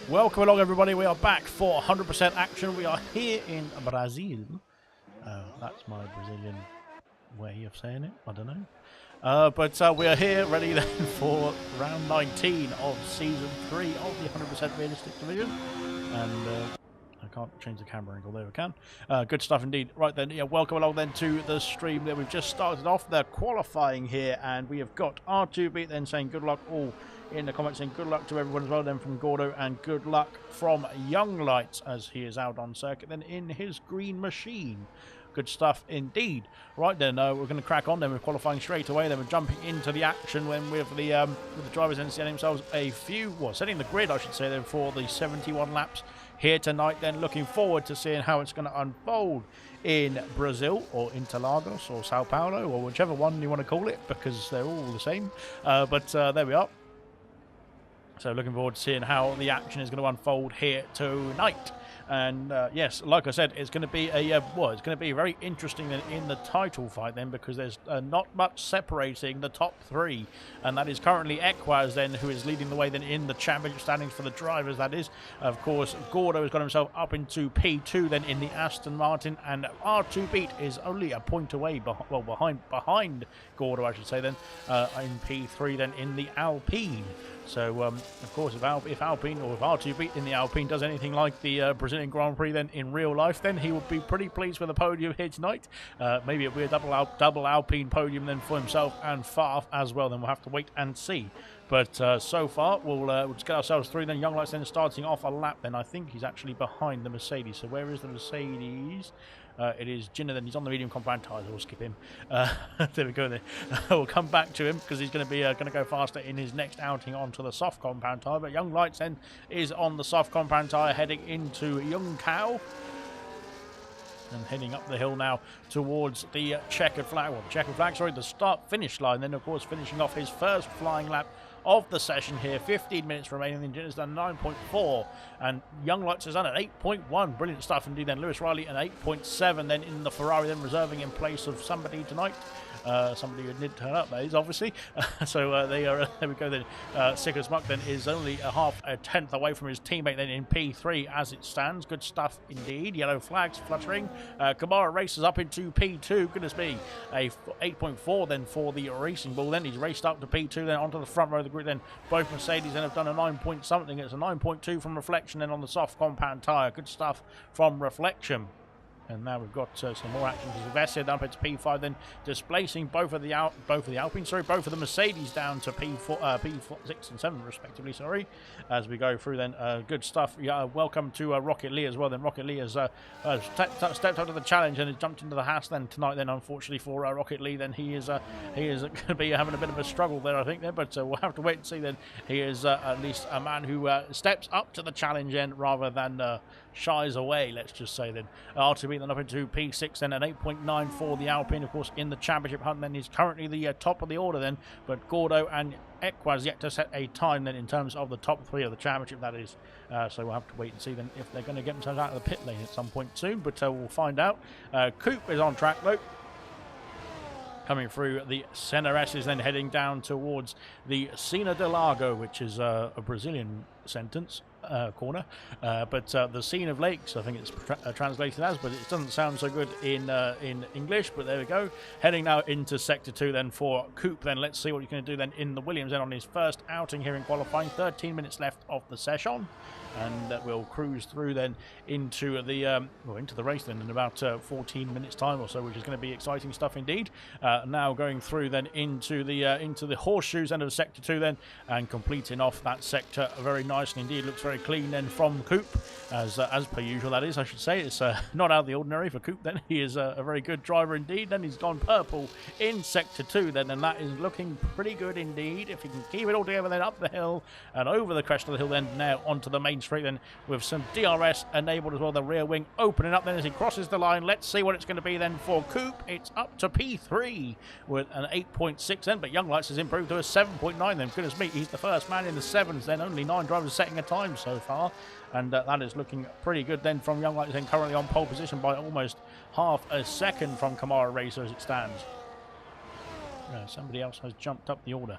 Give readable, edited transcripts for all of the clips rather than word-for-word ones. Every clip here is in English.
Welcome along, everybody. We are back for 100% action. We are here in Brazil. That's my Brazilian way of saying it. I don't know. But we are here ready then for round 19 of Season 3 of the 100% Realistic Division. And I can't change the camera angle. There we can. Good stuff indeed. Right then, yeah, welcome along then to the stream. There we've just started off the qualifying here, and we have got R2B then saying good luck all in the comments, saying good luck to everyone as well then from Gordo, and good luck from Young Lights as he is out on circuit then in his green machine. Good stuff indeed. Right then, we're going to crack on then with qualifying straight away. Then we're jumping into the action when with the drivers then setting themselves setting the grid, I should say, then for the 71 laps here tonight. Then looking forward to seeing how it's going to unfold in Brazil or Interlagos or Sao Paulo or whichever one you want to call it, because they're all the same. But there we are. So looking forward to seeing how the action is going to unfold here tonight. And yes, like I said, it's going to be it's going to be very interesting in the title fight then, because there's not much separating the top three, and that is currently Equaz then, who is leading the way then in the championship standings for the drivers. That is, of course, Gordo has got himself up into P2 then in the Aston Martin, and R2 Beat is only a point away, behind Gordo, I should say then, in P3 then in the Alpine. So, of course, if R2 Beat in the Alpine does anything like the Brazilian Grand Prix then in real life, then he would be pretty pleased with the podium here tonight. Maybe it'll be a double Alpine podium then for himself and Favre as well. Then we'll have to wait and see. But so far, we'll just get ourselves through then. Young Lights then starting off a lap then. I think he's actually behind the Mercedes. So where is the Mercedes? It is Ginner then. He's on the medium compound tyres. We'll skip him. There we go then. We'll come back to him because he's going to go faster in his next outing onto the soft compound tyre. But Young Lights then is on the soft compound tyre heading into Young Cow. And heading up the hill now towards the checkered flag. The start-finish line. Then, of course, finishing off his first flying lap of the session here. 15 minutes remaining. The Ginner's done 9.4. And Young Lights has done an 8.1. Brilliant stuff indeed. Then Lewis Riley an 8.7. Then in the Ferrari, then reserving in place of somebody tonight. Somebody who didn't turn up, that is, obviously. So they are, there we go then. Sickers Muck then is only a tenth away from his teammate then in P3 as it stands. Good stuff indeed. Yellow flags fluttering. Kamara races up into P2. Goodness me. A 8.4 then for the Racing Bull. Then he's raced up to P2, then onto the front row of the grid. Then both Mercedes then have done a 9 point something. It's a 9.2 from Reflection then on the soft compound tyre. Good stuff from Reflection. And now we've got some more action because Vested up into P5, then displacing both of the Mercedes down to P6 and 7 respectively. Sorry, as we go through then. Good stuff. Yeah, welcome to Rocket Lee as well. Then Rocket Lee has stepped up to the challenge and has jumped into the Haas. Then tonight, then unfortunately for Rocket Lee, then he is going to be having a bit of a struggle there, I think. There, but we'll have to wait and see. Then he is at least a man who steps up to the challenge end rather than shies away. Let's just say then. R2B then up into P6 then, an 8.9 for the Alpine, of course, in the championship hunt. Then he's currently the top of the order then, but Gordo and Equaz yet to set a time then in terms of the top three of the championship, that is. So we'll have to wait and see then if they're going to get themselves out of the pit lane at some point soon, but we'll find out. Coupe is on track though, coming through the Cenares, then heading down towards the Sena de Lago, which is a Brazilian corner, but the Scene of Lakes, I think it's translated as, but it doesn't sound so good in English, but there we go. Heading now into Sector 2 then for Coupe. Then let's see what he's going to do then in the Williams then on his first outing here in qualifying. 13 minutes left of the session, and we'll cruise through then into the race then in about 14 minutes time or so, which is going to be exciting stuff indeed. Now going through then into the horseshoes end of Sector 2 then, and completing off that sector very nicely indeed. Looks very clean then from Coupe, as per usual, that is, I should say. It's not out of the ordinary for Coupe then. He is a very good driver indeed. Then he's gone purple in Sector 2 then, and that is looking pretty good indeed. If he can keep it all together then up the hill and over the crest of the hill then, now onto the main straight then with some DRS enabled as well. The rear wing opening up then as he crosses the line. Let's see what it's going to be then for Coupe. It's up to P3 with an 8.6 then, but Young Lights has improved to a 7.9 then. Goodness me, he's the first man in the 7s then. Only 9 drivers setting a time so far, and that is looking pretty good then from Young Lights, then currently on pole position by almost half a second from Kamara Racer as it stands. Somebody else has jumped up the order.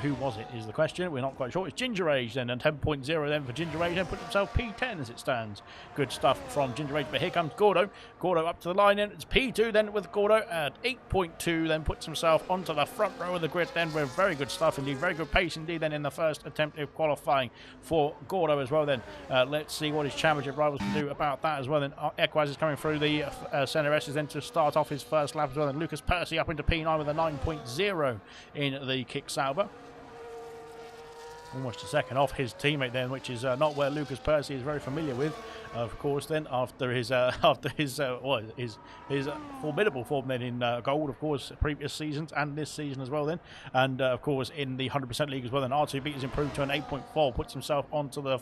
Who was it is the question. We're not quite sure. It's Ginger Age then, and 10.0 then for Ginger Age, then put himself P10 as it stands. Good stuff from Ginger Age, but here comes Gordo. Gordo up to the line, and it's P2 then with Gordo at 8.2, then puts himself onto the front row of the grid then with very good stuff indeed. Very good pace indeed then in the first attempt of qualifying for Gordo as well then. Let's see what his championship rivals can do about that as well then. Equaz is coming through the centre S's then to start off his first lap as well, and Lucas Percy up into P9 with a 9.0 in the kick salver. Almost a second off his teammate then, which is not where Lucas Percy is very familiar with. Of course, then after his formidable form then in gold, of course, previous seasons and this season as well then, and of course in the 100% league as well. Then R2B has improved to an 8.4, puts himself onto the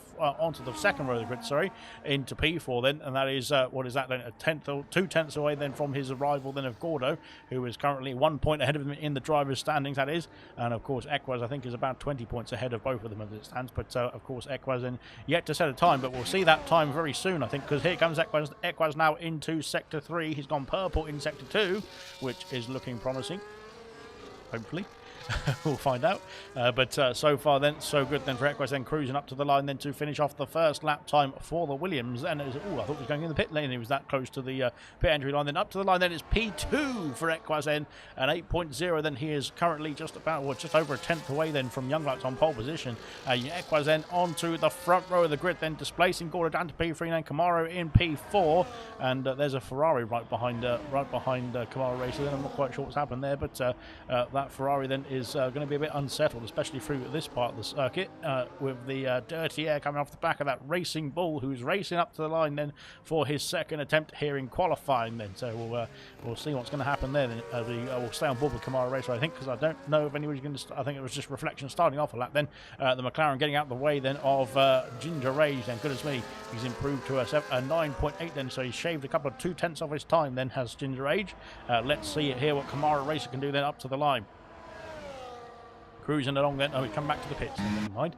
second row of the grid, sorry, into P4 then, and that is what is that then, a tenth or 2/10 away then from his arrival then of Gordo, who is currently 1 point ahead of him in the drivers' standings, that is, and of course Equaz I think is about 20 points ahead of both of them as it stands. But of course Equaz then yet to set a time, but we'll see that time very soon I think, because here comes Equaz. Equaz now into sector 3. He's gone purple in sector 2, which is looking promising, hopefully. We'll find out. But so far then, so good then for Equaz, then cruising up to the line then to finish off the first lap time for the Williams. And it was, I thought he was going in the pit lane. He was that close to the pit entry line. Then up to the line then it's P2 for Equaz then, and 8.0 then he is currently just about, well, just over a tenth away then from Young Lights on pole position. Equaz then onto the front row of the grid then, displacing Gordo down to P3, then Camaro in P4, and there's a Ferrari right behind Camaro Racer. Then I'm not quite sure what's happened there, but that Ferrari then is going to be a bit unsettled, especially through this part of the circuit, with the dirty air coming off the back of that Racing Bull, who's racing up to the line then for his second attempt here in qualifying then. So we'll see what's going to happen there. Then we'll stay on board with Camaro Racer, I think, because I don't know if anybody's going to. I think it was just Reflection starting off a lap. Then the McLaren getting out the way then of Ginger Rage. Then goodness me, he's improved to a 9.8 then, so he's shaved a couple of 2/10 of his time. Then has Ginger Age. Let's see it here what Camaro Racer can do then up to the line. Cruising along then. Oh, we come back to the pits. Never mind.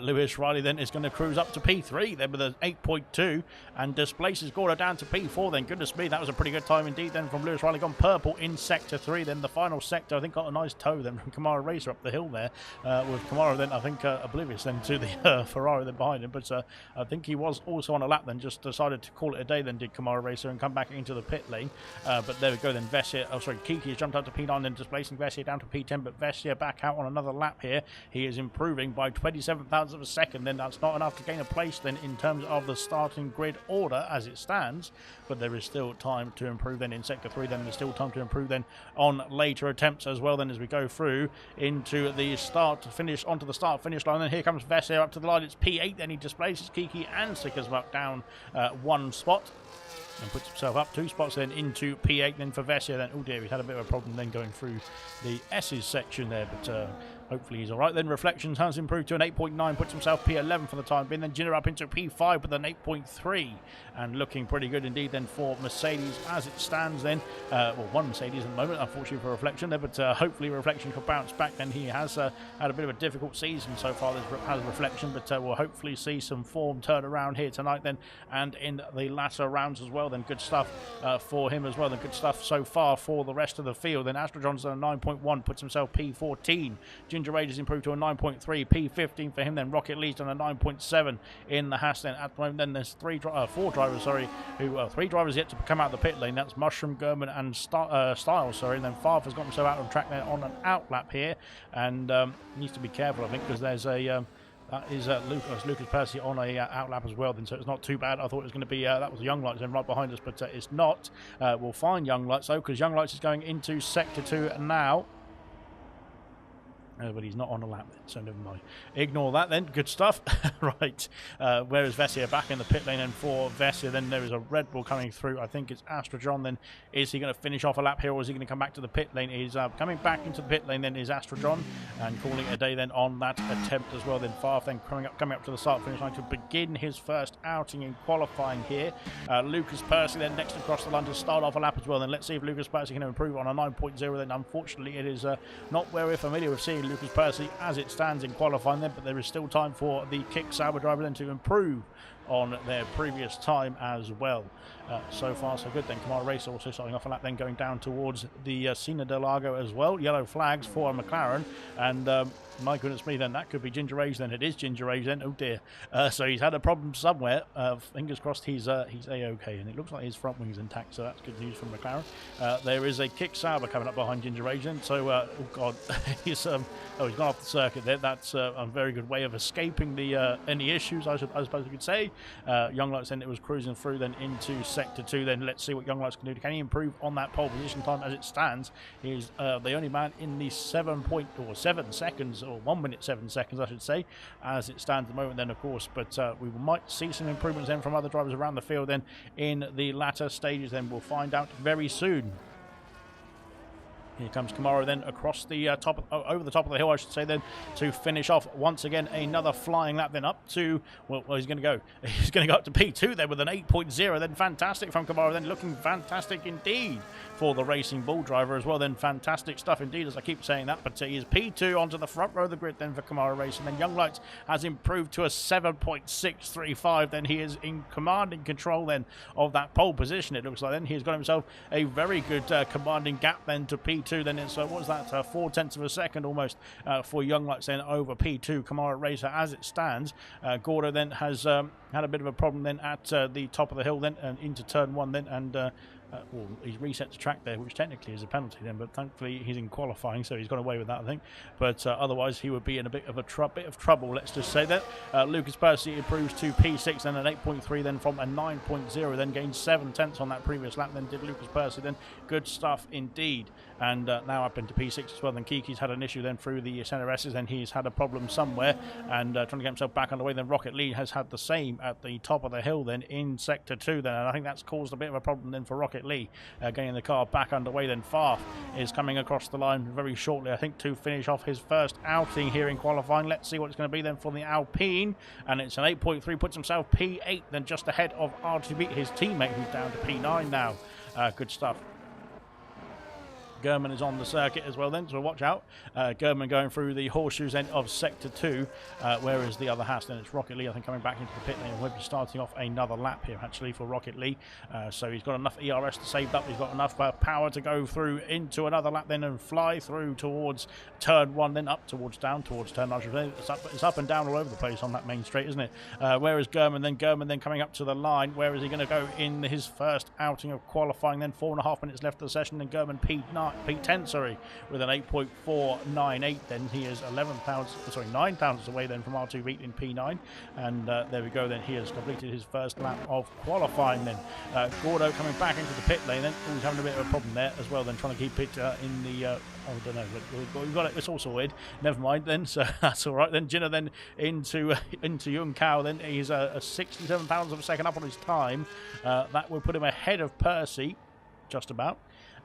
Lewis Riley then is going to cruise up to P3 then with an 8.2 and displaces Gordo down to P4 then. Goodness me, that was a pretty good time indeed then from Lewis Riley. Gone purple in sector 3 then. The final sector I think got a nice tow then from Camaro Racer up the hill there, with Camaro then I think oblivious then to the Ferrari then behind him. But I think he was also on a lap then, just decided to call it a day then, did Camaro Racer, and come back into the pit lane. But there we go then. Kiki has jumped up to P9 then, displacing Vessia down to P10, but Vessia back out on another lap here. He is improving by 27 thousandths of a second. Then that's not enough to gain a place then in terms of the starting grid order as it stands, but there is still time to improve then in sector 3. Then there's still time to improve then on later attempts as well then, as we go through into the start finish, onto the start finish line. Then here comes Vessia up to the line. It's P8 then. He displaces Kiki and stickers back down 1 spot and puts himself up 2 spots then into P8 then for Vessia. Then, oh dear, we had a bit of a problem then going through the S's section there, but hopefully he's alright. Then Reflections has improved to an 8.9, puts himself P11 for the time being. Then Ginner up into P5 with an 8.3, and looking pretty good indeed then for Mercedes as it stands then. Well, one Mercedes at the moment, unfortunately for Reflection there, but hopefully Reflection can bounce back. Then he has had a bit of a difficult season so far, has Reflection, but we'll hopefully see some form turn around here tonight then, and in the latter rounds as well. Then good stuff for him as well. Then good stuff so far for the rest of the field. Then Astrojohn's done a 9.1, puts himself P14. Ginger Rage has improved to a 9.3, P15 for him. Then Rocket Lee's done a 9.7 in the Haas. Then at the moment, then there's 4 drivers, sorry, who 3 drivers yet to come out of the pit lane. That's Mushroom, Gurman, and Styles, sorry. And then Favre has got himself out on track there on an outlap here, and needs to be careful, I think, because there's a that is Lucas Percy on a outlap as well then, so it's not too bad. I thought it was going to be that was Young Lights then right behind us, but it's not. We'll find Young Lights though, because Young Lights is going into sector 2 now. But he's not on a lap then, so never mind. Ignore that then. Good stuff. Right. Where is Vessia back in the pit lane? And for Vessia, then there is a Red Bull coming through. I think it's Astrojohn then. Is he going to finish off a lap here, or is he going to come back to the pit lane? He's coming back into the pit lane then is Astrojohn, and calling it a day then on that attempt as well. Then Favre then coming up to the start finish line to begin his first outing in qualifying here. Lucas Percy then next across the line to start off a lap as well. Then let's see if Lucas Percy can improve on a 9.0 then. Unfortunately, it is not where we're familiar with seeing Lucas Percy as it stands in qualifying then, but there is still time for the kick Sauber driver then to improve on their previous time as well. So far so good then. Kamara Racer also starting off a lap, then going down towards the Sena del Lago as well. Yellow flags for McLaren, and my goodness me, then that could be Ginger Age. Then it is Ginger Age. Then, oh dear. So he's had a problem somewhere. Fingers crossed he's a-okay, and it looks like his front wing's intact. So that's good news from McLaren. There is a kick Sauber coming up behind Ginger Age. Then, so oh god, he's gone off the circuit there. That's a very good way of escaping the any issues, I suppose you could say. Young Lights then it was cruising through then into sector 2. Then let's see what Young Lights can do. Can he improve on that pole position time as it stands? He's the only man in the 7 seconds, or 1 minute 7 seconds I should say, as it stands at the moment then, of course. But we might see some improvements then from other drivers around the field then in the latter stages. Then we'll find out very soon. Here comes Kamara then across the over the top of the hill, I should say, then to finish off once again another flying lap. Then up to he's going to go up to P2 then with an 8.0. Then fantastic from Kamara, then looking fantastic indeed for the Racing Bull driver as well. Then fantastic stuff indeed, as I keep saying that. But he is P2 onto the front row of the grid then for Kamara Racing. Then Young Lights has improved to a 7.635. Then he is in commanding control then of that pole position, it looks like. Then he's got himself a very good commanding gap then to P2. Then it's what was that, 4/10 of a second almost for Young Lights then over P2 Kamara Racer as it stands. Gordo then has had a bit of a problem then at the top of the hill then and into turn 1 then, and well, he's reset the track there, which technically is a penalty then, but thankfully he's in qualifying, so he's got away with that, I think. But otherwise he would be in a bit of trouble, let's just say that. Lucas Percy improves to P6 then an 8.3 then from a 9.0, then gained 7/10 on that previous lap then did Lucas Percy then. Good stuff indeed. And now up into P6 as well. Then Kiki's had an issue then through the center S's, then he's had a problem somewhere and trying to get himself back underway. Then Rocket Lee has had the same at the top of the hill then in sector 2 then, and I think that's caused a bit of a problem then for Rocket Lee getting the car back underway. Then Farf is coming across the line very shortly, I think, to finish off his first outing here in qualifying. Let's see what it's going to be then for the Alpine, and it's an 8.3, puts himself P8 then just ahead of R2B, his teammate, who's down to P9 now. Good stuff. German is on the circuit as well then, so watch out. German going through the horseshoes end of sector 2, whereas the other Haas then it's Rocket Lee, I think, coming back into the pit lane. We'll be starting off another lap here actually for Rocket Lee, so he's got enough ERS to save up, he's got enough power to go through into another lap then and fly through towards turn 1, then up towards down towards turn 9. It's up and down all over the place on that main straight, isn't it? Whereas German then coming up to the line. Where is he going to go in his first outing of qualifying then? 4.5 minutes left of the session, and German P10, sorry, with an 8.498. Then he is 9 thousandths away then from R2 in P9, and there we go. Then he has completed his first lap of qualifying. Then Gordo coming back into the pit lane. Then he's having a bit of a problem there as well. Then trying to keep it in the I don't know. We've got it. It's all sorted. Never mind then. So that's all right. Then Jinner then into Young Cow. Then he's a 67 thousandths of a second up on his time. That will put him ahead of Percy, just about.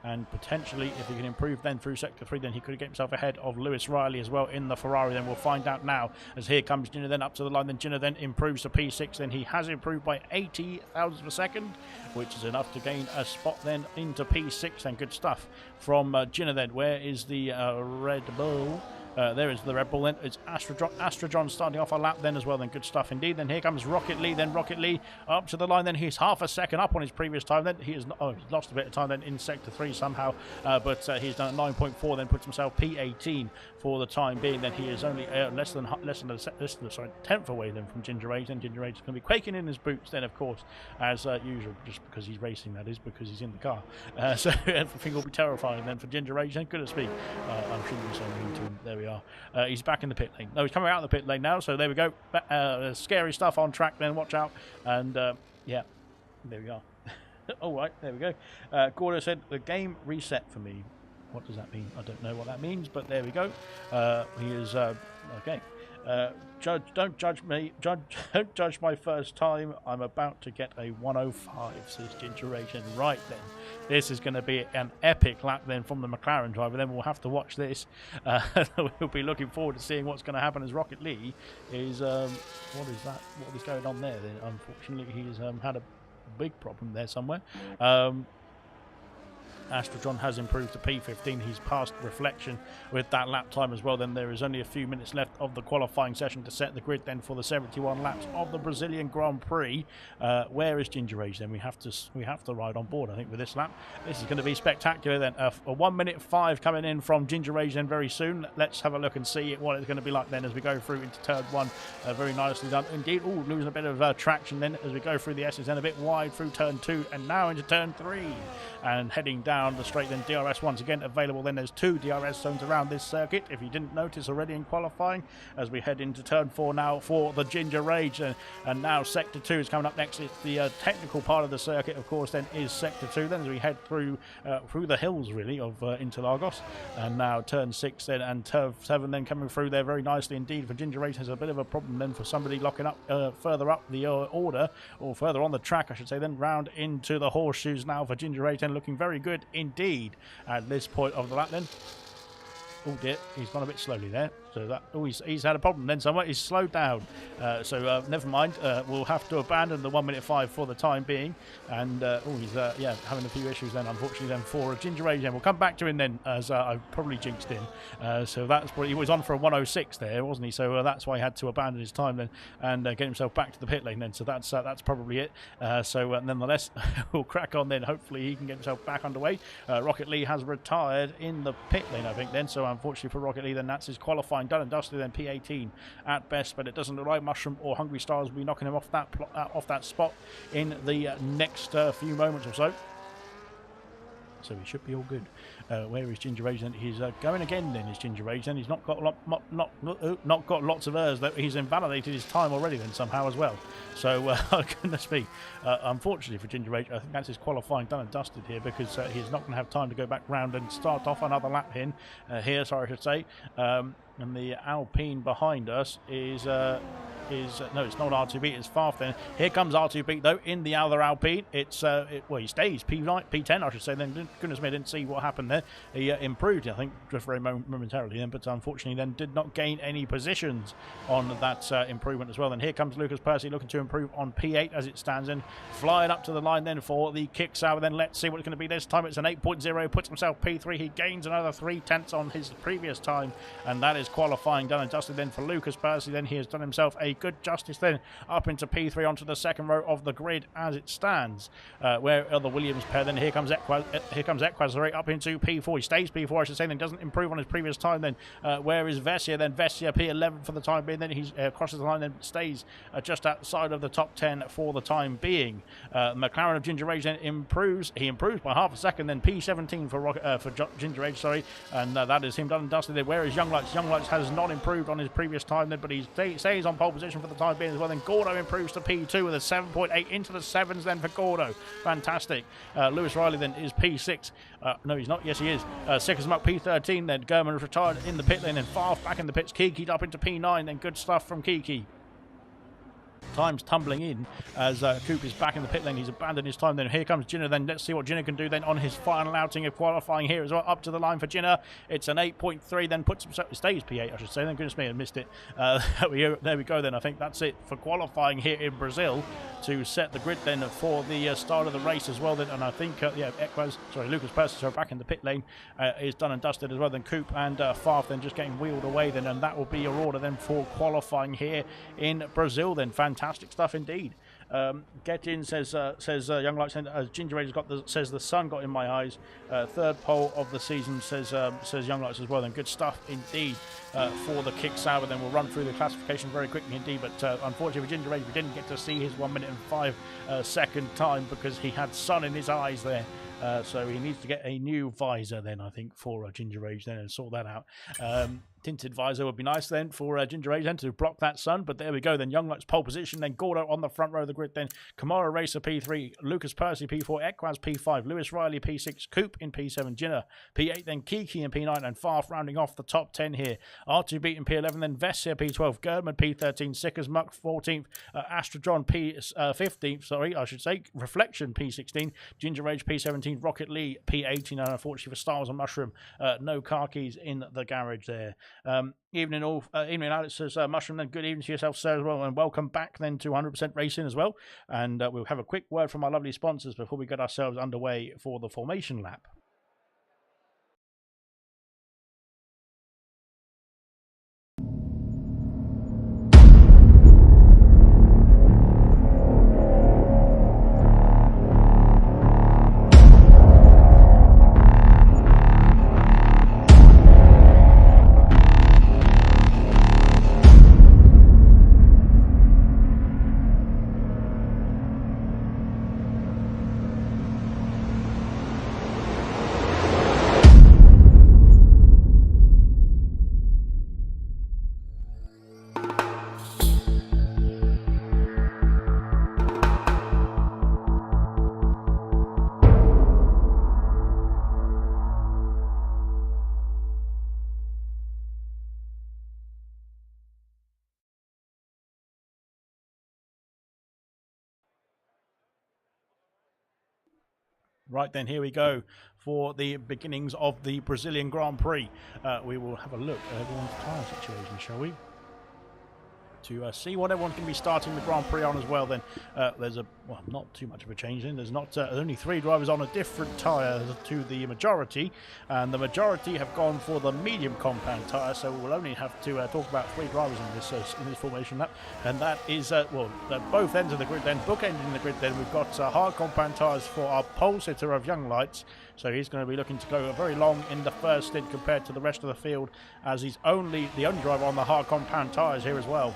And potentially, if he can improve then through sector 3, then he could get himself ahead of Lewis Riley as well in the Ferrari. Then we'll find out now, as here comes Jinner then up to the line. Then Jinner then improves to P6. Then he has improved by 80 thousandths of a second, which is enough to gain a spot then into P6. And good stuff from Jinner then. Where is the Red Bull? There is the Red Bull then. It's Astrodron starting off a lap then as well. Then good stuff indeed. Then here comes Rocket Lee. Then Rocket Lee up to the line. Then he's half a second up on his previous time. Then he is he's lost a bit of time then in sector 3 somehow. But he's done at 9.4. Then puts himself P18 for the time being. Then he is only less than a tenth away then from Ginger Age. Then Ginger Age is going to be quaking in his boots then, of course, as usual, just because he's racing, that is, because he's in the car. So everything will be terrifying then for Ginger Age. Then goodness me, I'm shouldn't be so mean to him. There we are. He's back in the pit lane. No, he's coming out of the pit lane now, so there we go. Scary stuff on track then, watch out. And yeah, there we are. All right, there we go. Gordo said the game reset for me. What does that mean? I don't know what that means, but there we go. He is okay. Don't judge me. Don't judge my first time. I'm about to get a 105, says Ginger Age. And right then, this is going to be an epic lap then from the McLaren driver. Then we'll have to watch this. We'll be looking forward to seeing what's going to happen as Rocket Lee is. What is that? What is going on there? Then unfortunately, he's had a big problem there somewhere. Astrodron has improved to P15. He's passed Reflection with that lap time as well. Then there is only a few minutes left of the qualifying session to set the grid then for the 71 laps of the Brazilian Grand Prix. Where is Ginger Age then? We have to ride on board, I think, with this lap. This is going to be spectacular then. A 1:05 coming in from Ginger Age then very soon. Let's have a look and see what it's going to be like then as we go through into turn 1. Very nicely done indeed. Oh, losing a bit of traction then as we go through the S's, then a bit wide through turn 2 and now into turn 3 and heading down the straight. Then DRS once again available. Then there's 2 DRS zones around this circuit, if you didn't notice already in qualifying, as we head into turn 4 now for the Ginger Rage. And now sector 2 is coming up next. It's the technical part of the circuit, of course, then is sector 2 then as we head through the hills really of Interlagos. And now turn 6 then and turn 7 then coming through there very nicely indeed for Ginger Rage. Has a bit of a problem then for somebody locking up further up the order, or further on the track I should say. Then round into the horseshoes now for Ginger Rage, and looking very good indeed at this point of the lap then. Oh dear, he's gone a bit slowly there. So that, oh, he's had a problem then somewhere. He's slowed down. So never mind. We'll have to abandon the 1:05 for the time being. And he's yeah, having a few issues then, unfortunately, then for Ginger Age. Then we'll come back to him then, as I've probably jinxed him. So that's what he was on for a 1:06 there, wasn't he? So that's why he had to abandon his time then and get himself back to the pit lane then. So that's probably it. So nonetheless, we'll crack on then. Hopefully he can get himself back underway. Rocket Lee has retired in the pit lane, I think then. So unfortunately for Rocket Lee, then that's his qualifying done and dusted, then P18 at best, but it doesn't look like Mushroom or Hungry Stars will be knocking him off that spot in the next few moments or so. So he should be all good. Where is Ginger Age then? He's going again then, is Ginger Age then. He's not got not got lots of errors, that he's invalidated his time already then somehow as well. So goodness me, unfortunately for Ginger Age, I think that's his qualifying done and dusted here, because he's not going to have time to go back round and start off another lap here, sorry I should say. And the Alpine behind us is no, it's not R2B, it's Farf then. Here comes R2B though in the other Alpine. It's well, he stays P10 I should say then. Goodness me, I didn't see what happened there. He improved, I think, just very momentarily then, but unfortunately then did not gain any positions on that improvement as well. Then here comes Lucas Percy looking to improve on P8 as it stands in, flying up to the line then for the kick sour. Then let's see what it's going to be this time. It's an 8.0, puts himself P3. He gains another 0.3 on his previous time, and that is qualifying done and dusted then for Lucas Percy. Then he has done himself a good justice then up into P3 onto the second row of the grid as it stands. Where are the Williams pair then? Here comes Equaz sorry, up into P4. He stays P4 I should say, then doesn't improve on his previous time then. Where is Vessia then? Vessia P11 for the time being, then he crosses the line and stays just outside of the top 10 for the time being. McLaren of Ginger Age then improves. He improves by half a second, then P17 for Ginger Age, sorry, and that is him done and dusted there. Where is Young Lights? Young Lights has not improved on his previous time then, but he stays on pole position for the time being as well. Then Gordo improves to P2 with a 7.8 into the 7s then for Gordo. Fantastic. Lewis Riley then is P6. No, he's not. Yes, he is. Sickers Muck P13 then. German is retired in the pit lane, then Farf back in the pits. Kiki up into P9 then. Good stuff from Kiki. Time's tumbling in as Coop is back in the pit lane. He's abandoned his time then. Here comes Jinner then. Let's see what Jinner can do then on his final outing of qualifying here as well. Up to the line for Jinner. It's an 8.3 then. Stays P8 I should say. Then goodness me, I missed it. There we go then. I think that's it for qualifying here in Brazil to set the grid then for the start of the race as well then. And I think yeah, Lucas Persis back in the pit lane is done and dusted as well. Then Coop and Farf then just getting wheeled away then, and that will be your order then for qualifying here in Brazil then. Fantastic stuff indeed. Get in says Young Light Ginger Age says the sun got in my eyes. Third pole of the season says Young Lights as well. Then good stuff indeed for the kick sour. Then we'll run through the classification very quickly indeed. But unfortunately for Ginger Age, we didn't get to see his 1 minute and 5 second time because he had sun in his eyes there. So he needs to get a new visor then, I think, for Ginger Age then, and sort that out. Tinted visor would be nice then for Ginger Age then to block that sun, but there we go then. Young Lights pole position, then Gordo on the front row of the grid, then Kamara Racer P3, Lucas Percy P4, Equaz P5, Lewis Riley P6, Coop in P7, Jinner P8, then Kiki in P9, and Farf rounding off the top 10 here. R2B in P11, then Vessia P12, Gerdman P13, Sickers Muck 14th, Astrodron P15th, sorry, I should say, Reflection P16, Ginger Age P17, Rocket Lee P18, and unfortunately for Stars and Mushroom, no car keys in the garage there. Evening Alex says Mushroom then, good evening to yourself sir as well, and welcome back then to 100% Racing as well. And we'll have a quick word from our lovely sponsors before we get ourselves underway for the formation lap. Right then, here we go for the beginnings of the Brazilian Grand Prix. We will have a look at everyone's tyre situation, shall we? To see what everyone's going to be starting the Grand Prix on as well. Then there's not too much of a change in. There's not only 3 drivers on a different tyre to the majority, and the majority have gone for the medium compound tyre. So we'll only have to talk about 3 drivers in this formation lap, and that is at both ends of the grid. Then bookending the grid, then we've got hard compound tyres for our pole sitter of Young Lights. So he's going to be looking to go very long in the first stint compared to the rest of the field, as he's the only driver on the hard compound tyres here as well.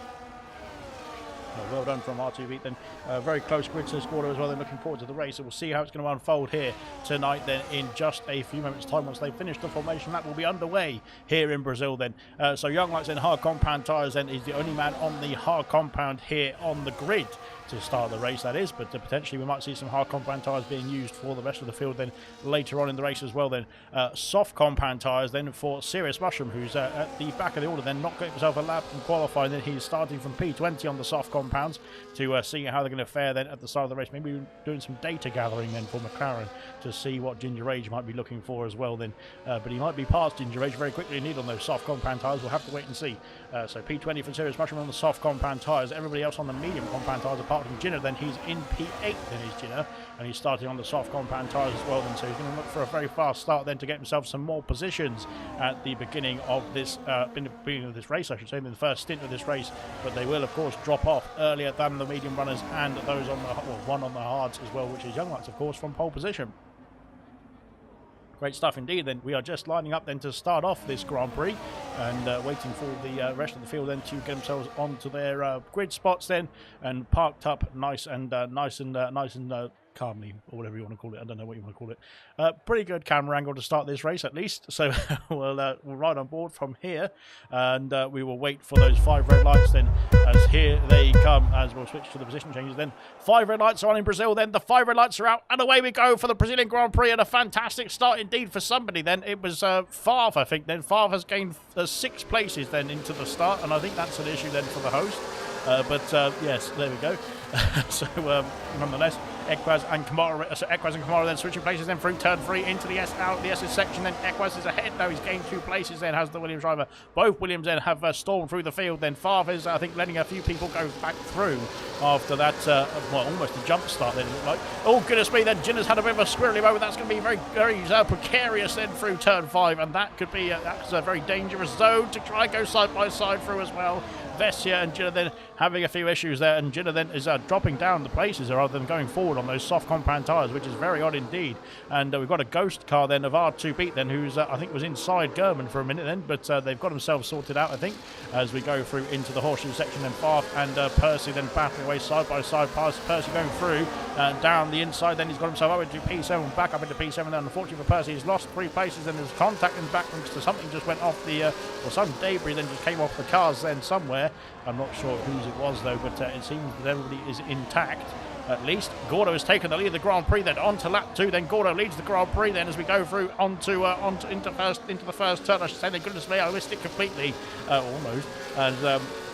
Well done from R2V then. Very close grid to Gordo as well. Then looking forward to the race. So we'll see how it's going to unfold here tonight then in just a few moments time. Once they finish the formation, that will be underway here in Brazil then. So Young Lights in hard compound tyres then is the only man on the hard compound here on the grid to start the race, that is, but potentially we might see some hard compound tyres being used for the rest of the field then later on in the race as well. Then soft compound tyres then for Serious Mushroom, who's at the back of the order, then not getting himself a lap and qualifying. Then he's starting from P20 on the soft compounds to see how they're going to fare then at the start of the race. Maybe doing some data gathering then for McLaren to see what Ginger Age might be looking for as well then, but he might be past Ginger Age very quickly indeed on those soft compound tyres. We'll have to wait and see. So P20 for Serious Mushroom on the soft compound tyres. Everybody else on the medium compound tyres apart from Jinner, then he's in P8 then is Jinner, and he's starting on the soft compound tyres as well then, so he's going to look for a very fast start then to get himself some more positions at the beginning of this race, I should say, in the first stint of this race. But they will of course drop off earlier than the medium runners and those on the one on the hards as well, which is Young Lights of course from pole position. Great stuff indeed. Then we are just lining up then to start off this Grand Prix and waiting for the rest of the field then to get themselves onto their grid spots then and parked up nice and calmly, or whatever you want to call it. I don't know what you want to call it. Pretty good camera angle to start this race at least. So we'll ride on board from here, and we will wait for those 5 red lights then, as here they come, as we'll switch to the position changes then. 5 red lights are on in Brazil then. The 5 red lights are out, and away we go for the Brazilian Grand Prix, and a fantastic start indeed for somebody then. It was Favre, I think then. Favre has gained 6 places then into the start, and I think that's an issue then for the host. But yes, there we go. So nonetheless, Equaz and Kamara then switching places then through turn 3 into the S's section. Then Equaz is ahead now. He's gained 2 places then, has the Williams driver. Both Williams then have stormed through the field. Then Favre is, I think, letting a few people go back through after that, almost a jump start then, it looked like. Oh, goodness me, then Jinner's had a bit of a squirrely moment. That's going to be very, very precarious then through turn 5, and that could be that's a very dangerous zone to try and go side by side through as well. Vessia and Jinner then having a few issues there, and Jinner then is dropping down the places rather than going forward on those soft compound tyres, which is very odd indeed. And we've got a ghost car then of R2 then, who's I think was inside German for a minute then, but they've got themselves sorted out, I think, as we go through into the horseshoe section. Then Favre and Percy then battling away side by side, past Percy going through down the inside. Then he's got himself up into P7, back up into P7. Then unfortunately for Percy, he's lost 3 places, and there's contact in the back so something just went off the or some debris then just came off the cars then somewhere. I'm not sure whose it was though, but it seems that everybody is intact. At least Gordo has taken the lead of the Grand Prix then on to lap 2. Then Gordo leads the Grand Prix then as we go through into the first turn. I should say, thank goodness me, I missed it completely, almost. And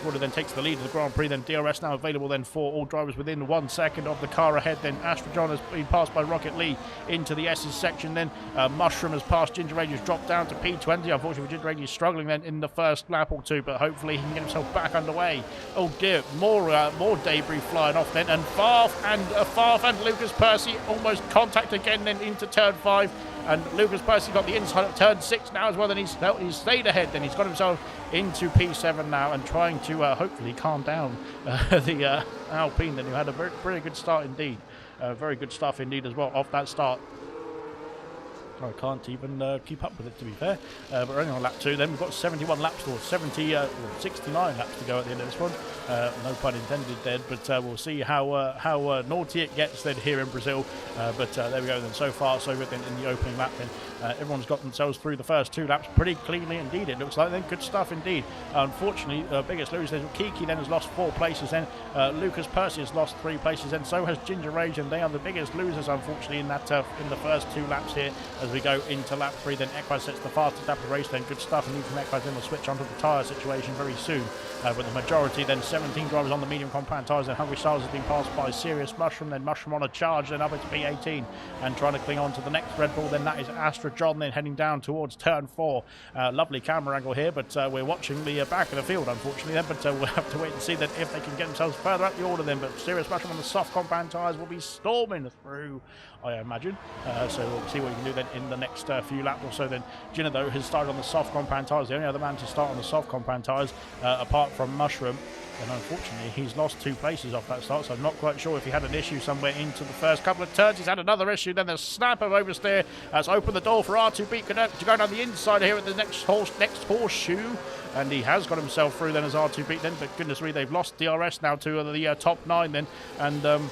Gordo then takes the lead of the Grand Prix. Then DRS now available then for all drivers within 1 second of the car ahead. Then Astrojon has been passed by Rocket Lee into the S's section. Then Mushroom has passed Ginger Age, has dropped down to P20. Unfortunately, Ginger Age is struggling then in the first lap or 2, but hopefully he can get himself back underway. Oh dear, more debris flying off then, and Favre and Lucas Percy almost contact again then into turn 5. And Lucas Percy got the inside of turn 6 now as well. Then he's stayed ahead. Then he's got himself into P7 now and trying to hopefully calm down the Alpine then, who had a very good start indeed. Very good stuff indeed as well off that start. I can't even keep up with it, to be fair. But we're only on lap 2 then. We've got 71 laps, or 69 laps to go at the end of this one. No pun intended then, but we'll see how naughty it gets then here in Brazil. But there we go then. So far, so good then in the opening lap then. Everyone's got themselves through the first 2 laps pretty cleanly indeed, it looks like then. Good stuff indeed. Unfortunately, biggest loser, Kiki then has lost 4 places then. Lucas Percy has lost 3 places, and so has Ginger Rage, and they are the biggest losers, unfortunately, in that in the first 2 laps here, as we go into lap 3. Then Equaz sets the fastest lap of the race. Then good stuff, and even from Equaz then will switch onto the tyre situation very soon. But the majority then 17 drivers on the medium compound tyres. Then Hungry Stars has been passed by Serious Mushroom. Then Mushroom on a charge. Then up into P18 and trying to cling on to the next Red Bull. Then that is Astra John. Then heading down towards turn 4. Lovely camera angle here, but we're watching the back of the field unfortunately. Then, but we'll have to wait and see that if they can get themselves further up the order. Then, but Serious Mushroom on the soft compound tyres will be storming through, I imagine. So we'll see what you can do then in the next few laps or so. Then Jinner though has started on the soft compound tyres, the only other man to start on the soft compound tyres apart from Mushroom. And unfortunately, he's lost 2 places off that start, so I'm not quite sure if he had an issue somewhere into the first couple of turns. He's had another issue. Then the snap of oversteer has opened the door for R2B to go down the inside here at the next horseshoe. And he has got himself through then as R2B then, but goodness me, they've lost DRS now to the top 9 then. And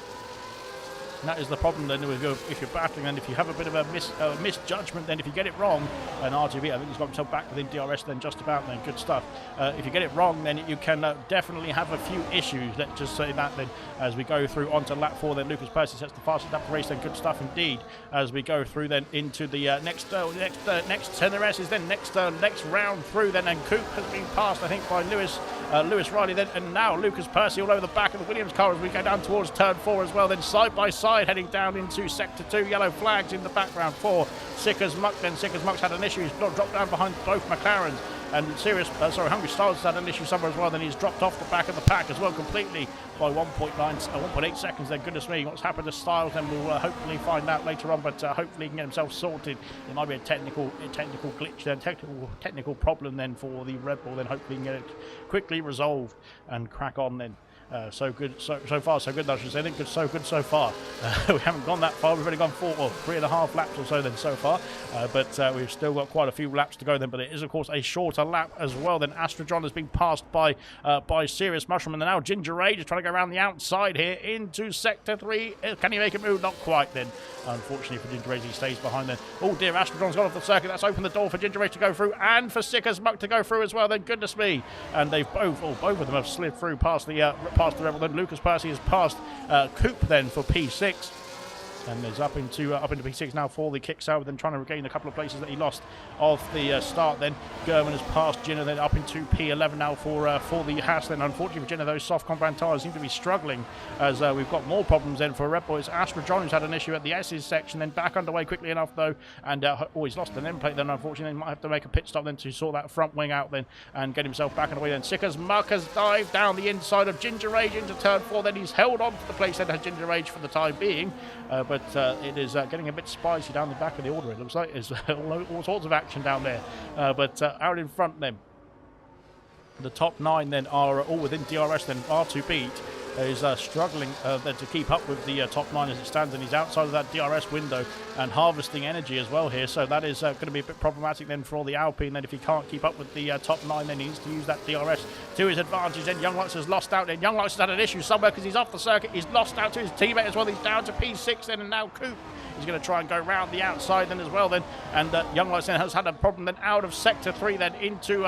that is the problem then if you're battling, and if you have a bit of a misjudgment, then if you get it wrong, and R2B, I think he's got himself back within DRS then just about then, good stuff. If you get it wrong, then you can definitely have a few issues, let's just say that then, as we go through onto lap 4, then Lucas Percy sets the fastest lap of the race, then good stuff indeed, as we go through then into the next 10 races, then next round through then, and Coop has been passed, I think, by Lewis Riley then, and now Lucas Percy all over the back of the Williams car as we go down towards turn 4 as well, then side by side heading down into sector 2. Yellow flags in the background for Sickers Muck. Then Sickers Muck's had an issue. He's dropped down behind both McLarens. And Hungry Stars has had an issue somewhere as well. Then he's dropped off the back of the pack as well completely by 1.8 seconds. Then goodness me, what's happened to Styles? Then we'll hopefully find out later on. But hopefully he can get himself sorted. It might be a technical glitch, then technical problem then for the Red Bull. Then hopefully he can get it quickly resolved and crack on then. So good, so far so good, I should say. I think so good so far. We haven't gone that far. We've only gone 3.5 laps or so then so far, but we've still got quite a few laps to go then. But it is of course a shorter lap as well. Then Astra John has been passed by Serious Mushroom, and now Ginger Age is trying to go around the outside here into sector 3. Can he make a move? Not quite then. Unfortunately for Ginger Age, he stays behind then. Oh dear, Astra John's gone off the circuit. That's opened the door for Ginger Age to go through, and for Sickers Muck to go through as well. Then goodness me, and they've both of them have slid through past the Rebel. Then Lucas Percy has passed Coop then for P6. And is up into P6 now for the kick-out, then trying to regain a couple of places that he lost off the start. Then German has passed Jinner, then up into P11 now for the Haas. Then unfortunately for Jinner, those soft compound tyres seem to be struggling as we've got more problems then for Red Bull. It's Astra John who's had an issue at the S's section, then back underway quickly enough though, and he's lost an end plate then unfortunately. He might have to make a pit stop then to sort that front wing out then and get himself back underway. Then Sickers Muck has dived down the inside of Ginger Rage into turn 4. Then he's held on to the place that has Ginger Rage for the time being, but it is getting a bit spicy down the back of the order. It looks like there's all sorts of action down there, but out in front then, the top 9 then are all within DRS. Then R2B is struggling to keep up with the top 9 as it stands, and he's outside of that DRS window and harvesting energy as well here, so that is going to be a bit problematic then for the Alpine. Then if he can't keep up with the top 9, then he needs to use that DRS to his advantage. Then Young Lights has lost out, and Young Lights has had an issue somewhere because he's off the circuit. He's lost out to his teammate as well. He's down to P6 then, and now Coop is going to try and go round the outside then as well then, and Young Lights then has had a problem then out of sector 3 then into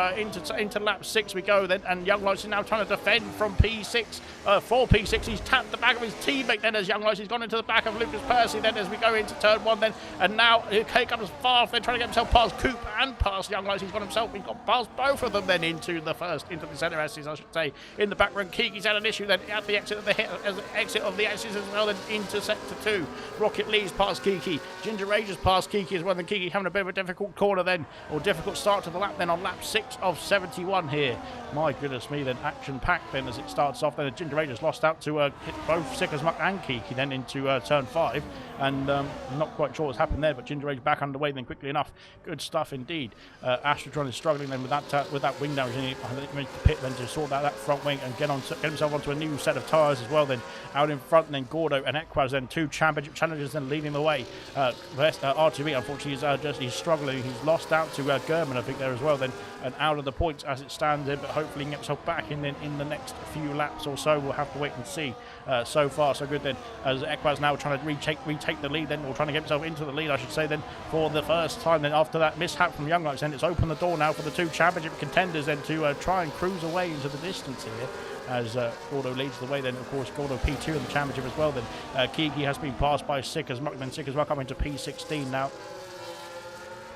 lap 6 we go then, and Young Lights is now trying to defend from P6 for P6. He's tapped the back of his teammate then as Young Lights has gone into the back of Lucas Percy then as we go into turn 1 then, and now K comes far off then trying to get himself past Coop and past Young Lights. He's got past both of them then into the center S's, I should say. In the background, Kiki's had an issue then at the exit of the S's as well, then into sector 2. Rocket Lee's past Kiki. Ginger Rage has passed Kiki as well. Then Kiki having a bit of a difficult corner then, or difficult start to the lap then on lap 6 of 71 here. My goodness me, then action packed then as it starts off. Then Ginger Rage has lost out to hit both Sickers Muck and Kiki then into turn 5, and not quite sure what's happened there, but Ginger Rage back underway then quickly enough. Good stuff indeed. Astrodron is struggling then with that wing damage. He needs to pit then to sort out that front wing and get himself onto a new set of tyres as well. Then out in front then Gordo and Equaz, then 2 championship challengers then leading the way. R2B unfortunately he's struggling. He's lost out to German I think there as well then, and out of the points as it stands there, but hopefully he can get himself back in the next few laps or so. We'll have to wait and see. So far so good then, as Equaz now trying to retake the lead then, or trying to get himself into the lead I should say then, for the first time then after that mishap from Young Lights. Then it's opened the door now for the 2 championship contenders then to try and cruise away into the distance here, as Gordo leads the way then. Of course Gordo P2 in the championship as well then. Kiki has been passed by Sickers Muck, then Sickers Muck up into P16 now.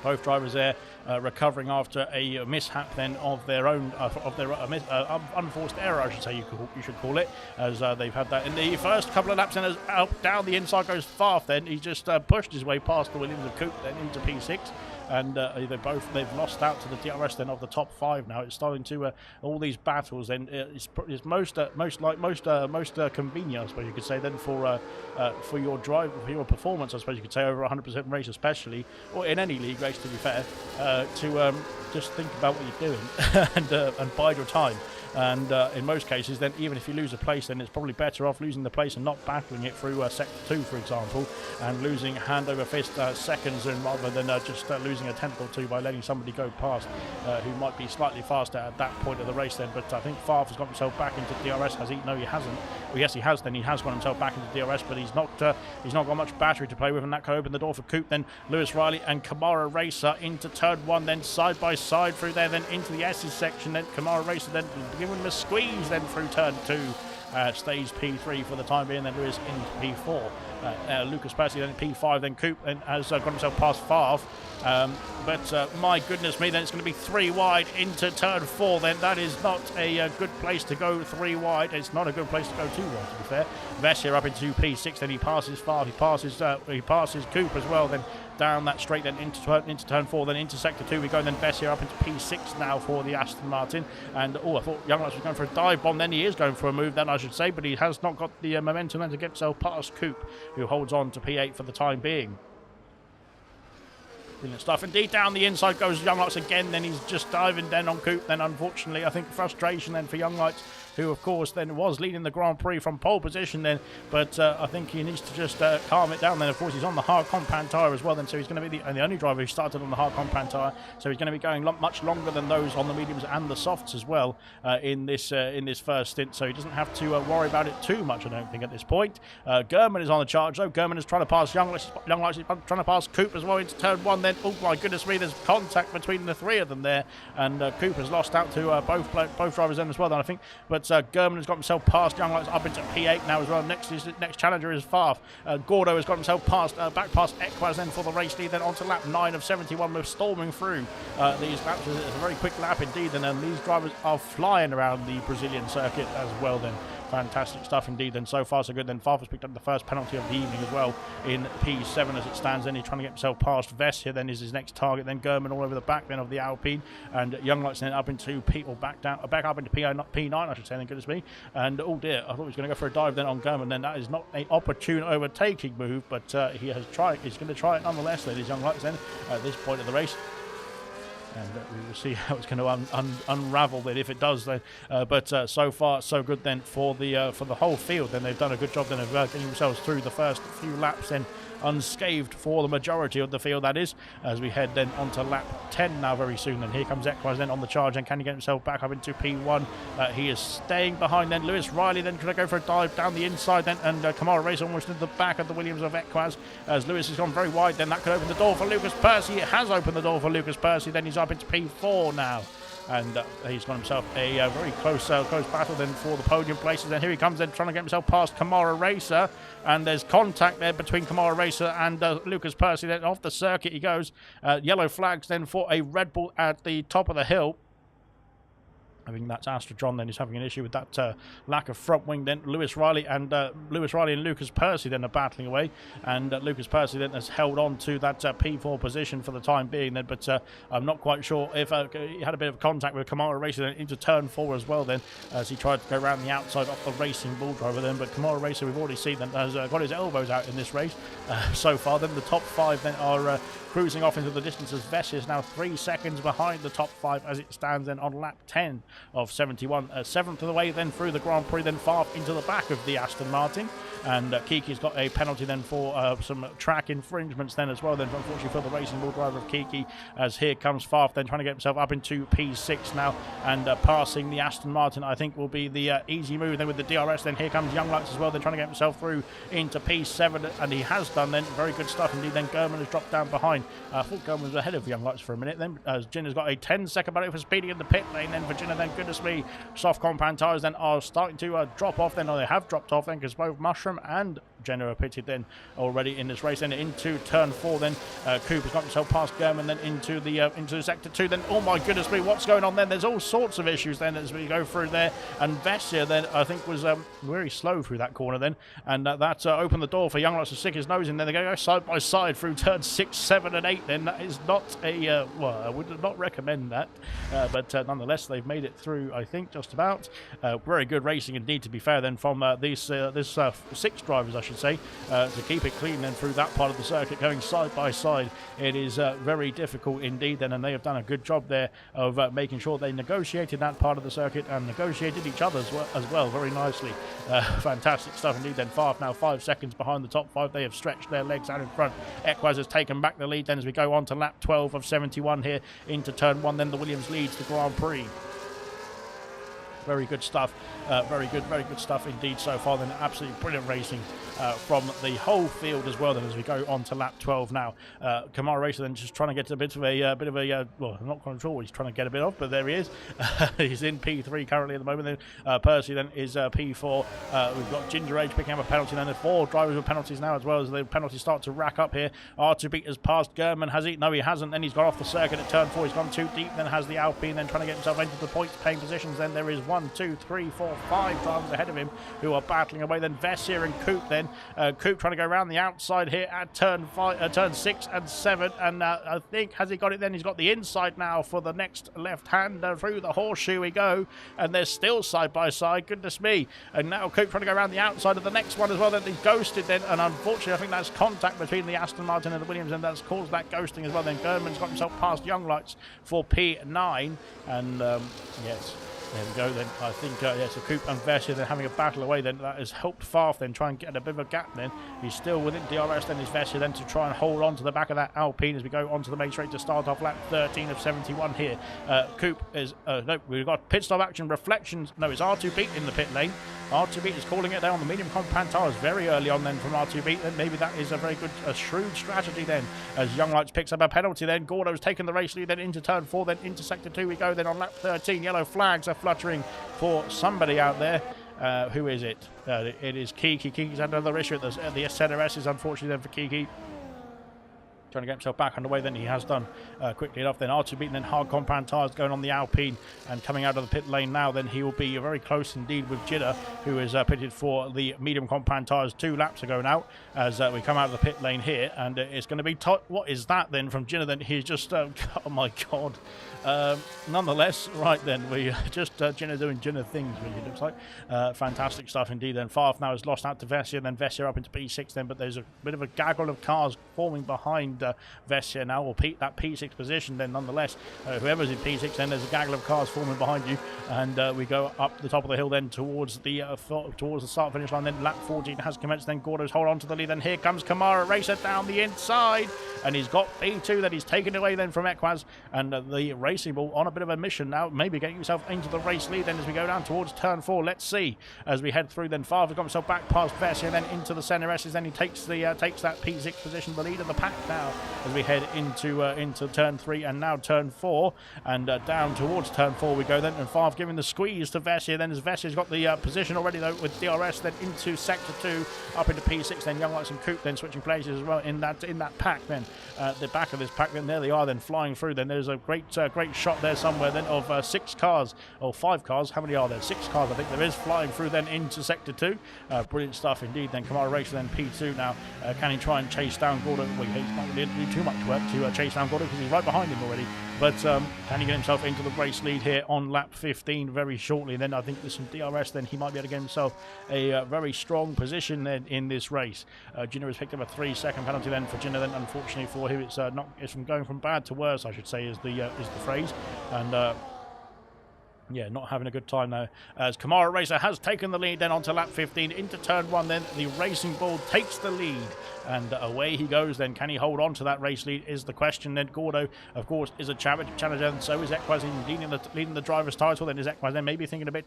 Both drivers there recovering after a mishap then of their own, unforced error, I should say you should call it, as they've had that in the first couple of laps. And as out down the inside goes Farf, then he just pushed his way past the Williams of Coupe, then into P6. And they've lost out to the DRS then of the top 5 now. It's starting to all these battles, and it's most convenient, I suppose you could say, then for your drive, for your performance, I suppose you could say, over 100% race especially, or in any league race to be fair, to just think about what you're doing and bide your time. And in most cases, then even if you lose a place, then it's probably better off losing the place and not battling it through sector 2, for example, and losing hand over fist seconds, and rather than just losing a tenth or two by letting somebody go past who might be slightly faster at that point of the race then. But I think Farf has got himself back into DRS, has he? No, he hasn't. Well, yes, he has. Then he has got himself back into DRS, but he's not got much battery to play with, and that could open the door for Coupe. Then Lewis Riley and Kamara Racer into turn 1, then side by side through there, then into the S's section. Then Kamara Racer then giving him a squeeze then through turn 2. Stays P3 for the time being, then Lewis into P4. Lucas Percy then P5, then Coupe, and has got himself past Favre. But my goodness me, then it's going to be 3 wide into turn 4. Then that is not a good place to go 3 wide. It's not a good place to go 2 wide, to be fair. Vessier up into P6, then he passes Favre, he passes Coupe as well. Then down that straight, then into turn 4, then into sector 2 we go, and then Vessier up into P6 now for the Aston Martin. And I thought Young Lights was going for a dive bomb, then he is going for a move then, I should say, but he has not got the momentum then to get himself past Coupe, who holds on to P8 for the time being. Brilliant stuff indeed. Down the inside goes Young Lights again, then he's just diving then on Coupe. Then unfortunately, I think frustration then for Young Lights, who of course then was leading the Grand Prix from pole position then, but I think he needs to just calm it down. Then of course he's on the hard compound tyre as well then, so he's going to be the only driver who started on the hard compound tyre, so he's going to be going much longer than those on the mediums and the softs as well in this first stint, so he doesn't have to worry about it too much, I don't think, at this point. Gurman is on the charge though. Gurman is trying to pass Young Lights is trying to pass Coupe as well into turn 1 then. Oh my goodness me, there's contact between the 3 of them there, and Coupe has lost out to both drivers then as well then, I think. But Gurman has got himself past Young Lights up into P8 now as well. Next challenger is Farf. Gordo has got himself back past Equaz then for the race lead, then onto lap 9 of 71. We're storming through these laps. It's a very quick lap indeed, and then these drivers are flying around the Brazilian circuit as well then. Fantastic stuff indeed. Then so far so good. Then Farf has picked up the first penalty of the evening as well in P7 as it stands. Then he's trying to get himself past Vessier. Then is his next target. Then Gurman all over the back then of the Alpine, and Young Lights then up into back up into P9, I should say. Then goodness me. And oh dear, I thought he was going to go for a dive then on Gurman. Then that is not an opportune overtaking move, but he has tried. He's going to try it nonetheless. Then is Young Lights then at this point of the race. And we will see how it's going to unravel then if it does then. But so far so good then for the whole field. Then they've done a good job then of getting themselves through the first few laps then unscathed for the majority of the field, that is, as we head then onto lap 10 now very soon. And here comes Equaz then on the charge, and can he get himself back up into P1? He is staying behind then. Lewis Riley then going to go for a dive down the inside then, and Kamara Racer almost into the back of the Williams of Equaz as Lewis has gone very wide. Then that could open the door for Lucas Percy. It has opened the door for Lucas Percy. Then he's up into P4 now. And he's got himself a very close battle then for the podium places. And here he comes then trying to get himself past Kamara Racer. And there's contact there between Kamara Racer and Lucas Percy. Then off the circuit he goes. Yellow flags then for a Red Bull at the top of the hill. I think that's Astrodron then is having an issue with that lack of front wing. Then Lewis Riley and Lucas Percy then are battling away, and Lucas Percy then has held on to that P4 position for the time being then, but I'm not quite sure if he had a bit of contact with Kamara Racer then into turn 4 as well then, as he tried to go around the outside off the Racing Bull driver then. But Kamara Racer, we've already seen that has got his elbows out in this race so far. Then the top 5 then are cruising off into the distance, as Vessier is now 3 seconds behind the top 5 as it stands then on lap 10 of 71. 7th of the way then through the Grand Prix, then far into the back of the Aston Martin, and Kiki's got a penalty then for some track infringements then as well then, unfortunately for the Racing Bull driver of Kiki, as here comes Farf then trying to get himself up into P6 now, and passing the Aston Martin I think will be the easy move then with the DRS. Then here comes Young Lights as well, then trying to get himself through into P7, and he has done then. Very good stuff indeed. Then Gurman has dropped down behind. I thought Gurman was ahead of Young Lights for a minute then, as Jinner's got a 10-second penalty for speeding in the pit lane then for Jinner. Then goodness me, soft compound tyres then are starting to drop off then, or they have dropped off then, because both Mushroom and Jenner are pitted then already in this race. Then into turn 4, then Cooper's got himself past German, then into the sector 2. Then, oh my goodness me, what's going on then? There's all sorts of issues then as we go through there. And Vessia then, I think, was very slow through that corner then. And that opened the door for Young Lights to stick his nose in. Then they're going to go side by side through turns 6, 7, and 8. Then that is not a, well, I would not recommend that. But nonetheless, they've made it through, I think, just about. Very good racing indeed, to be fair, then, from these 6 drivers, I should say, to keep it clean then through that part of the circuit, going side by side. It is very difficult indeed then, and they have done a good job there of making sure they negotiated that part of the circuit and negotiated each other as well very nicely. Fantastic stuff indeed then. Farf now 5 seconds behind the top 5. They have stretched their legs out in front. Equaz has taken back the lead then as we go on to lap 12 of 71 here into turn 1. Then the Williams leads the Grand Prix. Very good stuff. Very good stuff indeed so far. Then absolutely brilliant racing from the whole field as well. Then as we go on to lap 12 now, Kamara Racer then just trying to get a bit of a well, I'm not quite sure what he's trying to get a bit of, but there he is. He's in P3 currently at the moment. Then Percy then is P4. We've got Ginger Age picking up a penalty. Then there's 4 drivers with penalties now as well as the penalties start to rack up here. R2B has passed German, has he? No, he hasn't. Then he's got off the circuit at turn 4. He's gone too deep. Then has the Alpine then trying to get himself into the points paying positions. Then there is 1, 2, 3, 4, 5 drivers ahead of him who are battling away. Then Vessier and Coop then. Coop trying to go around the outside here at turn 6 and 7. And I think, has he got it then? He's got the inside now for the next left-hander. Through the horseshoe we go. And they're still side by side. Goodness me. And now Coop trying to go around the outside of the next one as well. Then he's ghosted then. And unfortunately, I think that's contact between the Aston Martin and the Williams. And that's caused that ghosting as well. Then Gerdman's got himself past Young Lights for P9. And yes. There we go then. I think, so Coop and Vessia then having a battle away then. That has helped Farf then try and get a bit of a gap then. He's still within DRS then. Is Vessia then to try and hold on to the back of that Alpine as we go onto the main straight to start off lap 13 of 71 here. Coop is, no, we've got pit stop action reflections. No, it's R2B in the pit lane. R2B is calling it down. The medium compound tires very early on then from R2B. Then maybe that is a very good, shrewd strategy then. As Young Lights picks up a penalty then. Gordo's taken the race lead then into turn 4. Then into sector 2 we go. Then on lap 13, yellow flags are fluttering for somebody out there. Who is it? It is Kiki. Kiki's had another issue at the center S is unfortunately then for Kiki. Trying to get himself back underway, then he has done quickly enough. Then R2 beaten, then hard compound tyres going on the Alpine and coming out of the pit lane now. Then he will be very close indeed with Jidder, who is pitted for the medium compound tyres 2 laps ago now. As we come out of the pit lane here, and it's going to be what is that then from Jidder? Then he's just oh my god. Nonetheless, right then, we just Jidder doing Jidder things, really, it looks like. Fantastic stuff indeed. Then Farf now has lost out to Vessia, then Vessia up into P6 then, but there's a bit of a gaggle of cars forming behind Vessia now, or that P6 position then nonetheless. Whoever's in P6 then, there's a gaggle of cars forming behind you, and we go up the top of the hill then towards the start finish line. Then lap 14 has commenced. Then Gordo's hold on to the lead. Then here comes Kamara Racer down the inside, and he's got P2 that he's taken away then from Equaz, and the Racing Bull on a bit of a mission now, maybe getting himself into the race lead then as we go down towards turn 4. Let's see as we head through. Then Favre got himself back past Vessia, then into the center S's. Then he takes that P6 position, the lead of the pack now as we head into turn 3 and now turn 4, and down towards turn 4 we go then. And Favre giving the squeeze to Vessia. Then as Vessia's got the position already though with DRS, then into sector 2 up into P6. Then Young Lights and Coop then switching places as well in that pack. Then the back of this pack, then there they are then flying through. Then there's a great shot there somewhere then of 6 cars or 5 cars. How many are there? 6 cars I think there is flying through then into sector 2. Brilliant stuff indeed. Then Kamara Racer then P2 now. Can he try and chase down Gordo? Well, he's not really do too much work to chase down Gordo because he's right behind him already. But can he get himself into the race lead here on lap 15 very shortly? Then I think there's some DRS. Then he might be able to get himself a very strong position then in this race. Gina has picked up a 3-second penalty then for Gina. Then unfortunately for him, it's from going from bad to worse, I should say, is the phrase. And yeah, not having a good time now. As Kamara Racer has taken the lead then onto lap 15 into turn 1. Then the Racing Bull takes the lead and away he goes. Then can he hold on to that race lead is the question. Then Gordo, of course, is a challenger, and so is Equaz leading the driver's title. Then is Equaz then maybe thinking a bit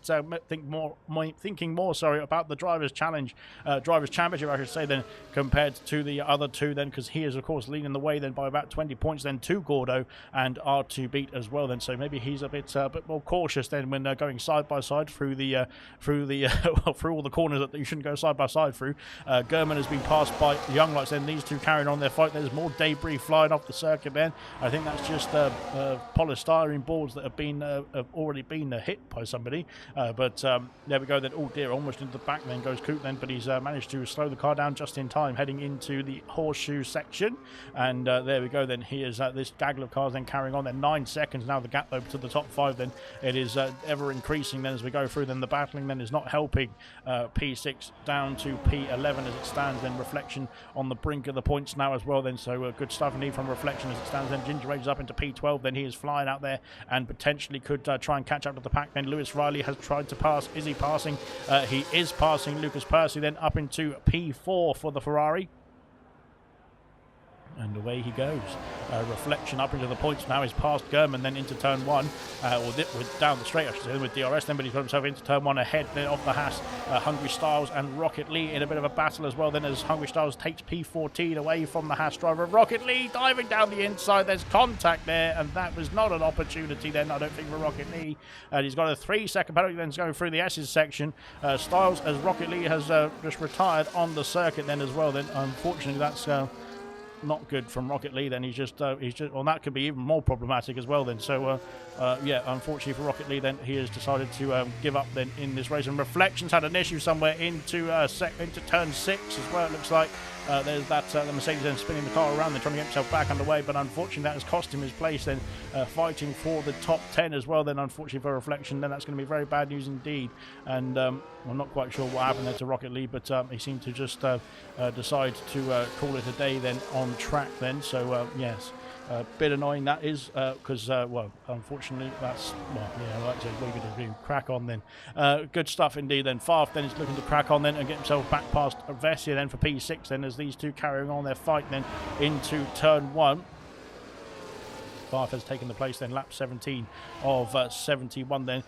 thinking more about the driver's championship, I should say, then compared to the other two then, because he is of course leading the way then by about 20 points then to Gordo and R2 beat as well then. So maybe he's a bit more cautious then when they're going side by side through the well, through all the corners that you shouldn't go side by side through. Gurman has been passed by Young Lights, then these two carrying on their fight. There's more debris flying off the circuit then. I think that's just polystyrene boards that have already been hit by somebody. But there we go then. Oh dear, almost into the back then goes Coop then, but he's managed to slow the car down just in time, heading into the horseshoe section. And there we go then. Here's this gaggle of cars then carrying on then. 9 seconds now the gap over to the top 5 then. It is ever increasing then as we go through. Then the battling then is not helping. P6 down to P11 as it stands then. Reflection on the brink of the points now as well then. So good stuff indeed from Reflection as it stands then. Ginger Rage is up into P12 then. He is flying out there and potentially could try and catch up to the pack then. Lewis Riley has tried to pass. Is he passing? He is passing Lucas Percy then up into P4 for the Ferrari. And away he goes. Reflection up into the points now. He's past Gurman then into turn 1. With down the straight, I should say, with DRS then, but he's got himself into turn 1 ahead then of the Haas. Hungry Styles and Rocket Lee in a bit of a battle as well then, as Hungry Styles takes P14 away from the Haas driver. Rocket Lee diving down the inside. There's contact there, and that was not an opportunity then, I don't think, for Rocket Lee. And he's got a 3-second penalty then going through the S's section. Styles, as Rocket Lee has just retired on the circuit then as well then. Unfortunately, that's not good from Rocket Lee then. He's just well, that could be even more problematic as well then. So yeah, unfortunately for Rocket Lee then, he has decided to give up then in this race. And Reflections had an issue somewhere into turn 6 as well, it looks like. There's that the Mercedes then spinning the car around, then trying to get himself back underway, but unfortunately that has cost him his place then, fighting for the top 10 as well then. Unfortunately for Reflection then, that's going to be very bad news indeed. And I'm not quite sure what happened there to Rocket Lee, but he seemed to just decide to call it a day then on track then. So yes, a bit annoying that is, because well, unfortunately that's, well, yeah, like I said, we're going to do crack on then. Good stuff indeed then. Farf then is looking to crack on then and get himself back past Vessia then for P6 then, as these two carrying on their fight then into turn 1. Farf has taken the place then, lap 17 of 71 then.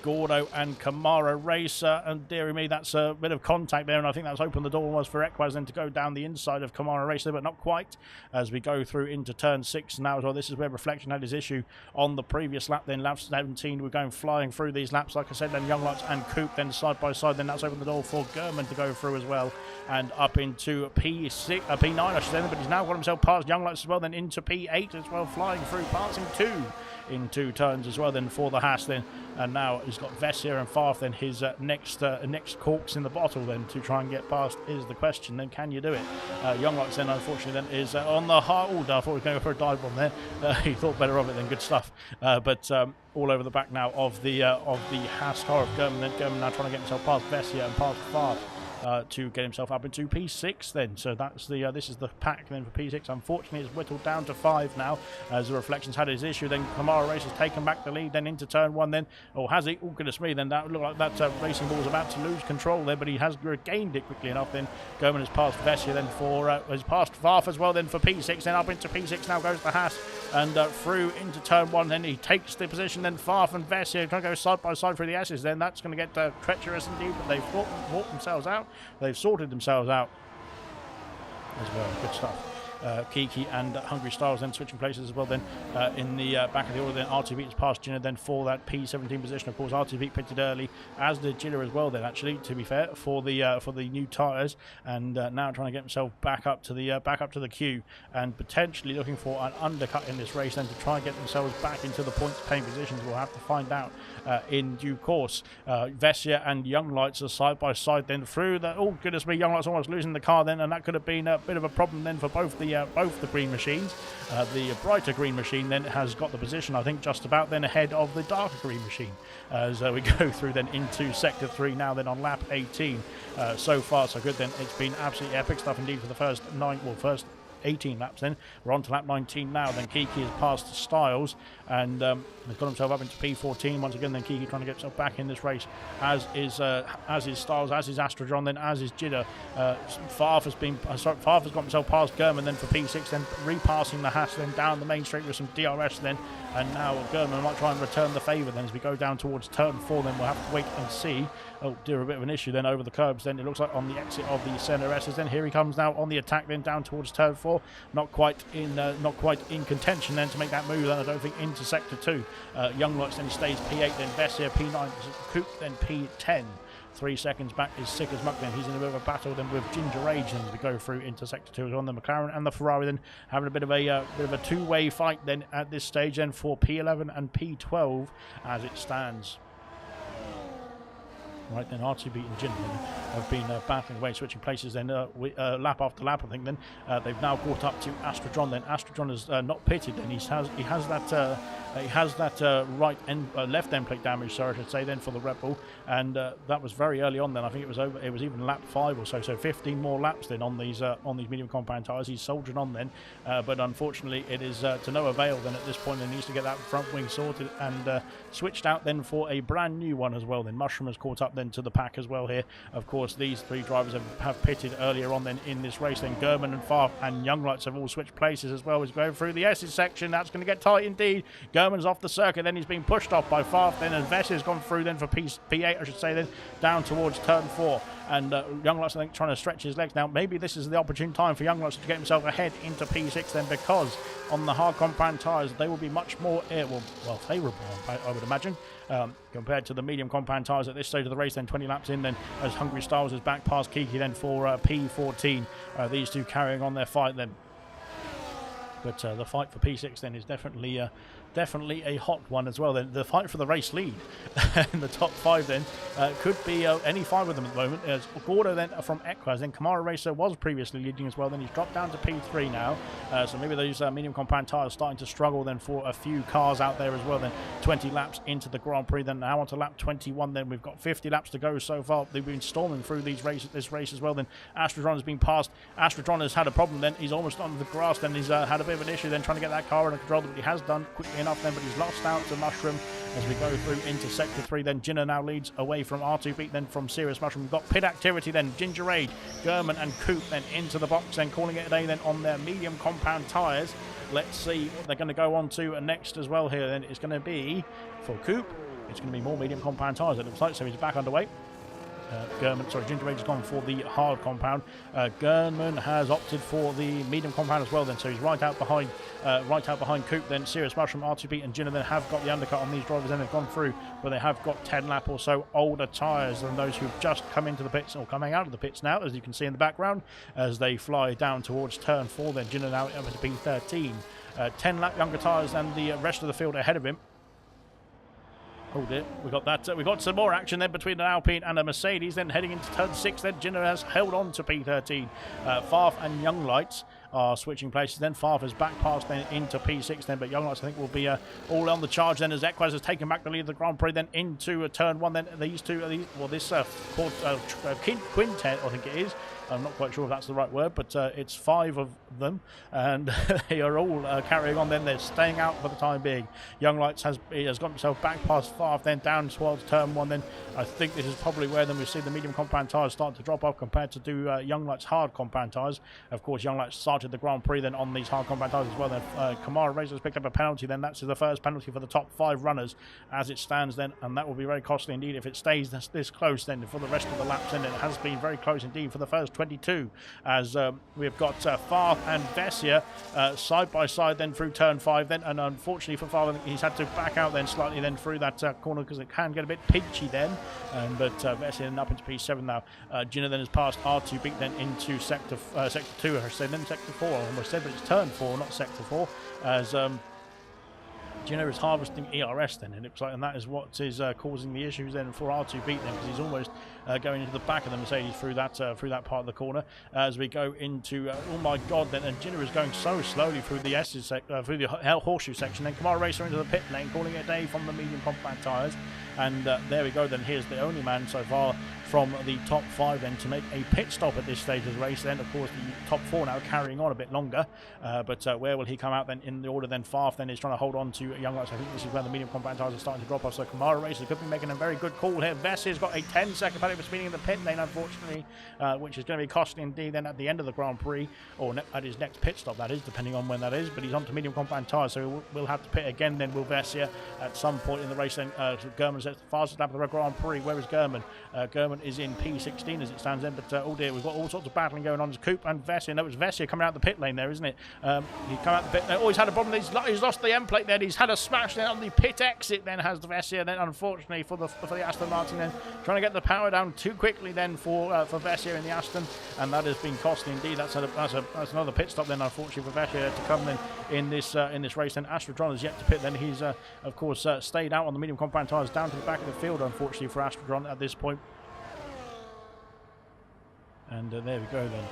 Gordo and Kamara Racer, and dearie me, that's a bit of contact there, and I think that's opened the door almost for Equaz then to go down the inside of Kamara Racer, but not quite, as we go through into turn 6 now as well. This is where Reflection had his issue on the previous lap then. Lap 17, we're going flying through these laps, like I said, then Young Lights and Coop then side by side, then that's opened the door for Gurman to go through as well, and up into P9 I should say, but he's now got himself past Young Lights as well, then into P8 as well, flying through, passing 2 in 2 turns as well then for the Haas then. And now he's got Vessia and Farf then, his next corks in the bottle then to try and get past is the question then. Can you do it? Young Lights then unfortunately then is on the hard. Oh, I thought he was going for a dive bomb there. He thought better of it then. Good stuff. But all over the back now of the Haas car of Gurman then. Gurman now trying to get himself past Vessia and past Farf. To get himself up into P6 then. So that's the this is the pack then for P6. Unfortunately it's whittled down to 5 now, as the Reflections had his issue. Then Kamara Race has taken back the lead then into turn 1 then. Or has he? Oh goodness me, then that looked like that Racing Ball was about to lose control there, but he has regained it quickly enough then. Gurman has passed Vessia then for has passed Farf as well then for P6, then up into P6 now goes the Haas, and through into turn 1 then he takes the position. Then Farf and Vessia trying to go side by side through the S's, then that's going to get treacherous indeed, but they've fought themselves out. They've sorted themselves out as well. Good stuff. Kiki and Hungry Styles then switching places as well then in the back of the order. Then RTB has passed Jinner then for that P17 position. Of course RTB pitted early, as did Jinner as well then, actually, to be fair, for the new tyres, and now trying to get himself back up to the queue and potentially looking for an undercut in this race then to try and get themselves back into the points paying positions. We'll have to find out in due course. Vessia and Young Lights are side by side then through the, oh goodness me, Young Lights almost losing the car then, and that could have been a bit of a problem then for both the green machines. The brighter green machine then has got the position, I think, just about then ahead of the darker green machine, as we go through then into sector 3 now then on lap 18. So far so good then. It's been absolutely epic stuff indeed for the first 18 laps then. We're on to lap 19 now. Then Kiki has passed Styles and has got himself up into P14 once again. Then Kiki trying to get himself back in this race, as is Styles, as is Astrogron, then as is Jidder. Farf has got himself past Gurman then for P6, then repassing the Haas then down the main straight with some DRS then, and now Gurman might try and return the favour then as we go down towards turn 4. Then we'll have to wait and see. Oh dear, a bit of an issue then over the curbs then, it looks like, on the exit of the centre S's. Then here he comes now on the attack then down towards turn 4. 4. Not quite in contention then to make that move. Then I don't think into Sector 2. Young Lights then stays P8, then Vessia P9, Coop then P10. 3 seconds back is Sick as Muck then. He's in a bit of a battle then with Ginger Age then we go through into Sector 2 as well. The McLaren and the Ferrari then having a bit of a two-way fight then at this stage then for P11 and P12 as it stands. Right then, R2 beating Jin have been battling away, switching places then lap after lap. I think then they've now caught up to Astrodron. Then Astrodron is not pitted. Then he has that right end left end plate damage, sorry I should say, then for the Red Bull, and that was very early on. Then I think it was over. It was even lap 5 or so. So 15 more laps then on these medium compound tyres. He's soldiering on then, but unfortunately it is to no avail. Then at this point, he needs to get that front wing sorted and switched out then for a brand new one as well. Then Mushroom has caught up then to the pack as well here. Of course, these 3 drivers have pitted earlier on then in this race. Then German and Farf and Young Lights have all switched places as well as going through the S's section. That's going to get tight indeed. German's off the circuit, then he's being pushed off by Farf, then and Vess has gone through then for P8 I should say, then down towards turn 4, and Young Lights I think trying to stretch his legs. Now maybe this is the opportune time for Young Lights to get himself ahead into P6 then, because on the hard compound tyres they will be much more favourable I would imagine, compared to the medium compound tyres at this stage of the race. Then 20 laps in then as Hungry Styles is back past Kiki then for P14, these two carrying on their fight then. But the fight for P6 then is definitely a hot one as well. Then the fight for the race lead in the top 5 then could be any 5 of them at the moment. As Gordo then from Equaz, then Kamara Racer was previously leading as well. Then he's dropped down to P3 now. So maybe those medium compound tyres starting to struggle then for a few cars out there as well. Then 20 laps into the Grand Prix. Then now on to lap 21. Then we've got 50 laps to go so far. They've been storming through this race as well. Then Astrodron has been passed. Astrodron has had a problem. Then he's almost on the grass. Then he's had a bit of an issue then trying to get that car under control, but he has done quickly enough then, but he's lost out to Mushroom as we go through into Sector 3. Then Jinner now leads away from R2 Beat then from Serious Mushroom. We've got pit activity then, Ginger Age, German and Coop then into the box, then calling it a day then on their medium compound tyres. Let's see what they're going to go on to next as well here. Then it's going to be for Coop, it's going to be more medium compound tyres it looks like, so he's back underway. Ginger Age has gone for the hard compound. German has opted for the medium compound as well then, so he's right out behind Coop. Then Serious Mushroom, R2B and Jinner then have got the undercut on these drivers, then they've gone through, but they have got 10 lap or so older tyres than those who've just come into the pits or coming out of the pits now, as you can see in the background as they fly down towards turn 4. Then Jinner now up to P13, 10 lap younger tyres than the rest of the field ahead of him. Oh dear, we got that. We got some more action then between an Alpine and a Mercedes. Then heading into turn 6, then Jinner has held on to P13. Farf and Young Lights are switching places. Then Farf is back past then into P6 then, but Young Lights I think will be all on the charge then as Equaz has taken back the lead of the Grand Prix then into turn 1. Then these two, this quintet I think it is. I'm not quite sure if that's the right word, but it's 5 of them, and they are all carrying on. Then they're staying out for the time being. Young Lights has got himself back past Farf, then down towards turn 1. Then I think this is probably where then we see the medium compound tyres start to drop off compared to do Young Lights hard compound tyres. Of course, Young Lights started the Grand Prix then on these hard compound tyres as well. Then Kamara Racers picked up a penalty. Then that's the first penalty for the top 5 runners as it stands then, and that will be very costly indeed if it stays this close then for the rest of the laps. And it has been very close indeed for the first 22 as we've got Farf and Vessia side by side then through turn 5 then, and unfortunately for Farf he's had to back out then slightly then through that corner because it can get a bit pinchy then, but Vessia then up into P7 now. Jinner then has passed R2 Beat then into sector 2 I should say, then sector 4 I almost said, but it's turn 4 not sector 4 as Jinner is harvesting ERS then, and it looks like, and that is what is causing the issues then for R2 Beat then, because he's almost going into the back of the Mercedes through that part of the corner as we go into oh my god then, and Jinner is going so slowly through the through the horseshoe section. Then Kamara Racer into the pit lane, calling it a day from the medium compound tyres, and there we go then. Here's the only man so far from the top 5 then to make a pit stop at this stage of the race. Then of course the top 4 now carrying on a bit longer, but where will he come out then in the order? Then Farf then is trying to hold on to Young Lights. I think this is where the medium compound tyres are starting to drop off, so Kamara Racer could be making a very good call here. Vessia's got a 10-second penalty for speeding in the pit lane unfortunately, which is going to be costly indeed then at the end of the Grand Prix, or at his next pit stop that is, depending on when that is, but he's on to medium compound tyres, so we'll have to pit again then will Vessia at some point in the race. Then German says the fastest lap of the Grand Prix. Where is German? German moment is in P16 as it stands then, but oh dear, we've got all sorts of battling going on. It's Coop and Vessia, and that was Vessia coming out the pit lane there, isn't it? He come out the pit. Oh, he's had a problem. He's lost the end plate then. He's had a smash then on the pit exit. Then has the Vessia. Then unfortunately for the Aston Martin, then trying to get the power down too quickly then for Vessia in the Aston, and that has been costly indeed. That's another pit stop then, unfortunately for Vessia to come then in this race. Then Astrodron is yet to pit. Then he's of course stayed out on the medium compound tyres down to the back of the field, unfortunately for Astrodron at this point. And there we go then.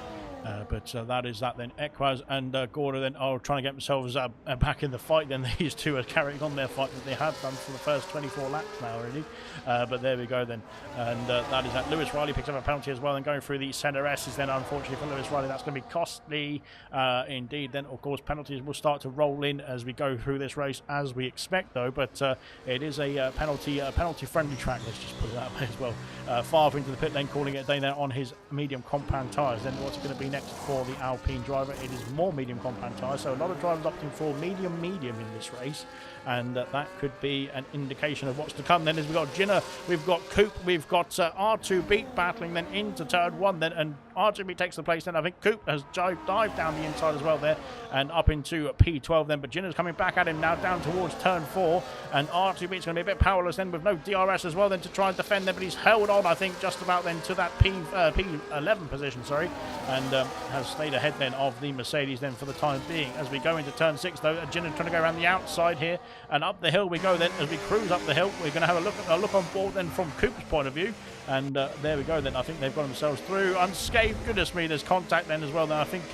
But that is that then. Equaz and Gorda then are trying to get themselves back in the fight. Then these two are carrying on their fight that they have done for the first 24 laps now already. But there we go then. And that is that. Lewis Riley picks up a penalty as well. And going through the centre S's then, unfortunately for Lewis Riley, that's going to be costly indeed. Then, of course, penalties will start to roll in as we go through this race, as we expect though. But it is a penalty-friendly track, let's just put it that way as well. Favre into the pit lane, calling it a day there on his medium compound tyres. Then what's it going to be next for the Alpine driver? It is more medium compound tyres, so a lot of drivers opting for medium in this race, and that could be an indication of what's to come. Then as we've got Ginner, we've got Coop, we've got R2 Beat battling then into turn 1 then, and R2 Beat takes the place then. I think Coop has dived down the inside as well there and up into P12 then, but Ginner's coming back at him now down towards turn 4, and R2 Beat's going to be a bit powerless then with no DRS as well then to try and defend them, but he's held on, I think, just about then to that P11 position, sorry, and has stayed ahead then of the Mercedes then for the time being. As we go into turn 6 though, Ginner trying to go around the outside here, and up the hill we go then. As we cruise up the hill, we're going to have a look on board then from Coop's point of view, and there we go then. I think they've got themselves through unscathed. Goodness me, there's contact then as well. Then I think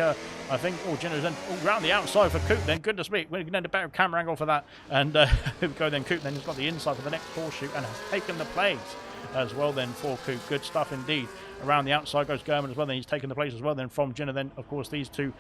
Ginner's then around the outside for Coop then. Goodness me, we're going to need a better camera angle for that, and here we go then. Coop then has got the inside for the next horseshoe and has taken the place as well then for Coop. Good stuff indeed. Around the outside goes Gurman as well, then he's taken the place as well then from Ginner. Then of course these two,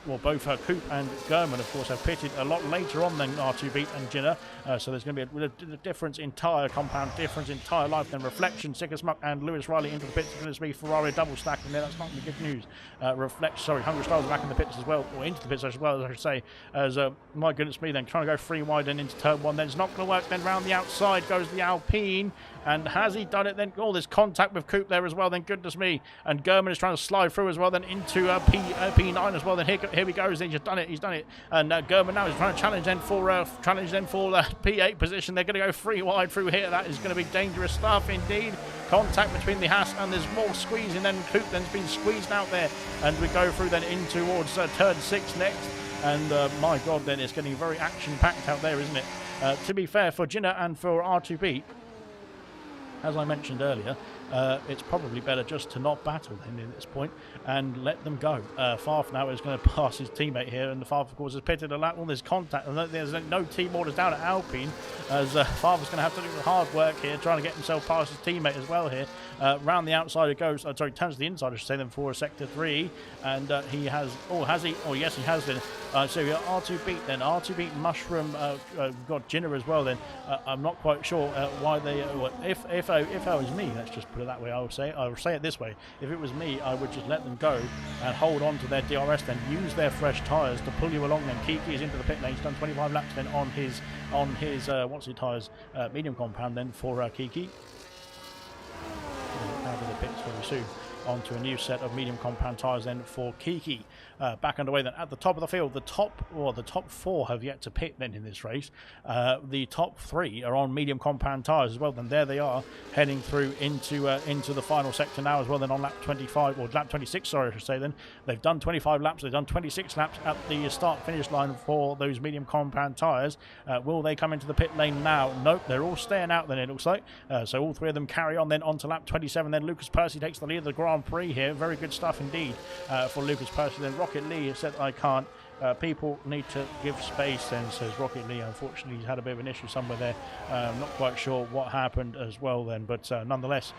both Coop and Gurman of course have pitted a lot later on than R2 Beat and Ginner, so there's going to be a difference in tyre compound, difference in tyre life. Then Reflection, Sickersmuck and Lewis Riley into the pits. It's going to be Ferrari double stack in there. That's not good news. Hungry Styles back in the pits as well, or into the pits as well, as I should say, as my goodness me, then trying to go free wide and into turn 1. Then it's not going to work. Then round the outside goes the Alpine, and has he done it then? Oh, there's contact with Coop there as well then. Goodness me, and Gurman is trying to slide through as well then into P9 as well. Then here he goes. He's done it, and Gurman now is trying to challenge then for P8 position. They're going to go free wide through here. That is going to be dangerous stuff indeed. Contact between the Haas, and there's more squeezing. Then Coop then's been squeezed out there, and we go through then in towards turn 6 next. And my God, then it's getting very action-packed out there, isn't it? To be fair, for Ginner and for R2B, as I mentioned earlier, it's probably better just to not battle then at this point and let them go. Farf now is going to pass his teammate here, and the Farf of course has pitted a lap. Well, there's contact, and there's no team orders down at Alpine, as Farf is going to have to do the hard work here, trying to get himself past his teammate as well here. Round the outside it goes, turns to the inside, I should say, then for sector 3, and he has, has he? Oh yes, he has then. So we got R2 Beat then, R2 Beat Mushroom, we've got Ginner as well then. I'm not quite sure why they, if I was me, let's just put it that way, I would say it this way: if it was me, I would just let them go and hold on to their DRS, then use their fresh tyres to pull you along. Then Kiki is into the pit lane. He's done 25 laps then on his what's his tyres, medium compound then for Kiki. Out of the pits very soon. Onto a new set of medium compound tyres then for Kiki. Back underway then at the top of the field. The top 4 have yet to pit then in this race. The top 3 are on medium compound tyres as well. Then there they are heading through into the final sector now as well. Then on lap 25 or lap 26, sorry, I should say. Then they've done 25 laps. They've done 26 laps at the start finish line for those medium compound tyres. Will they come into the pit lane now? Nope, they're all staying out then, it looks like. So all 3 of them carry on then onto lap 27. Then Lucas Percy takes the lead of the Grand Prix here. Very good stuff indeed for Lucas Percy. Then Rocket Lee said, I can't. People need to give space then, says Rocket Lee. Unfortunately, he's had a bit of an issue somewhere there. Not quite sure what happened as well then, but nonetheless,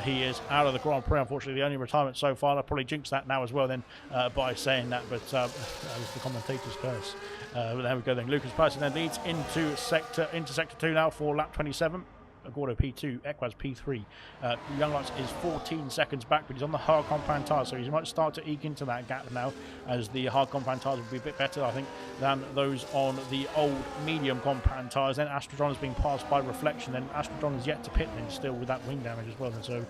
he is out of the Grand Prix. Unfortunately, the only retirement so far. I'll probably jinx that now as well then by saying that, but that was the commentator's curse. But there we go then. Lucas Percy then leads into sector 2 now for lap 27. Gordo P2, Equaz P3. Young Lights is 14 seconds back, but he's on the hard compound tyres, so he might start to eke into that gap now, as the hard compound tyres will be a bit better, I think, than those on the old medium compound tyres. Then Astrodron has been passed by Reflection, then Astrodron is yet to pit, then still with that wing damage as well, and so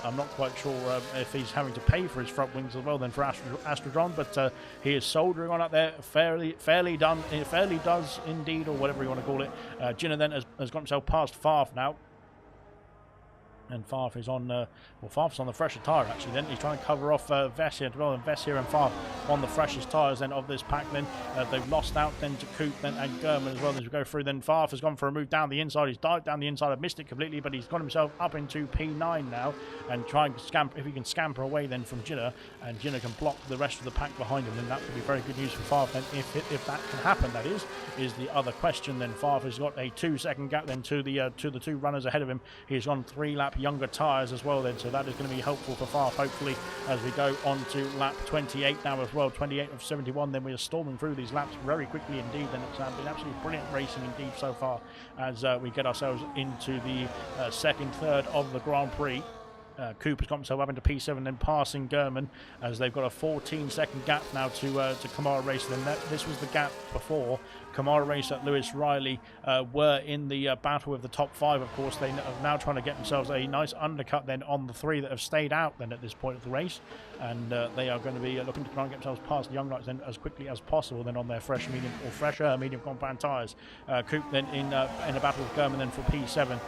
I'm not quite sure if he's having to pay for his front wings as well then for Astrodron, but he is soldering on up there, fairly does indeed, or whatever you want to call it. Jinner then has got himself past Farf now. And Farf is on, Farf's on the fresher tyre actually. Then he's trying to cover off Vessier as well, and Vessier and Farf on the freshest tyres then of this pack. Then they've lost out then to Coop then and German as well as we go through. Then Farf has gone for a move down the inside. He's dived down the inside. I've missed it completely, but he's got himself up into P9 now and trying to scamper. If he can scamper away then from Jinner, and Jinner can block the rest of the pack behind him, then that would be very good news for Farf. Then if that can happen, that is the other question. Then Farf has got a 2-second gap then to the two runners ahead of him. He's on 3-lap younger tyres as well then, so that is going to be helpful for Farf hopefully as we go on to lap 28 now as well. 28 of 71. Then we are storming through these laps very quickly indeed. Then it's been absolutely brilliant racing indeed so far as we get ourselves into the second third of the Grand Prix. Cooper's got himself up into P7, then passing German as they've got a 14-second gap now to Kamara Racer. Then this was the gap before Kamara Racer, Lewis Riley were in the battle with the top 5. Of course, they are now trying to get themselves a nice undercut then on the 3 that have stayed out then at this point of the race, and they are going to be looking to try and get themselves past the Young Lights then as quickly as possible then on their fresher medium compound tyres. Coop then in a battle with German then for P7.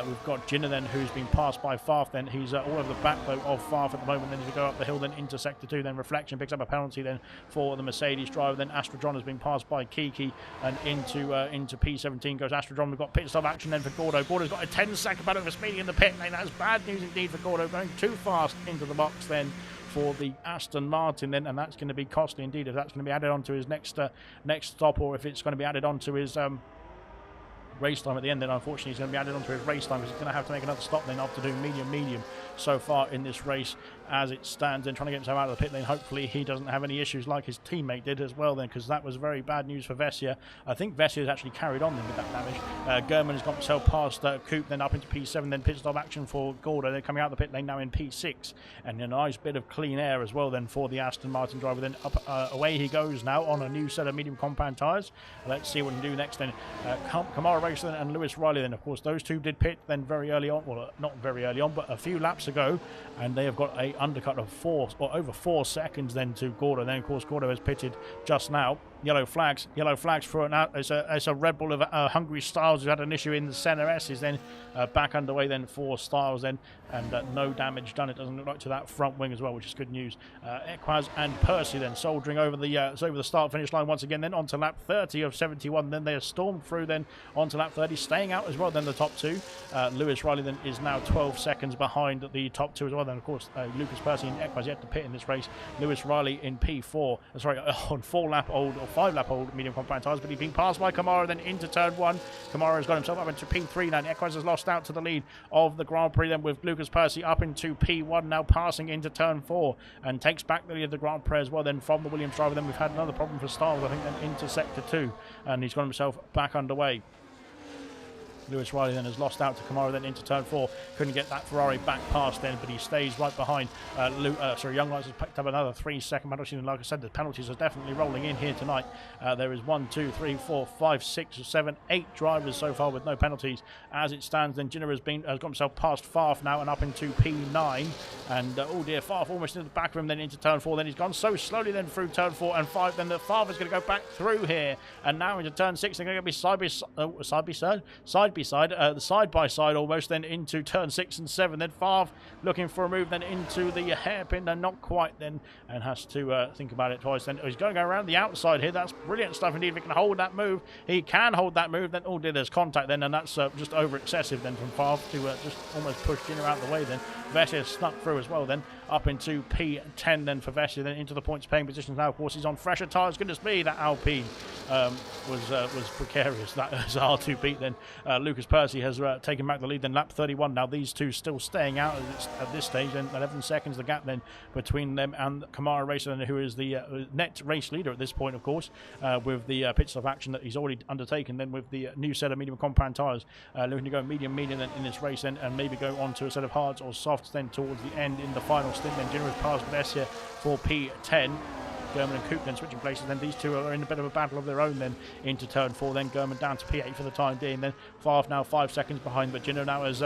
We've got Jinner then who's been passed by Farf. Then he's all over the back though of Farf at the moment. Then as we go up the hill then into sector 2, then Reflection picks up a penalty then for the Mercedes driver. Then Astrodron has been passed by Kiki, and into P17 goes Astrodron. We've got pit stop action then for Gordo. Gordo's got a 10-second battle for speeding in the pit lane. That's bad news indeed for Gordo, going too fast into the box then for the Aston Martin then, and that's going to be costly indeed if that's going to be added on to his next stop, or if it's going to be added on to his race time at the end. Then unfortunately he's going to be added onto his race time because he's going to have to make another stop then after doing medium so far in this race as it stands, and trying to get himself out of the pit lane. Hopefully he doesn't have any issues like his teammate did as well then, because that was very bad news for Vessier. I think Vessier has actually carried on then with that damage. German has got himself past Coop, then up into P7, then pit stop action for Gordo. They're coming out of the pit lane now in P6, and a nice bit of clean air as well then for the Aston Martin driver. Then up away he goes now on a new set of medium compound tyres. Let's see what he can do next then. Kamara Racer and Lewis Riley then, of course, those two did pit then very early on, well not very early on but a few laps ago, and they have got a undercut of over 4 seconds then to Gordo. Then of course Gordo has pitted just now. Yellow flags for it out. It's a Red Bull of Hungry Styles who had an issue in the center S is then back underway then for Styles then, and no damage done, it doesn't look like, to that front wing as well, which is good news. Equaz and Percy then soldiering over the start finish line once again, then onto lap 30 of 71. Then they are stormed through then onto lap 30, staying out as well then the top 2. Lewis Riley then is now 12 seconds behind the top 2 as well. Then of course Lucas Percy and Equaz yet to pit in this race. Lewis Riley in P4, on 5-lap old medium compound tyres, but he's been passed by Kamara then into turn 1. Kamara has got himself up into P3 now, and Equaz has lost out to the lead of the Grand Prix then, with Lucas Percy up into P1 now, passing into turn 4 and takes back the lead of the Grand Prix as well then from the Williams driver. Then we've had another problem for Styles, I think, then into sector 2, and he's got himself back underway. Lewis Riley then has lost out to Kamara then into turn 4. Couldn't get that Ferrari back past then, but he stays right behind. Young Lights has picked up another 3-second penalty, and like I said, the penalties are definitely rolling in here tonight. There is 1, 2, 3, 4, 5, 6, 7, 8 drivers so far with no penalties. As it stands, then Jinner has got himself past Farf now and up into P9, and oh dear, Farf almost into the back of him then into turn 4. Then he's gone so slowly then through turn 4 and 5. Then the Farf is going to go back through here, and now into turn 6 they're going to be side by side almost then into turn 6 and 7. Then Favre looking for a move then into the hairpin, and not quite then, and has to think about it twice. Then he's going to go around the outside here. That's brilliant stuff indeed. If he can hold that move, he can hold that move. Then oh dear, there's contact then, and that's just over excessive then from Favre to just almost push Jinner out of the way then. Vessia snuck through as well then, up into P10 then for Vessia, then into the points paying positions now. Of course, he's on fresher tyres. Goodness me, that Alpine was precarious. That was hard to beat then. Lucas Percy has taken back the lead then, lap 31. Now these two still staying out at this stage, then 11 seconds the gap then between them and Kamara Racer, who is the net race leader at this point, of course, with the pit stop action that he's already undertaken then with the new set of medium compound tyres, looking to go medium then in this race then, and maybe go on to a set of hards or softs then towards the end in the final stint. Then Generous past Vessia for P10. German and Coop then switching places. Then these two are in a bit of a battle of their own then into turn 4. Then German down to P8 for the time being. Then Favre now 5 seconds behind, but Gino now is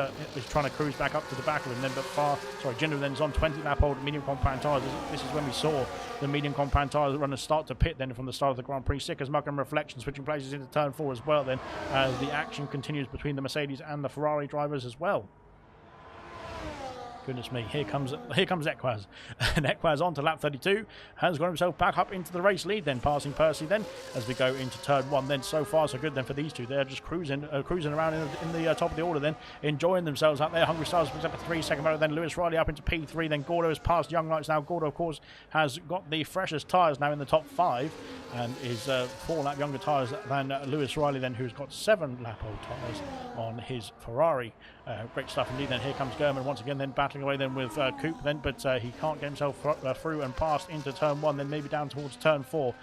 trying to cruise back up to the back of him. Then, Gino then is on 20 lap old medium compound tyres. This is when we saw the medium compound tyres runners start to pit then from the start of the Grand Prix. Sick as Muck and Reflection switching places into turn 4 as well. Then as the action continues between the Mercedes and the Ferrari drivers as well. Goodness me, here comes Equaz. And Equaz on to lap 32, has got himself back up into the race lead then, passing Percy then, as we go into turn 1 then. So far so good then for these two. They're just cruising around in the top of the order then, enjoying themselves out there. Hungry Stars picks up a 3-second motor, then Lewis Riley up into P3, then Gordo has passed Young Lights now. Gordo, of course, has got the freshest tyres now in the top 5, and is 4 lap younger tyres than Lewis Riley then, who's got 7 lap old tyres on his Ferrari. Great stuff indeed. Then here comes German once again then, battling away then with Coop then, but he can't get himself through and past into turn 1, then maybe down towards turn 4.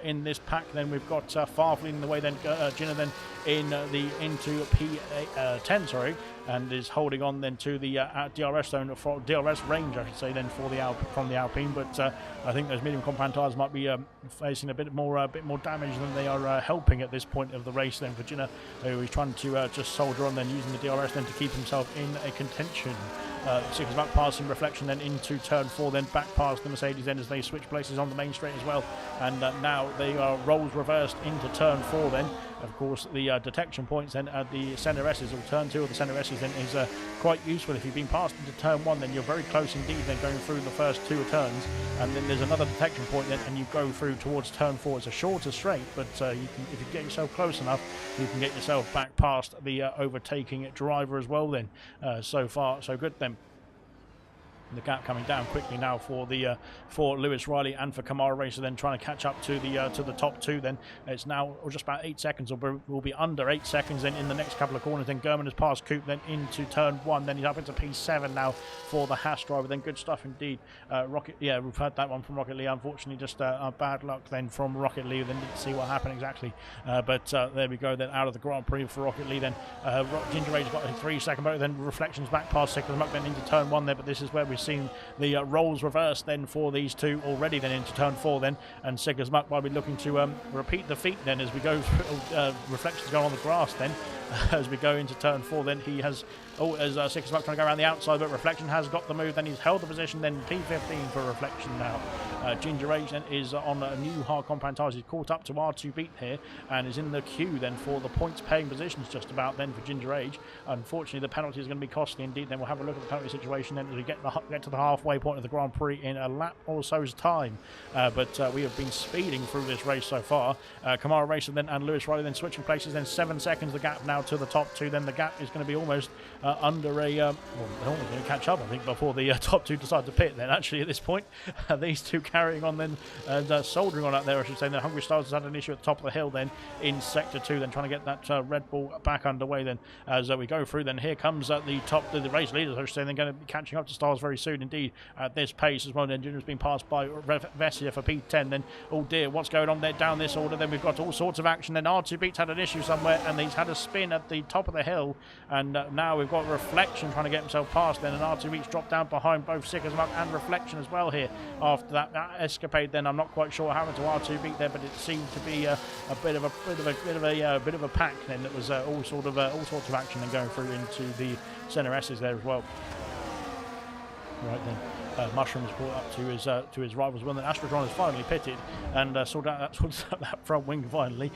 In this pack then we've got Favre leading the way then, Gina then into P10, sorry, and is holding on then to the DRS zone, for DRS range I should say then, for from the Alpine. But I think those medium compound tyres might be facing a bit more damage than they are helping at this point of the race then. Virginia, who is trying to just soldier on then, using the DRS then to keep himself in a contention. Six back passing Reflection then into turn 4, then back past the Mercedes then as they switch places on the main straight as well. And now they are roles reversed into turn 4 then. Of course, the detection points then at the centre S's, or turn 2 of the centre S's then, is quite useful. If you've been passed into turn 1, then you're very close indeed then, going through the first 2 turns, and then there's another detection point then, and you go through towards turn 4. It's a shorter straight, but you can, if you get yourself close enough, you can get yourself back past the overtaking driver as well then. So far so good then. The gap coming down quickly now for Lewis Riley and for Kamara Racer, then trying to catch up to the top 2. Then it's now just about 8 seconds, or will be under 8 seconds then in the next couple of corners. Then German has passed Coop then into turn 1. Then he's up into P7 now for the Haas driver. Then good stuff indeed. Rocket, yeah, we've had that one from Rocket Lee. Unfortunately, just bad luck then from Rocket Lee. Then didn't see what happened exactly, but there we go. Then out of the Grand Prix for Rocket Lee. Then Ginger Rage's got a 3-second motor. Then Reflections back past Sickles Muck then into turn 1 there. But this is where we've seen the roles reversed then for these two already then into turn 4 then, and Siggers Muck will be looking to repeat the feat then as we go through. Reflections go on the grass then as we go into turn 4. Then he has Siggers Muck trying to go around the outside, but Reflection has got the move. Then he's held the position. Then P15 for Reflection now. Ginger Age then is on a new hard compound tyres. He's caught up to R2 Beat here and is in the queue then for the points paying positions just about then for Ginger Age. Unfortunately, the penalty is going to be costly indeed. Then we'll have a look at the penalty situation then as we get to the halfway point of the Grand Prix in a lap or so's time. But we have been speeding through this race so far. Kamara Racer then and Lewis Riley then switching places. Then 7 seconds the gap now to the top 2. Then the gap is going to be almost under a well, they're almost going to catch up, I think, before the top 2 decide to pit then actually at this point. These two carrying on then and soldering on out there, I should say. Then Hungry Stars has had an issue at the top of the hill then in sector 2, then trying to get that Red Bull back underway then as we go through. Then here comes the race leaders, I should say. They're going to be catching up to Stars very soon indeed at this pace as well. Then Junior's been passed by Vessia for P10. Then oh dear, what's going on there down this order? Then we've got all sorts of action. Then R2 Beats had an issue somewhere and he's had a spin at the top of the hill, and now we've got Reflection trying to get himself past then, and R2 Beats dropped down behind both Sickers Muck and Reflection as well here after that escapade. Then I'm not quite sure what happened to R2 Beat there, but it seemed to be a bit of a pack then that was all sorts of action and going through into the centre S's there as well. Right then. Mushroom was brought up to his rivals when the Astrotron has finally pitted and sorted out that front wing finally.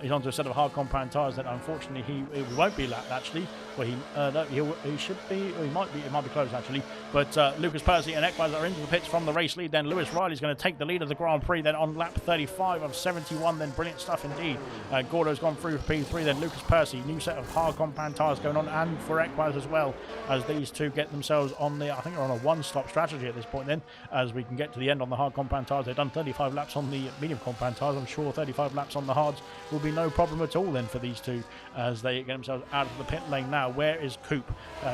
He's onto a set of hard compound tyres that unfortunately he won't be lapped actually. Well, he should be, or he might be close actually. But Lucas Percy and Equaz are into the pits from the race lead. Then Lewis Riley's going to take the lead of the Grand Prix then on lap 35 of 71. Then brilliant stuff indeed. Gordo's gone through for P3. Then Lucas Percy, new set of hard compound tyres going on, and for Equaz as well, as these two get themselves on the, I think they're on a one-stop strategy at this point then, as we can get to the end on the hard compound tyres. They've done 35 laps on the medium compound tyres. I'm sure 35 laps on the hards will be no problem at all then for these two as they get themselves out of the pit lane now. Where is Coop?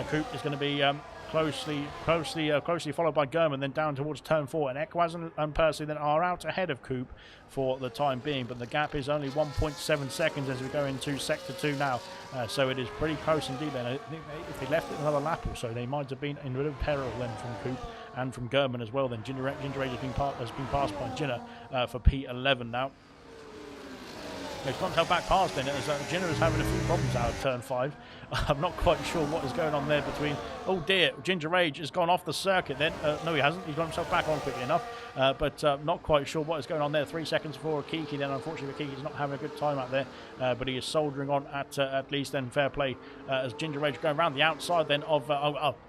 Coop is going to be closely followed by Gurman, then down towards turn 4, and Equaz and Percy then are out ahead of Coop for the time being, but the gap is only 1.7 seconds as we go into sector 2 now, so it is pretty close indeed then. I think if they left it another lap or so, they might have been in a bit of peril then from Coop and from Gurman as well. Then Ginger Rage has been passed by Ginner for P11 now. They've gone to back past then as Ginner is having a few problems out of turn 5. I'm not quite sure what is going on there between... Oh dear, Ginger Rage has gone off the circuit then. No, he hasn't. He's got himself back on quickly enough. But not quite sure what is going on there. 3 seconds for Kiki then. Unfortunately, Kiki's not having a good time out there. But he is soldiering on at least then. Fair play as Ginger Rage going around the outside then of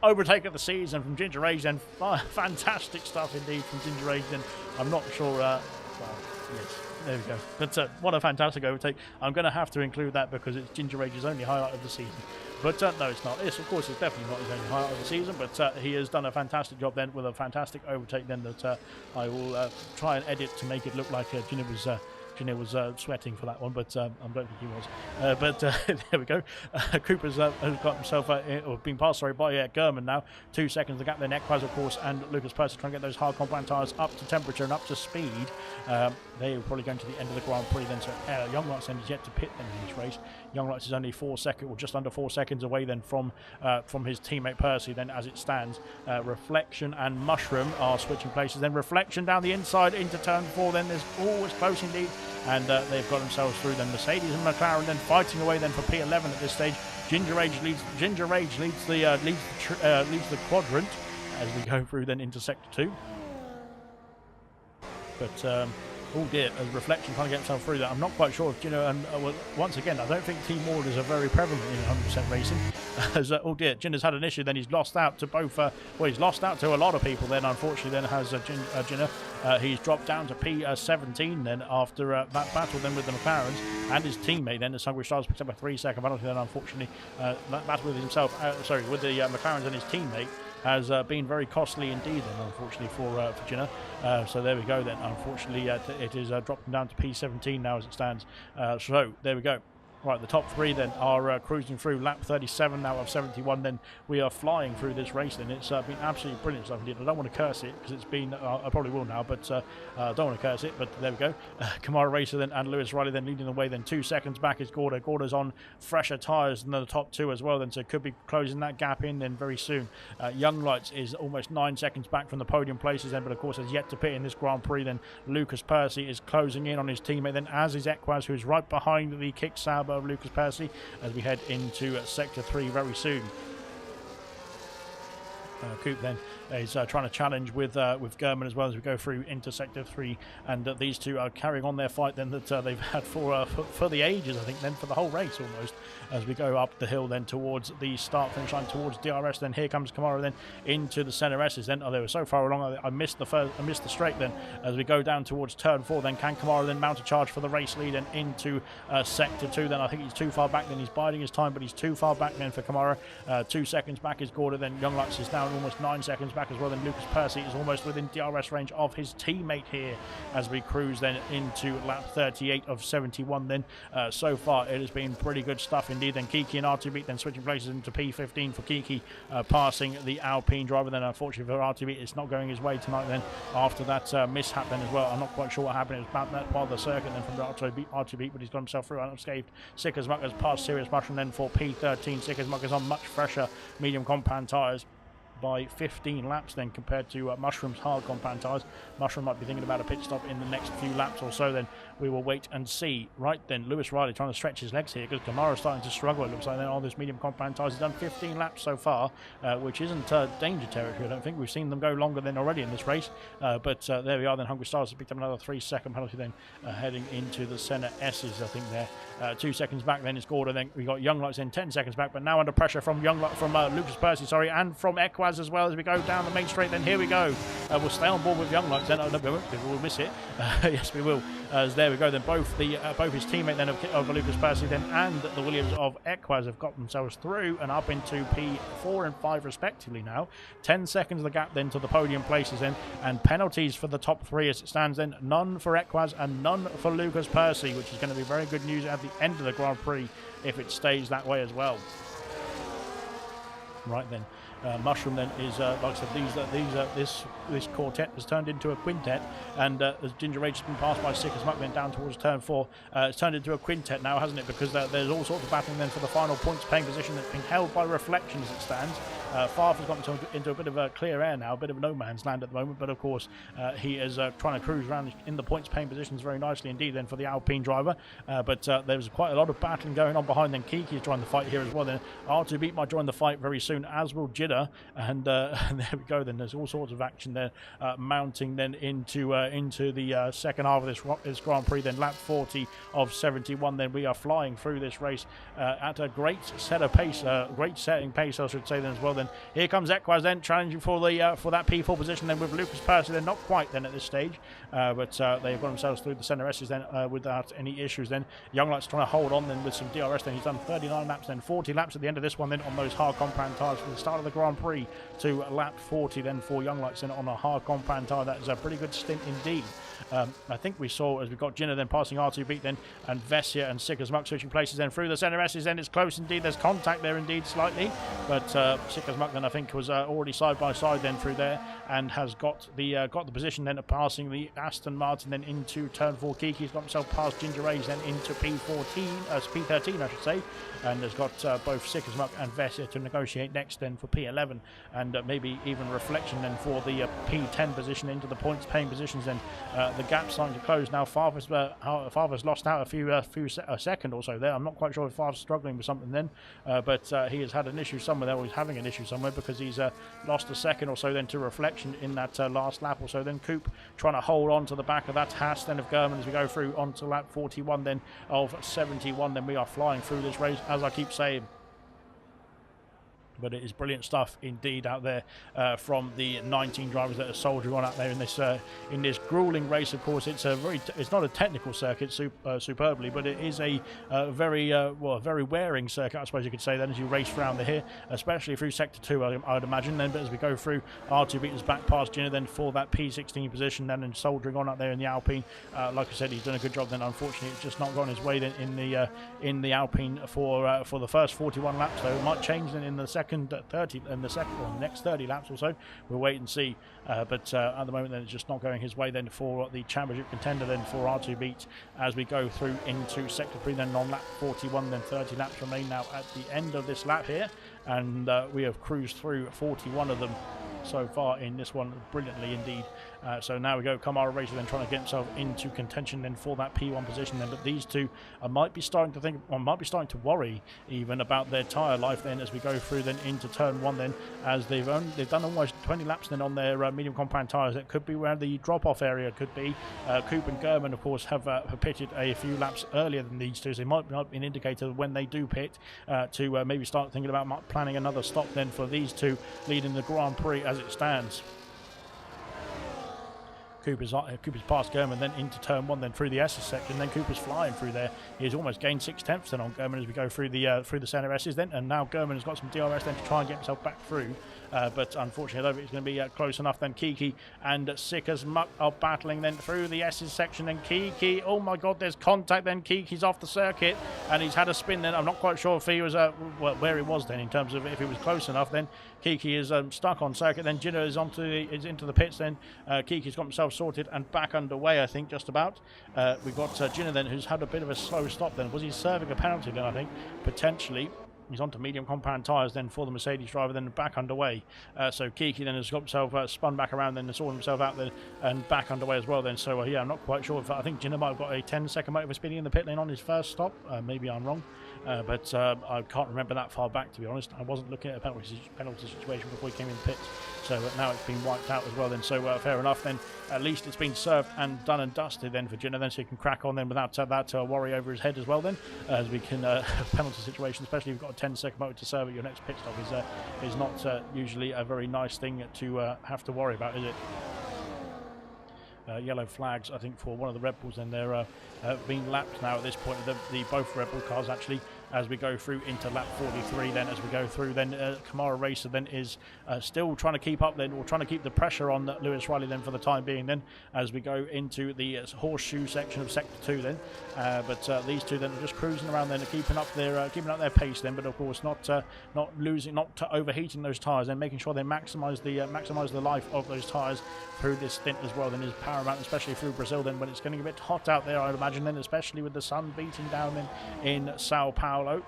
overtake of the season from Ginger Rage then. Fantastic stuff indeed from Ginger Rage then. I'm not sure... well, yes. There we go. But what a fantastic overtake. I'm going to have to include that because it's Ginger Rage's only highlight of the season. But no, it's not. Yes, of course, it's definitely not his only highlight of the season, but he has done a fantastic job then with a fantastic overtake then that I will try and edit to make it look like Ginner was sweating for that one, but I don't think he was. But there we go. Cooper's has got himself or been passed by Gurman now. 2 seconds the gap then. Equaz, of course, and Lucas Percy trying to get those hard compound tyres up to temperature and up to speed. They are probably going to the end of the Grand Prix then. So Young Lights then is yet to pit then in this race. Young Lights is only 4 seconds, or just under 4 seconds away then from his teammate Percy then as it stands. Reflection and Mushroom are switching places. Then Reflection down the inside into turn 4 then. There's always close indeed. And they've got themselves through then. Mercedes and McLaren then fighting away then for P11 at this stage. Ginger Rage leads the quadrant as we go through then into sector 2. But oh dear, as Reflection trying to get himself through that. I'm not quite sure if Ginner and well, once again, I don't think team orders are very prevalent in 100% racing. As oh dear, Ginner's had an issue. Then he's lost out to both. Well, he's lost out to a lot of people. Then unfortunately, then has Ginner. He's dropped down to P17 then after that battle then with the McLarens and his teammate. Then the Hungry Stars picked up a 3-second penalty. Then unfortunately, that battle with himself, with the McLarens and his teammate has been very costly indeed then, unfortunately, for Ginner. So there we go then. Unfortunately, it is dropping down to P17 now as it stands. So there we go. Right, the top 3 then are cruising through lap 37 now of 71. Then we are flying through this race. Then it's been absolutely brilliant stuff indeed. I don't want to curse it because it's been. I probably will now, but I don't want to curse it. But there we go. Kamara Racer then and Lewis Riley then leading the way. Then 2 seconds back is Gordo. Gordo's on fresher tyres than the top 2 as well. Then so could be closing that gap in then very soon. Young Lights is almost 9 seconds back from the podium places then, but of course has yet to pit in this Grand Prix. Then Lucas Percy is closing in on his teammate. Then as is Equaz, who is right behind the kick Sauber of Lucas Percy as we head into sector 3 very soon. Coop then is trying to challenge with Gurman as well as we go through into sector 3, and these two are carrying on their fight then that they've had for the ages, I think, then for the whole race almost, as we go up the hill then towards the start finish line towards DRS. Then here comes Kamara then into the center S's. Then they were so far along I missed the straight then as we go down towards turn 4. Then can Kamara then mount a charge for the race lead and into sector 2. Then I think he's too far back. Then he's biding his time, but he's too far back then for Kamara. 2 seconds back is Gordo. Then Young Lights is down almost 9 seconds back as well. Then Lucas Percy is almost within DRS range of his teammate here as we cruise then into lap 38 of 71 then. So far it has been pretty good stuff indeed. Then Kiki and RTB then switching places into P15 for Kiki, passing the Alpine driver. Then unfortunately for RTB it's not going his way tonight then after that mishap then as well. I'm not quite sure what happened. It was about that part of the circuit then from RTB, but he's got himself through unscathed. Sick as Muck has passed Serious Mushroom then for P13. Sick as Muck is on much fresher medium compound tyres by 15 laps then compared to Mushroom's hard compound tyres. Mushroom might be thinking about a pit stop in the next few laps or so. Then we will wait and see. Right then, Lewis Riley trying to stretch his legs here because Kamara's starting to struggle, it looks like. Then on this medium compound tyres, he's done 15 laps so far, which isn't danger territory, I don't think. We've seen them go longer than already in this race, but there we are. Then Hungry Stars has picked up another 3-second penalty then, heading into the centre S's, I think there. 2 seconds back then is Gordo. Then we got Young Lights in 10 seconds back, but now under pressure from Lucas Percy, and from Equaz Equaz as well as we go down the main straight. Then here we go. We'll stay on board with Young Lights then. Oh, no, we won't, we'll miss it. Yes, we will. As there we go. Then both his teammate then of Lucas Percy then and the Williams of Equaz have got themselves through and up into P4 and 5 respectively now. 10 seconds the gap then to the podium places then, and penalties for the top 3 as it stands then. None for Equaz and none for Lucas Percy, which is going to be very good news at the end of the Grand Prix if it stays that way as well. Right then, Mushroom then is like I said, this quartet has turned into a quintet, and as Ginger Rage has been passed by Sick as Muck then down towards turn 4, it's turned into a quintet now, hasn't it? Because there's all sorts of battling then for the final points paying position that's being held by Reflection as it stands. Farf has gotten into a bit of a clear air now, a bit of no man's land at the moment, but of course he is trying to cruise around in the points paying positions very nicely indeed then for the Alpine driver, but there's quite a lot of battling going on behind. Then Kiki is trying to fight here as well. Then R2 might join the fight very soon, as will Jitter, and there we go. Then there's all sorts of action there mounting then into the second half of this Grand Prix. Then lap 40 of 71. Then we are flying through this race at a great setting pace, I should say then as well. Then here comes Equaz then challenging for that P4 position then with Lucas Percy. They're not quite then at this stage, but they've got themselves through the centre S's then without any issues. Then Young Light's trying to hold on then with some DRS. Then he's done 39 laps, then 40 laps at the end of this one then on those hard compound tyres from the start of the Grand Prix to lap 40 then for Young Lights then on a hard compound tyre. That is a pretty good stint indeed. I think we saw as we got Jinner then passing R2 Beat then, and Vessia and Sick as Muck switching places then through the centre S's. Then it's close indeed. There's contact there indeed slightly, but Sick as Muck then I think was already side by side then through there and has got the position then of passing the Aston Martin then into turn 4. Kiki's got himself past Ginger Rage then into P13 I should say, and has got both Sick as Muck and Vessia to negotiate next then for P11, and maybe even Reflection then for the P10 position into the points paying positions. Then the gap's starting to close now. Farver's lost out a second or so there. I'm not quite sure if Farver's struggling with something then, but he has had an issue somewhere there, or he's having an issue somewhere, because he's lost a second or so then to Reflection in that last lap or so. Then Coop trying to hold on to the back of that Haas then of German as we go through onto lap 41 then of 71. Then we are flying through this race, as I keep saying. But it is brilliant stuff indeed out there from the 19 drivers that are soldiering on out there in this grueling race. Of course, it's not a technical circuit superbly, but it is a very wearing circuit, I suppose you could say. Then as you race around here, especially through sector 2, I would imagine. Then, but as we go through, R2 Beat is back past Jinner then for that P16 position. Then and soldiering on out there in the Alpine. Like I said, he's done a good job. Then unfortunately, it's just not gone his way then in the Alpine for the first 41 laps. So it might change then in the second 30 and the next 30 laps or so. We'll wait and see, but at the moment then it's just not going his way then for the championship contender then for R2 Beat as we go through into sector 3 then on lap 41. Then 30 laps remain now at the end of this lap here, and we have cruised through 41 of them so far in this one brilliantly indeed. So now we go Kamara Racer then trying to get himself into contention then for that P1 position then, but these two might be starting to worry even about their tyre life then as we go through then into turn 1 then, as they've done almost 20 laps then on their medium compound tyres. That could be where the drop-off area could be. Coop and German of course have pitted a few laps earlier than these two, so they might be an indicator when they do pit to maybe start thinking about planning another stop then for these two leading the Grand Prix as it stands. Cooper's past German then into turn 1 then through the S's section. Then Cooper's flying through there. He's almost gained 6/10 then on German as we go through the centre S's then, and now German has got some DRS then to try and get himself back through. But unfortunately, I don't think it's going to be close enough. Then Kiki and Sick as Muck are battling then through the S's section. Then Kiki, oh my God, there's contact. Then Kiki's off the circuit and he's had a spin. Then I'm not quite sure if he was where he was then in terms of if he was close enough. Then Kiki is stuck on circuit. Then Jinner is into the pits. Then Kiki's got himself sorted and back underway, I think, just about. We've got Jinner then, who's had a bit of a slow stop. Then was he serving a penalty then? I think potentially. He's onto medium compound tyres then for the Mercedes driver, then back underway. So Kiki then has got himself spun back around, then sorted himself out then and back underway as well then. So yeah, I'm not quite sure if I think Jinner might have got a 10-second motor for speeding in the pit lane on his first stop. Maybe I'm wrong. but I can't remember that far back, to be honest. I wasn't looking at a penalty situation before he came in the pits, so now it's been wiped out as well then. So fair enough then. At least it's been served and done and dusted then for Jinner then, so he can crack on then without that worry over his head as well then, as we can penalty situation, especially if you've got a 10-second motor to serve at your next pit stop, is not usually a very nice thing to have to worry about, is it? Yellow flags, I think, for one of the Red Bulls, and they're being lapped now at this point. The both Red Bull cars actually, as we go through into lap 43. Then, as we go through, then Kamara Racer then is still trying to keep up, then, or trying to keep the pressure on Lewis Riley then for the time being. Then, as we go into the horseshoe section of Sector 2, then, but these two then are just cruising around, then keeping up their pace. Then, but of course not overheating those tyres, and making sure they maximise the life of those tyres through this stint as well. Then is paramount, especially through Brazil. Then, when it's getting a bit hot out there, I'd imagine. Then, especially with the sun beating down in Sao Paulo.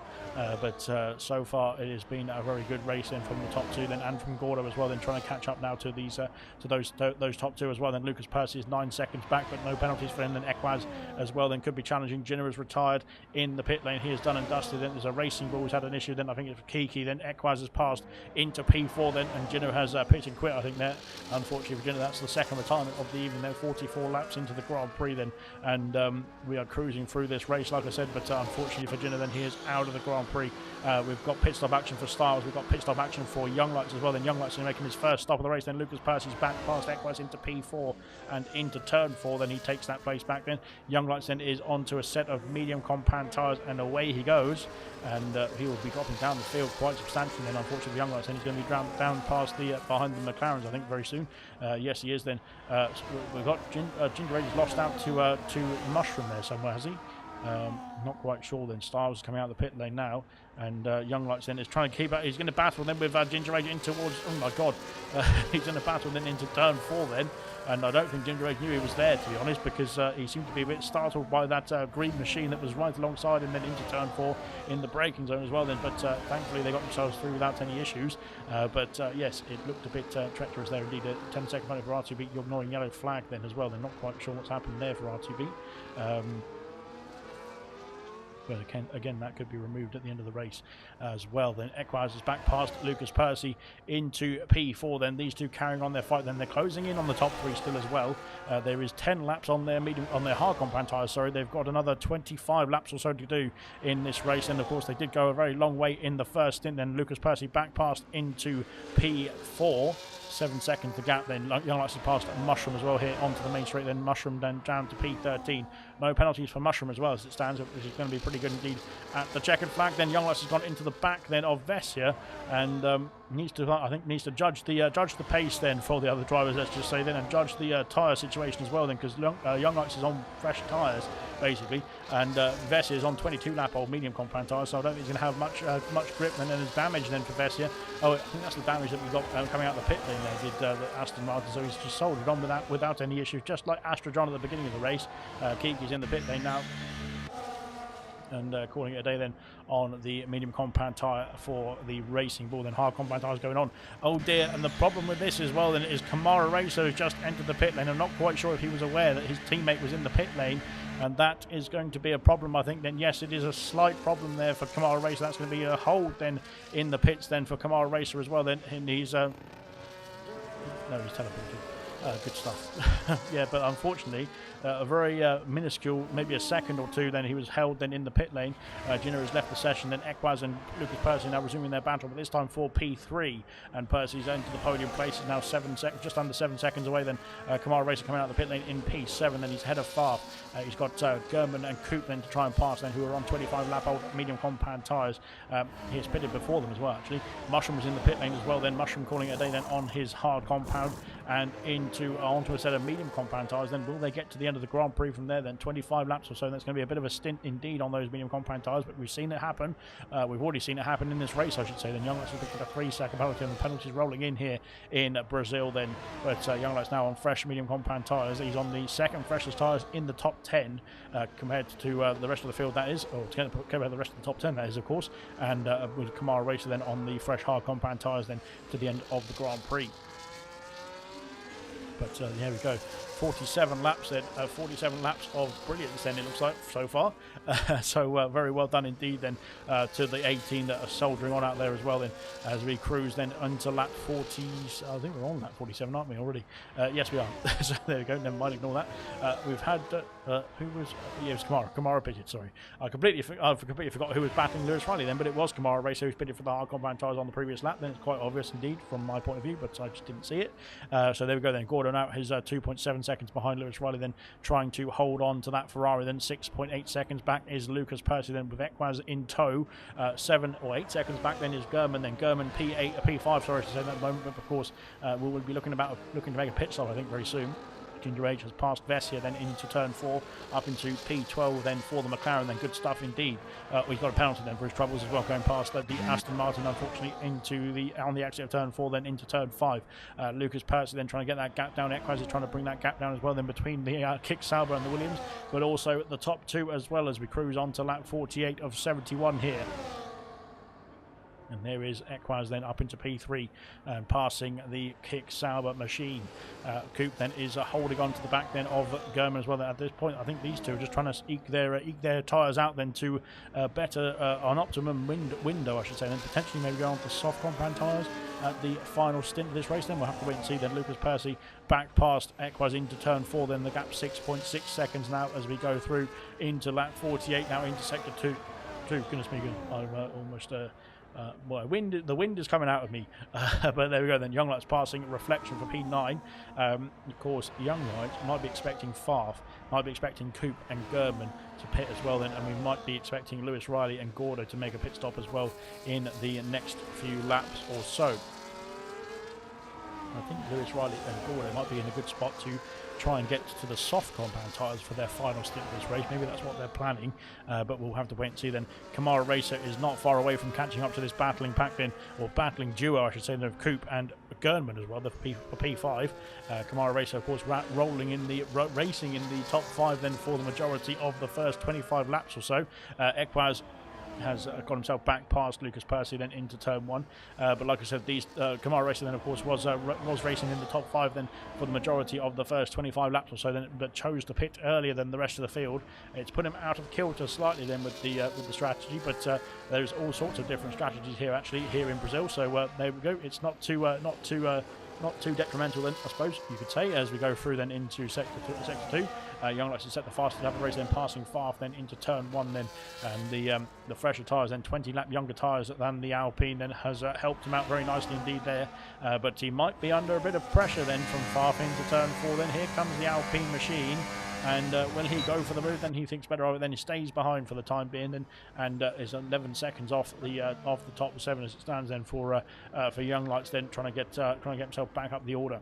But so far it has been a very good race then from the top two, then, and from Gordo as well. Then trying to catch up now to these to those top two as well. Then Lucas Percy is 9 seconds back, but no penalties for him. Then Equaz as well then could be challenging. Jinner is retired in the pit lane. He is done and dusted. Then there's a Racing Bull who's had an issue. Then I think it's Kiki. Then Equaz has passed into P4 then, and Jinner has pitted and quit. I think there, unfortunately for Jinner, that's the second retirement of the evening. Then 44 laps into the Grand Prix then, and we are cruising through this race, like I said. But unfortunately for Jinner, then he is out of the Grand Prix. We've got pit stop action for Styles. We've got pit stop action for Young Lights as well. Then Young Lights is making his first stop of the race. Then Lucas Percy's back past Equaz into P4 and into turn 4. Then he takes that place back. Then Young Lights then is onto a set of medium compound tyres, and away he goes. And he will be dropping down the field quite substantially. Then unfortunately, Young Lights then he's going to be down past the behind the McLarens, I think, very soon. Yes, he is. Then we've got Ginger Rage lost out to Mushroom there somewhere, has he? Not quite sure. Then Styles is coming out of the pit lane now, and Young Lights then is trying to keep out. He's going to battle then with Ginger Rage in towards, oh my god, he's going to battle then into turn 4 then, and I don't think Ginger Rage knew he was there, to be honest, because he seemed to be a bit startled by that green machine that was right alongside him then into turn 4 in the braking zone as well then, but thankfully they got themselves through without any issues. But yes, it looked a bit treacherous there indeed. A 10-second penalty for R2B. You're ignoring yellow flag then as well. They're not quite sure what's happened there for R2B. But again, that could be removed at the end of the race as well. Then Equaz is back past Lucas Percy into P4. Then these two carrying on their fight. Then they're closing in on the top 3 still as well. There is 10 laps on their hard compound tyres. Sorry, they've got another 25 laps or so to do in this race. And of course, they did go a very long way in the first stint. Then Lucas Percy back past into P4. 7 seconds the gap. Then Young Lights has passed Mushroom as well here onto the main straight. Then Mushroom then down to P13. No penalties for Mushroom as well as it stands. This is going to be pretty good indeed at the checkered flag. Then Young Lights has gone into the back then of Vessia, and needs to judge the pace then for the other drivers, let's just say then, and judge the tyre situation as well then, because Young Lights is on fresh tyres basically, and Vessia is on 22 lap old medium compound tyres, so I don't think he's going to have much grip. And then there's damage then for Vessia. Oh, I think that's the damage that we got coming out the pit lane there, did the Aston Martin, so he's just soldiered on without any issues, just like Astra John at the beginning of the race. Kiki's in the pit lane now, and calling it a day then on the medium compound tyre for the Racing Bull. Then hard compound tyres going on. Oh dear, and the problem with this as well then is Kamara Racer has just entered the pit lane. I'm not quite sure if he was aware that his teammate was in the pit lane, and that is going to be a problem, I think. Then yes, it is a slight problem there for Kamara Racer. That's going to be a hold then in the pits then for Kamara Racer as well then, and he's no, he's teleported. Good stuff. Yeah, but unfortunately, a very minuscule, maybe a second or two, then he was held then in the pit lane. Jinner has left the session. Then Equaz and Lucas Percy now resuming their battle, but this time for P3. And Percy's into the podium place. Is now just under 7 seconds away. Then Kamara Racer coming out of the pit lane in P7. Then he's ahead of Farf. He's got Gurman and Coop then to try and pass, then, who are on 25 lap old medium compound tyres. He has pitted before them as well, actually. Mushroom was in the pit lane as well. Then Mushroom calling it a day then on his hard compound and onto a set of medium compound tyres. Then will they get to the end of the Grand Prix from there? Then 25 laps or so. That's going to be a bit of a stint indeed on those medium compound tyres, but we've seen it happen. We've already seen it happen in this race, I should say. Then Young Lights has picked up a 3-second penalty, and the penalties rolling in here in Brazil then. But Young Lights now on fresh medium compound tyres. He's on the second freshest tyres in the top 10 compared to the rest of the field, that is, or compared to the rest of the top 10, that is, of course. And with Kamara Racer then on the fresh hard compound tyres then to the end of the Grand Prix. But there we go. 47 laps then. 47 laps of brilliance then, it looks like, so far. So very well done indeed then to the 18 that are soldiering on out there as well then, as we cruise then into lap 40. I think we're on lap 47, aren't we, already? Yes, we are. So there we go. Never mind, ignore that. We've had... who was... yeah, it was Kamara pitted, sorry. I completely forgot who was battling Lewis Riley then, but it was Kamara Racer who's pitted for the hard compound tyres on the previous lap. Then it's quite obvious indeed from my point of view, but I just didn't see it. So there we go then. Gordon out his 2.7 seconds behind Lewis Riley then, trying to hold on to that Ferrari. Then 6.8 seconds back is Lucas Percy then with Equaz in tow. 7 or 8 seconds back then is German. Then German P5, sorry to say that at the moment, but of course we will be looking to make a pit stop I think very soon. Ginger Age has passed Vessia then into turn 4, up into P12 then for the McLaren. Then good stuff indeed. We've got a penalty then for his troubles as well, going past the Aston Martin unfortunately into on the exit of turn 4 then into turn 5. Lucas Percy then trying to get that gap down. Equaz is trying to bring that gap down as well then between the Kick Sauber and the Williams, but also the top two as well as we cruise on to lap 48 of 71 here. And there is Equaz then up into P3 and passing the Kick Sauber machine. Coop then is holding on to the back then of German as well. At this point, I think these two are just trying to eke their tyres out then to better an optimum window, I should say. Then potentially maybe go on to soft compound tyres at the final stint of this race. Then we'll have to wait and see. Then Lucas Percy back past Equaz into turn 4. Then the gap 6.6 seconds now as we go through into lap 48. Now into sector 2. Goodness me, I'm almost... well, the wind is coming out of me, but there we go then. Younglights passing Reflection for P9. Of course, Younglights might be expecting Farf, might be expecting Coop and German to pit as well then, and we might be expecting Lewis Riley and Gordo to make a pit stop as well in the next few laps or so. I think Lewis Riley and Gordo might be in a good spot to try and get to the soft compound tyres for their final stint of this race. Maybe that's what they're planning, but we'll have to wait and see then. Kamara Racer is not far away from catching up to this battling pack then, or battling duo I should say, of Coop and Gernman as well, the P5. Kamara Racer of course racing in the top 5 then for the majority of the first 25 laps or so. Equaz has got himself back past Lucas Percy then into turn 1, but like I said, these Kamara Racing then of course was racing in the top 5 then for the majority of the first 25 laps or so then, but chose to pit earlier than the rest of the field. It's put him out of kilter slightly then with the strategy, but there's all sorts of different strategies here actually here in Brazil, so there we go. It's not too detrimental then, I suppose you could say, as we go through then into sector 2. Younglights has set the fastest lap of the race, then passing Farf then into turn 1 then, and the fresher tyres then 20 lap younger tyres than the Alpine then has helped him out very nicely indeed there, but he might be under a bit of pressure then from Farf into turn 4. Then here comes the Alpine machine, and will he go for the move? Then he thinks better of it. Then he stays behind for the time being, and is 11 seconds off the top 7 as it stands. Then for Younglights, then trying to get himself back up the order.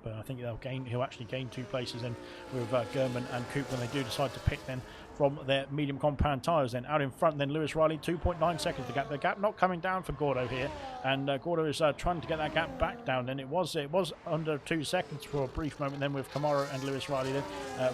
But I think he'll actually gain 2 places then with German and Coop when they do decide to pick then from their medium compound tyres. Then out in front then Lewis Riley, 2.9 seconds the gap not coming down for Gordo here, and Gordo is trying to get that gap back down. Then it was under 2 seconds for a brief moment then with Kamara and Lewis Riley then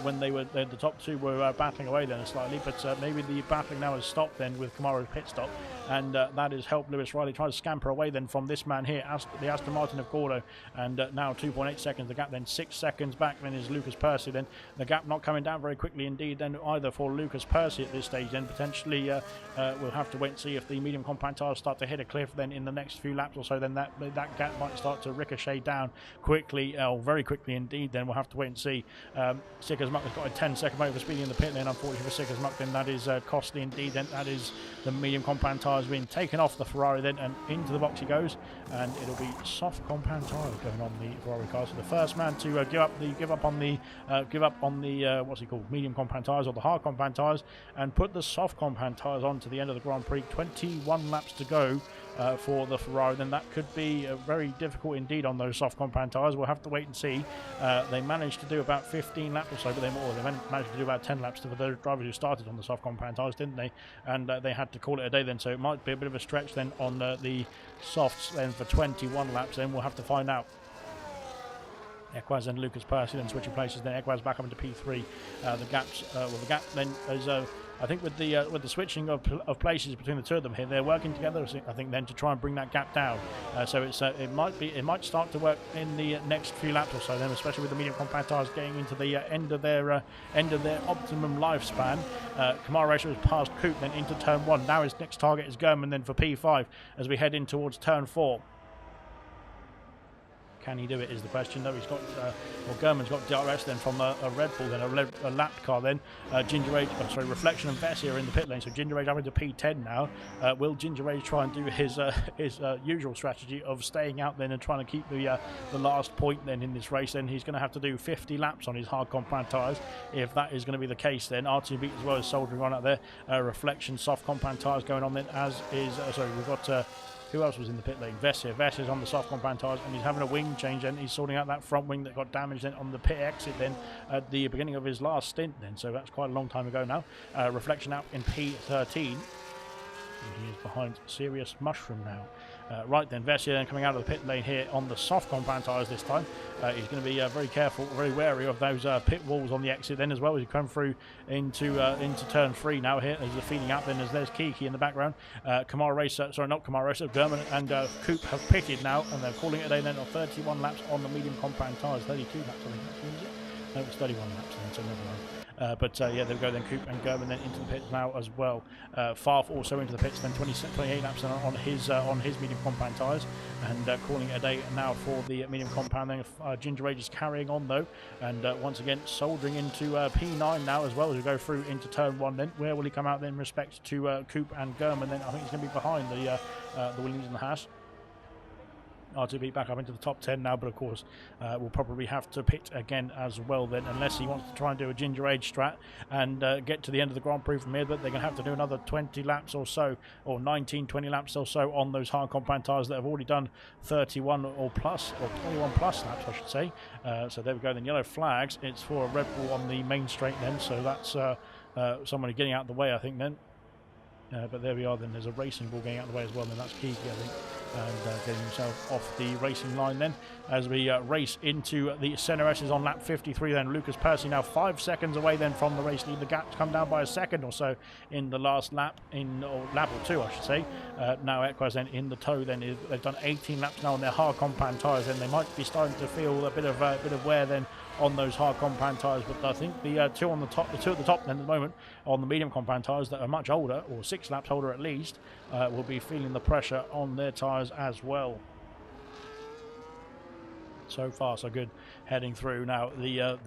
when the top 2 were battling away then slightly, but maybe the battling now has stopped then with Kamara's pit stop, and that has helped Lewis Riley try to scamper away then from this man here, the Aston Martin of Gordo, and now 2.8 seconds the gap. Then 6 seconds back then is Lucas Percy. Then the gap not coming down very quickly indeed then either for Lucas Percy at this stage. Then potentially we'll have to wait and see if the medium compact tyres start to hit a cliff then in the next few laps or so. Then that gap might start to ricochet down quickly, very quickly indeed. Then we'll have to wait and see. Sickersmuck has got a 10-second over speeding in the pit. Then unfortunately for Sickersmuck, then that is costly indeed. Then that is the medium compound tyres being taken off the Ferrari then, and into the box he goes, and it'll be soft compound tyres going on the Ferrari car. So the first man to give up on the what's he called, medium compound tyres or the hard compound tyres, and put the soft compound tyres on to the end of the Grand Prix. 21 laps to go for the Ferrari. Then that could be very difficult indeed on those soft compound tyres. We'll have to wait and see. They managed to do about 15 laps or so, but they managed to do about 10 laps for the drivers who started on the soft compound tyres, didn't they? And they had to call it a day then, so it might be a bit of a stretch then on the softs then for 21 laps. Then we'll have to find out. Equaz and Lucas Percy then switching places. Then Equaz back up into P3. The gap then is I think with the switching of places between the two of them here, they're working together. I think then to try and bring that gap down. So it might start to work in the next few laps or so. Then, especially with the medium compact tires getting into the end of their optimum lifespan. Kamara Racer has passed Coop then into turn 1. Now his next target is German then for P5 as we head in towards turn 4. Can he do it is the question. No, he's got, German's got DRS then from a Red Bull, then a lapped car then. Reflection and Vess here in the pit lane. So Ginger Rage up into P10 now. Will Ginger Rage try and do his usual strategy of staying out then and trying to keep the last point then in this race? Then he's going to have to do 50 laps on his hard compound tyres. If that is going to be the case, then R2B as well as soldering on out there. Reflection, soft compound tyres going on then, as is, we've got... who else was in the pit lane? Vess here. Vess is on the soft compound tyres and he's having a wing change and he's sorting out that front wing that got damaged then on the pit exit then at the beginning of his last stint then. So that's quite a long time ago now. Reflection out in P13. And he is behind Serious Mushroom now. Right then, Vessia then coming out of the pit lane here on the soft compound tyres this time. He's going to be very careful, very wary of those pit walls on the exit then as well as he come through into turn 3 now here as they're feeding out then as there's Kiki in the background. Kamara Racer, sorry not Kamara Racer, German and Coop have pitted now and they're calling it a day then on 31 laps on the medium compound tyres. 32 laps I think that's what is it? No, it's 31 laps then, so never mind. Yeah, there we go then. Coop and German then into the pits now as well. Farf also into the pits then. 28 laps on his medium compound tyres, and calling it a day now for the medium compound. Then Ginger Rage is carrying on though, and once again soldering into P9 now as well as we go through into turn 1. Then where will he come out then in respect to Coop and German? Then I think he's going to be behind the Williams and the Haas. R2B back up into the top 10 now, but of course we'll probably have to pit again as well then, unless he wants to try and do a Ginger Age strat and get to the end of the Grand Prix from here. But they're going to have to do another 20 laps or so, or 19, 20 laps or so on those hard compound tyres that have already done 31 or plus, or 21 plus laps I should say. So there we go then, yellow flags. It's for a Red Bull on the main straight then, so that's somebody getting out of the way I think then. But there we are then, there's a racing ball getting out of the way as well, and that's Kiki I think, and getting himself off the racing line then as we race into the centre S's on lap 53 then. Lucas Percy now 5 seconds away then from the race lead. The gap's come down by a second or so in the last lap, or lap or two I should say. Now Equaz then in the tow then, they've done 18 laps now on their hard compound tyres, and they might be starting to feel a bit of wear then on those hard compound tyres. But I think the two at the top then at the moment on the medium compound tyres that are much older, or 6 laps older at least, will be feeling the pressure on their tyres as well. So far so good heading through now the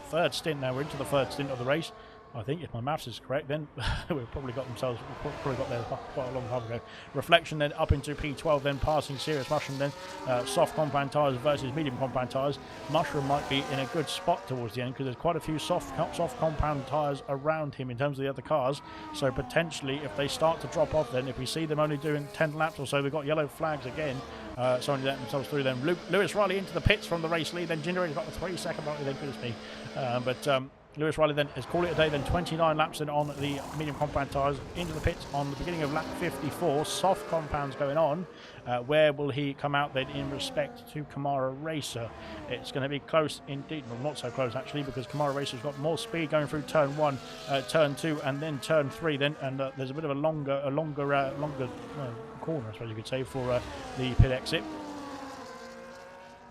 third stint. Now we're into the third stint of the race. I think if my maths is correct, then we've probably got there quite a long time ago. Reflection then up into P12, then passing Serious Mushroom, then soft compound tyres versus medium compound tyres. Mushroom might be in a good spot towards the end because there's quite a few soft compound tyres around him in terms of the other cars. So potentially if they start to drop off, then if we see them only doing 10 laps or so, we've got yellow flags again. So only let themselves through them. Lewis Riley into the pits from the race lead, then Ginger Rage's got the 3-second penalty then, goodness me. Lewis Riley then is call it a day then. 29 laps in on the medium compound tyres into the pits on the beginning of lap 54. Soft compounds going on. Where will he come out then in respect to Kamara Racer? It's going to be close indeed. Well, not so close actually, because Kamara Racer's got more speed going through turn 1, turn 2 and then turn 3 then, and there's a bit of a longer corner I suppose you could say for the pit exit.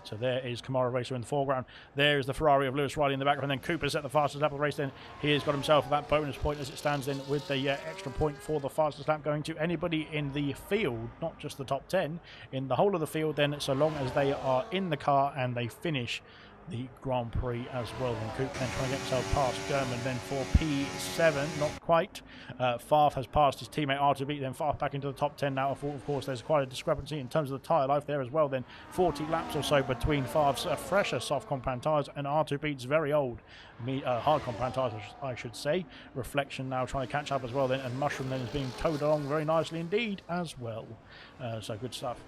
So there is Kamara Racer in the foreground. There is the Ferrari of Lewis Riley in the background. Then Cooper's at the fastest lap of the race. Then he has got himself that bonus point as it stands in, with the extra point for the fastest lap going to anybody in the field, not just the top 10, in the whole of the field then, so long as they are in the car and they finish the Grand Prix as well. Then Coop then trying to get himself past German then for P7, not quite. Farf has passed his teammate R2B, then Farf back into the top 10 now. Of course there's quite a discrepancy in terms of the tyre life there as well. Then 40 laps or so between Farf's fresher soft compound tyres and R2B's very old hard compound tyres I should say. Reflection now trying to catch up as well then, and Mushroom then is being towed along very nicely indeed as well. So good stuff.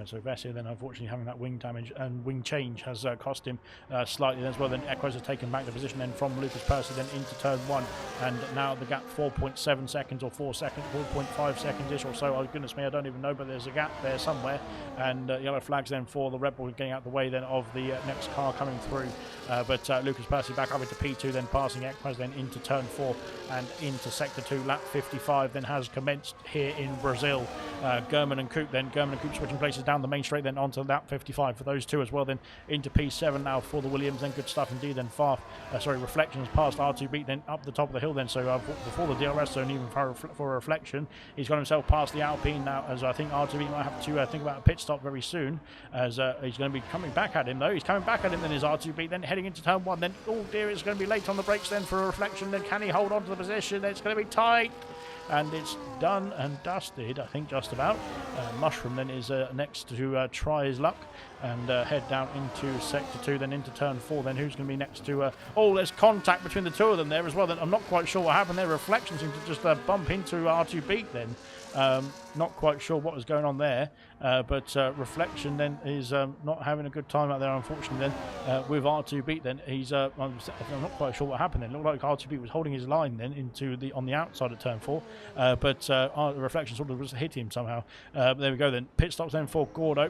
So Vessia then unfortunately having that wing damage and wing change has cost him slightly as well. Then Equos has taken back the position then from Lucas Percy then into turn 1, and now the gap 4.7 seconds or 4.5 seconds-ish or so. Oh goodness me, I don't even know, but there's a gap there somewhere, and yellow flags then for the Red Bull getting out the way then of the next car coming through. But Lucas Percy back up into P2, then passing Equos then into turn 4 and into sector 2. Lap 55 then has commenced here in Brazil. German and Coop switching places down the main straight then onto lap 55 for those two as well, then into P7 now for the Williams. Then good stuff indeed then Reflections past R2 Beat then up the top of the hill then, so before the DRS zone even for Reflection. He's got himself past the Alpine now, as I think R2 Beat might have to think about a pit stop very soon, as he's going to be coming back at him though. He's coming back at him then, is R2 Beat then heading into turn 1 then. Oh dear, it's going to be late on the brakes then for a Reflection. Then can he hold on to the position? It's going to be tight, and it's done and dusted, I think, just about. Mushroom then is next to try his luck and head down into sector 2, then into turn 4. Then who's going to be next to there's contact between the two of them there as well. Then I'm not quite sure what happened there. Reflection seemed to just bump into R2 Beat then. Not quite sure what was going on there, but Reflection then is not having a good time out there, unfortunately. Then with R2 Beat, then he's I'm not quite sure what happened. Then it looked like R2 Beat was holding his line then on the outside of turn 4, but Reflection sort of was hitting him somehow. But there we go. Then pit stops then for Gordo.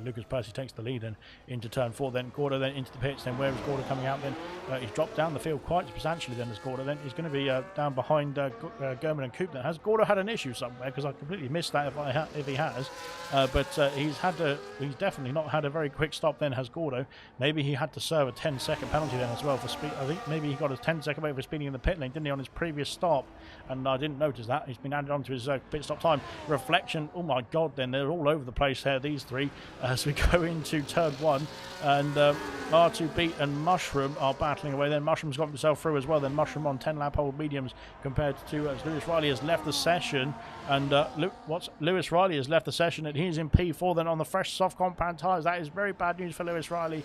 Lucas Percy takes the lead then into turn 4. Then Gordo then into the pits. Then where is Gordo coming out? Then he's dropped down the field quite substantially. Then as Gordo then he's going to be down behind German and Coop. Then has Gordo had an issue somewhere? Because I completely missed that if he has. But he's definitely not had a very quick stop. Then has Gordo. Maybe he had to serve a 10-second penalty then as well for speed. I think maybe he got a 10-second wait for speeding in the pit lane, didn't he, on his previous stop? And I didn't notice that. He's been added on to his pit stop time. Reflection. Oh my God! Then they're all over the place here. These three. As we go into turn 1, and R2 Beat and Mushroom are battling away. Then Mushroom's got himself through as well. Then Mushroom on 10-lap old mediums compared to as Lewis Riley has left the session, and Lewis Riley has left the session, and he's in P4 then on the fresh soft compound tyres. That is very bad news for Lewis Riley.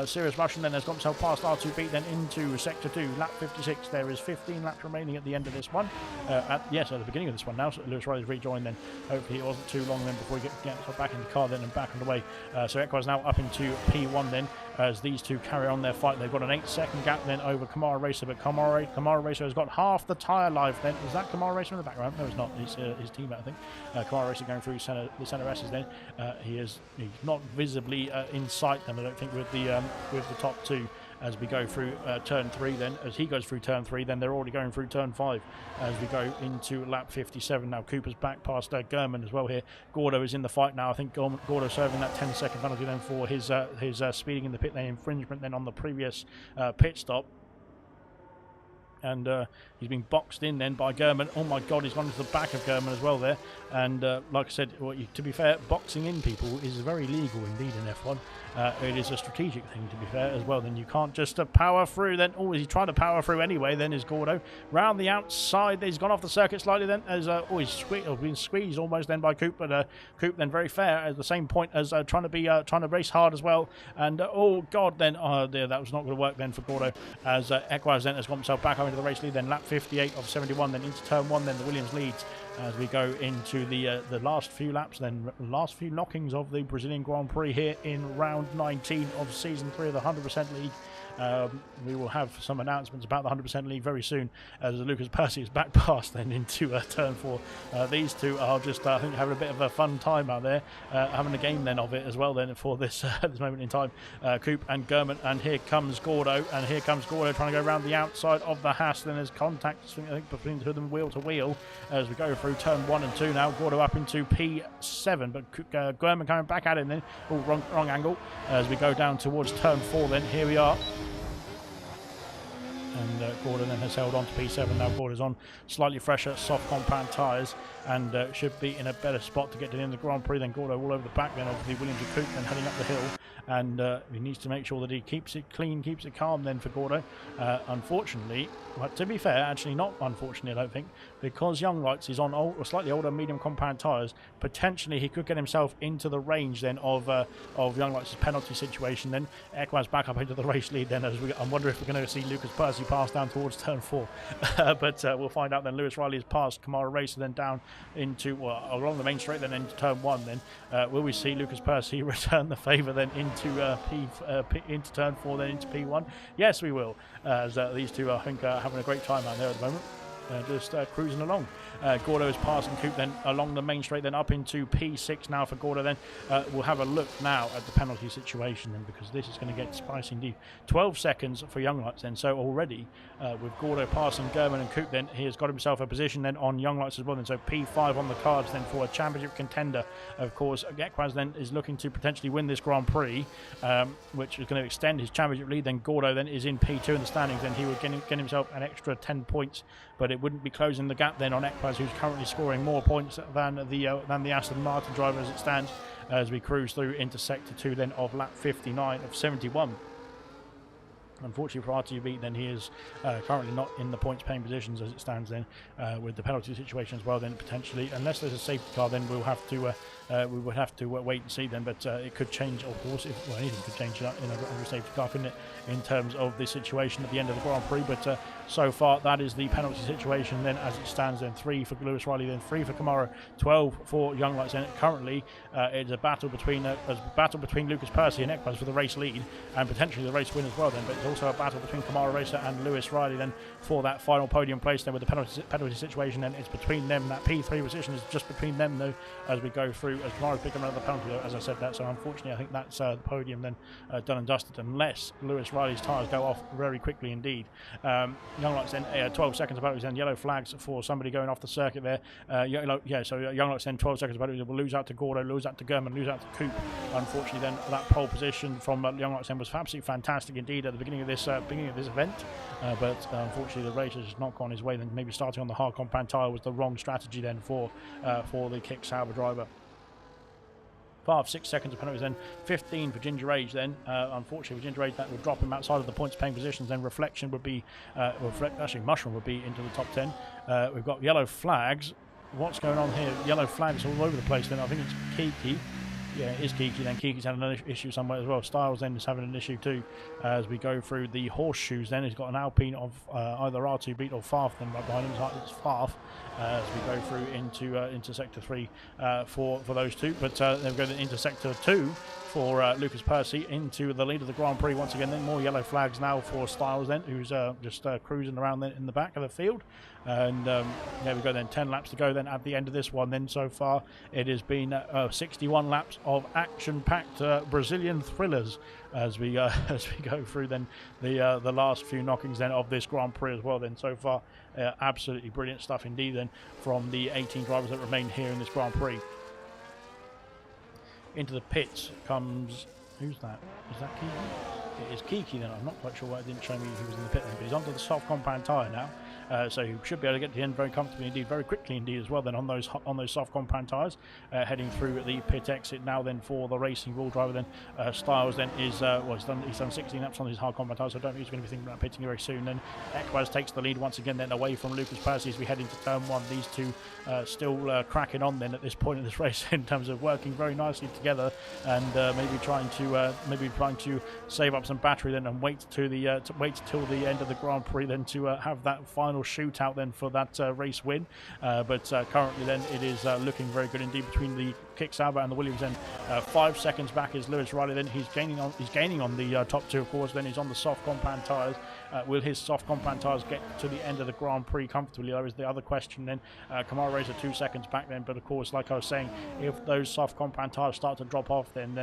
Serious Mushroom then has got himself past R2 Beat then into sector 2, lap 56. There is 15 laps remaining at the end of this one. At the beginning of this one now. So Lewis Riley's rejoined then. Hopefully it wasn't too long then before he gets back in the car then and back on the way. So Equos now up into P1 then, as these two carry on their fight. They've got an 8-second gap then over Kamara Racer, but Kamara Racer has got half the tyre life then. Is that Kamara Racer in the background? No, it's not. It's his teammate, I think. Kamara Racer going through the centre S's then. He's not visibly in sight then, I don't think, with the top two. As we go through turn 3 then, as he goes through turn 3, then they're already going through turn 5 as we go into lap 57. Now Cooper's back past German as well here. Gordo is in the fight now. I think Gordo serving that 10-second penalty then for his speeding in the pit lane infringement then on the previous pit stop. And he's been boxed in then by German. Oh my God, he's gone into the back of German as well there. And like I said, to be fair, boxing in people is very legal indeed in F1. It is a strategic thing, to be fair, as well. Then you can't just power through. Then, he's trying to power through anyway. Then is Gordo round the outside. He's gone off the circuit slightly. Then as he's been squeezed almost then by Coop, but Coop then very fair at the same point as trying to race hard as well. And oh God, then that was not going to work then for Gordo, as Equaz then has got himself back over the race lead. Then lap 58 of 71. Then into turn 1. Then the Williams leads as we go into the last few laps. Then last few knockings of the Brazilian Grand Prix here in round 19 of season 3 of the 100% League. We will have some announcements about the 100% League very soon, as Lucas Percy is back past then into turn 4. These two are just I think having a bit of a fun time out there, having a game then of it as well then for this at this moment in time. Coop and German, and here comes Gordo, trying to go around the outside of the Haas. Then there's contact, I think, between the two of them wheel to wheel as we go through turn 1 and 2 now. Gordo up into P7, but German coming back at him then. Wrong angle as we go down towards turn 4 then. Here we are. And Gordo then has held on to P7. Now Gordo's on slightly fresher soft compound tyres and should be in a better spot to get to the end of the Grand Prix. Then Gordo all over the back then of the Williams and Coupe then heading up the hill, and he needs to make sure that he keeps it clean, keeps it calm then for Gordo. Unfortunately, but to be fair, actually not unfortunately, I don't think, because Young Lights is on slightly older medium compound tyres, potentially he could get himself into the range then of Young Lights' penalty situation. Then Equaz back up into the race lead then, as I wonder if we're going to see Lucas Percy passed down towards turn 4. But we'll find out then. Lewis Riley has passed Kamara Racer then down into, well, along the main straight then into turn 1 then. Will we see Lucas Percy return the favour then into into turn 4 then into P1? Yes, we will. As these two, I think, are having a great time out there at the moment. Just cruising along. Gordo is passing Coop then along the main straight, then up into P6 now for Gordo. Then we'll have a look now at the penalty situation then, because this is going to get spicy indeed. 12 seconds for Young Lights then. So already with Gordo passing German and Coop, then he has got himself a position then on Young Lights as well. Then so P5 on the cards then for a championship contender. Of course, Ekwaz then is looking to potentially win this Grand Prix, which is going to extend his championship lead. Then Gordo then is in P2 in the standings. Then he would get himself an extra 10 points, but it wouldn't be closing the gap then on Ekwaz, who's currently scoring more points than the Aston Martin driver as it stands, as we cruise through into sector 2 then of lap 59 of 71. Unfortunately for RTB, then he is currently not in the points paying positions as it stands then, with the penalty situation as well. Then potentially, unless there's a safety car, then we would have to wait and see then. But it could change, of course. Anything could change in a safety car, couldn't it, in terms of the situation at the end of the Grand Prix? But so far, that is the penalty situation then as it stands. Then 3 for Lewis Riley, then 3 for Kamara, 12 for Young Lights. And currently, it's a battle between Lucas Percy and Ekwaz for the race lead and potentially the race win as well. Then, but it's also a battle between Kamara Racer and Lewis Riley then for that final podium place then with the penalty situation. Then it's between them. That P3 position is just between them though as we go through, as Kamara's picking another penalty though, as I said that. So unfortunately I think that's the podium then done and dusted, unless Lewis Riley's tyres go off very quickly indeed. Young Lights then 12 seconds of penalties, then yellow flags for somebody going off the circuit there. So Young Lights then 12 seconds of penalties. Will lose out to Gordo, lose out to German, lose out to Coop. Unfortunately then that pole position from Young Lights then was absolutely fantastic indeed at the beginning of this event, but unfortunately the race has just not gone his way. Then maybe starting on the hard compound tyre was the wrong strategy then for the kick Sauber driver. 6 seconds of penalties, then 15 for Ginger Age. Then unfortunately for Ginger Age, that would drop him outside of the points paying positions. Then Reflection would be Mushroom would be into the top 10. We've got yellow flags. What's going on here? Yellow flags all over the place. Then I think it's Kiki. Yeah, it is Kiki. Then Kiki's had another issue somewhere as well. Styles then is having an issue too. As we go through the horseshoes, then he's got an Alpine of either R2 Beat or Farf. Then right behind him it's Farf. As we go through into sector 3 for those two. But then we go into sector 2 for Lucas Percy into the lead of the Grand Prix once again. Then more yellow flags now for Styles then, who's just cruising around then in the back of the field. And there we go then, 10 laps to go then at the end of this one. Then so far it has been 61 laps of action-packed Brazilian thrillers as we go through then the last few knockings then of this Grand Prix as well. Then so far absolutely brilliant stuff indeed then from the 18 drivers that remain here in this Grand Prix. Into the pits comes, who's that? Is that Kiki? It is Kiki then. I'm not quite sure why it didn't show me he was in the pit then, but he's onto the soft compound tyre now. So he should be able to get to the end very comfortably indeed, very quickly indeed as well then on those soft compound tyres, heading through the pit exit now then for the Racing Bull driver. Then Styles then is he's done 16 laps on his hard compound tyres, so I don't think he's going to be thinking about pitting very soon. Then Ekwaz takes the lead once again then away from Lucas Percy as we head into turn 1. These two still cracking on then at this point in this race in terms of working very nicely together and maybe trying to save up some battery then and wait till the end of the Grand Prix then to have that final shootout then for that race win. But currently then it is looking very good indeed between the Kick Sauber and the Williams. Then 5 seconds back is Lewis Riley. Then he's gaining on the top two, of course. Then he's on the soft compound tyres. Will his soft compound tyres get to the end of the Grand Prix comfortably? That is the other question then. Kamara Racer 2 seconds back then, but of course, like I was saying, if those soft compound tyres start to drop off, then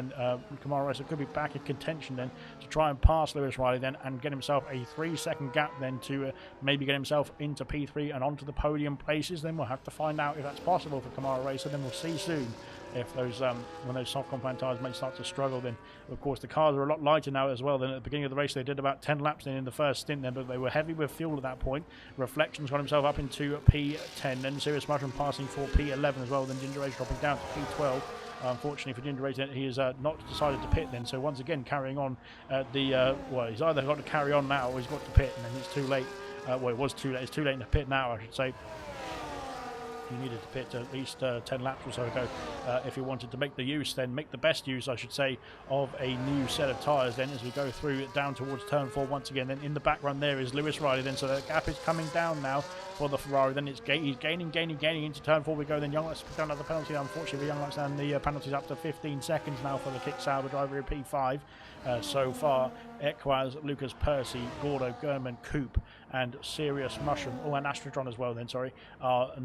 Kamara Racer could be back in contention then to try and pass Lewis Riley then and get himself a 3-second gap then to maybe get himself into P3 and onto the podium places. Then we'll have to find out if that's possible for Kamara Racer. Then we'll see soon if those when those soft compound tyres may start to struggle. Then of course the cars are a lot lighter now as well. Then at the beginning of the race they did about 10 laps in the first stint then, but they were heavy with fuel at that point. Reflections got himself up into P10, then Serious Mushroom passing for P11 as well. Then Ginger Age dropping down to P12. Unfortunately for Ginger Age, he has not decided to pit then, so once again carrying on he's either got to carry on now or he's got to pit, and then it's too late. It was too late. It's too late in the pit now, I should say. You needed to pit at least 10 laps or so ago if you wanted to make the best use, I should say, of a new set of tyres then as we go through down towards turn 4 once again. Then in the background there is Lewis Riley then, so the gap is coming down now for the Ferrari. Then he's gaining into turn 4 we go. Then Younglux has done another penalty, unfortunately for Younglux, and the penalty's up to 15 seconds now for the kick Sauber driver in P5. So far, Equaz, Lucas Percy, Gordo, Gurman, Coop, and Sirius Mushroom, and Astrodron as well then, sorry, have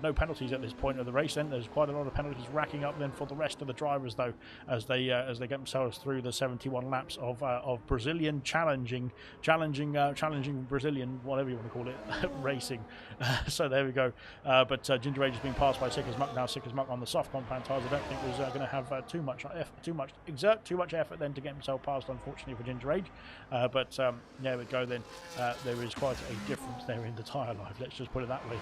no penalties at this point of the race then. There's quite a lot of penalties racking up then for the rest of the drivers though, as they get themselves through the 71 laps of Brazilian challenging Brazilian, whatever you want to call it, racing. So there we go. But Ginger Age has been passed by Sickers Muck now. Sickers Muck on the soft compound tyres, I don't think was going to have exert too much effort then to get himself past, unfortunately for Ginger Age. But there we go then. There is quite a difference there in the tyre life, let's just put it that way.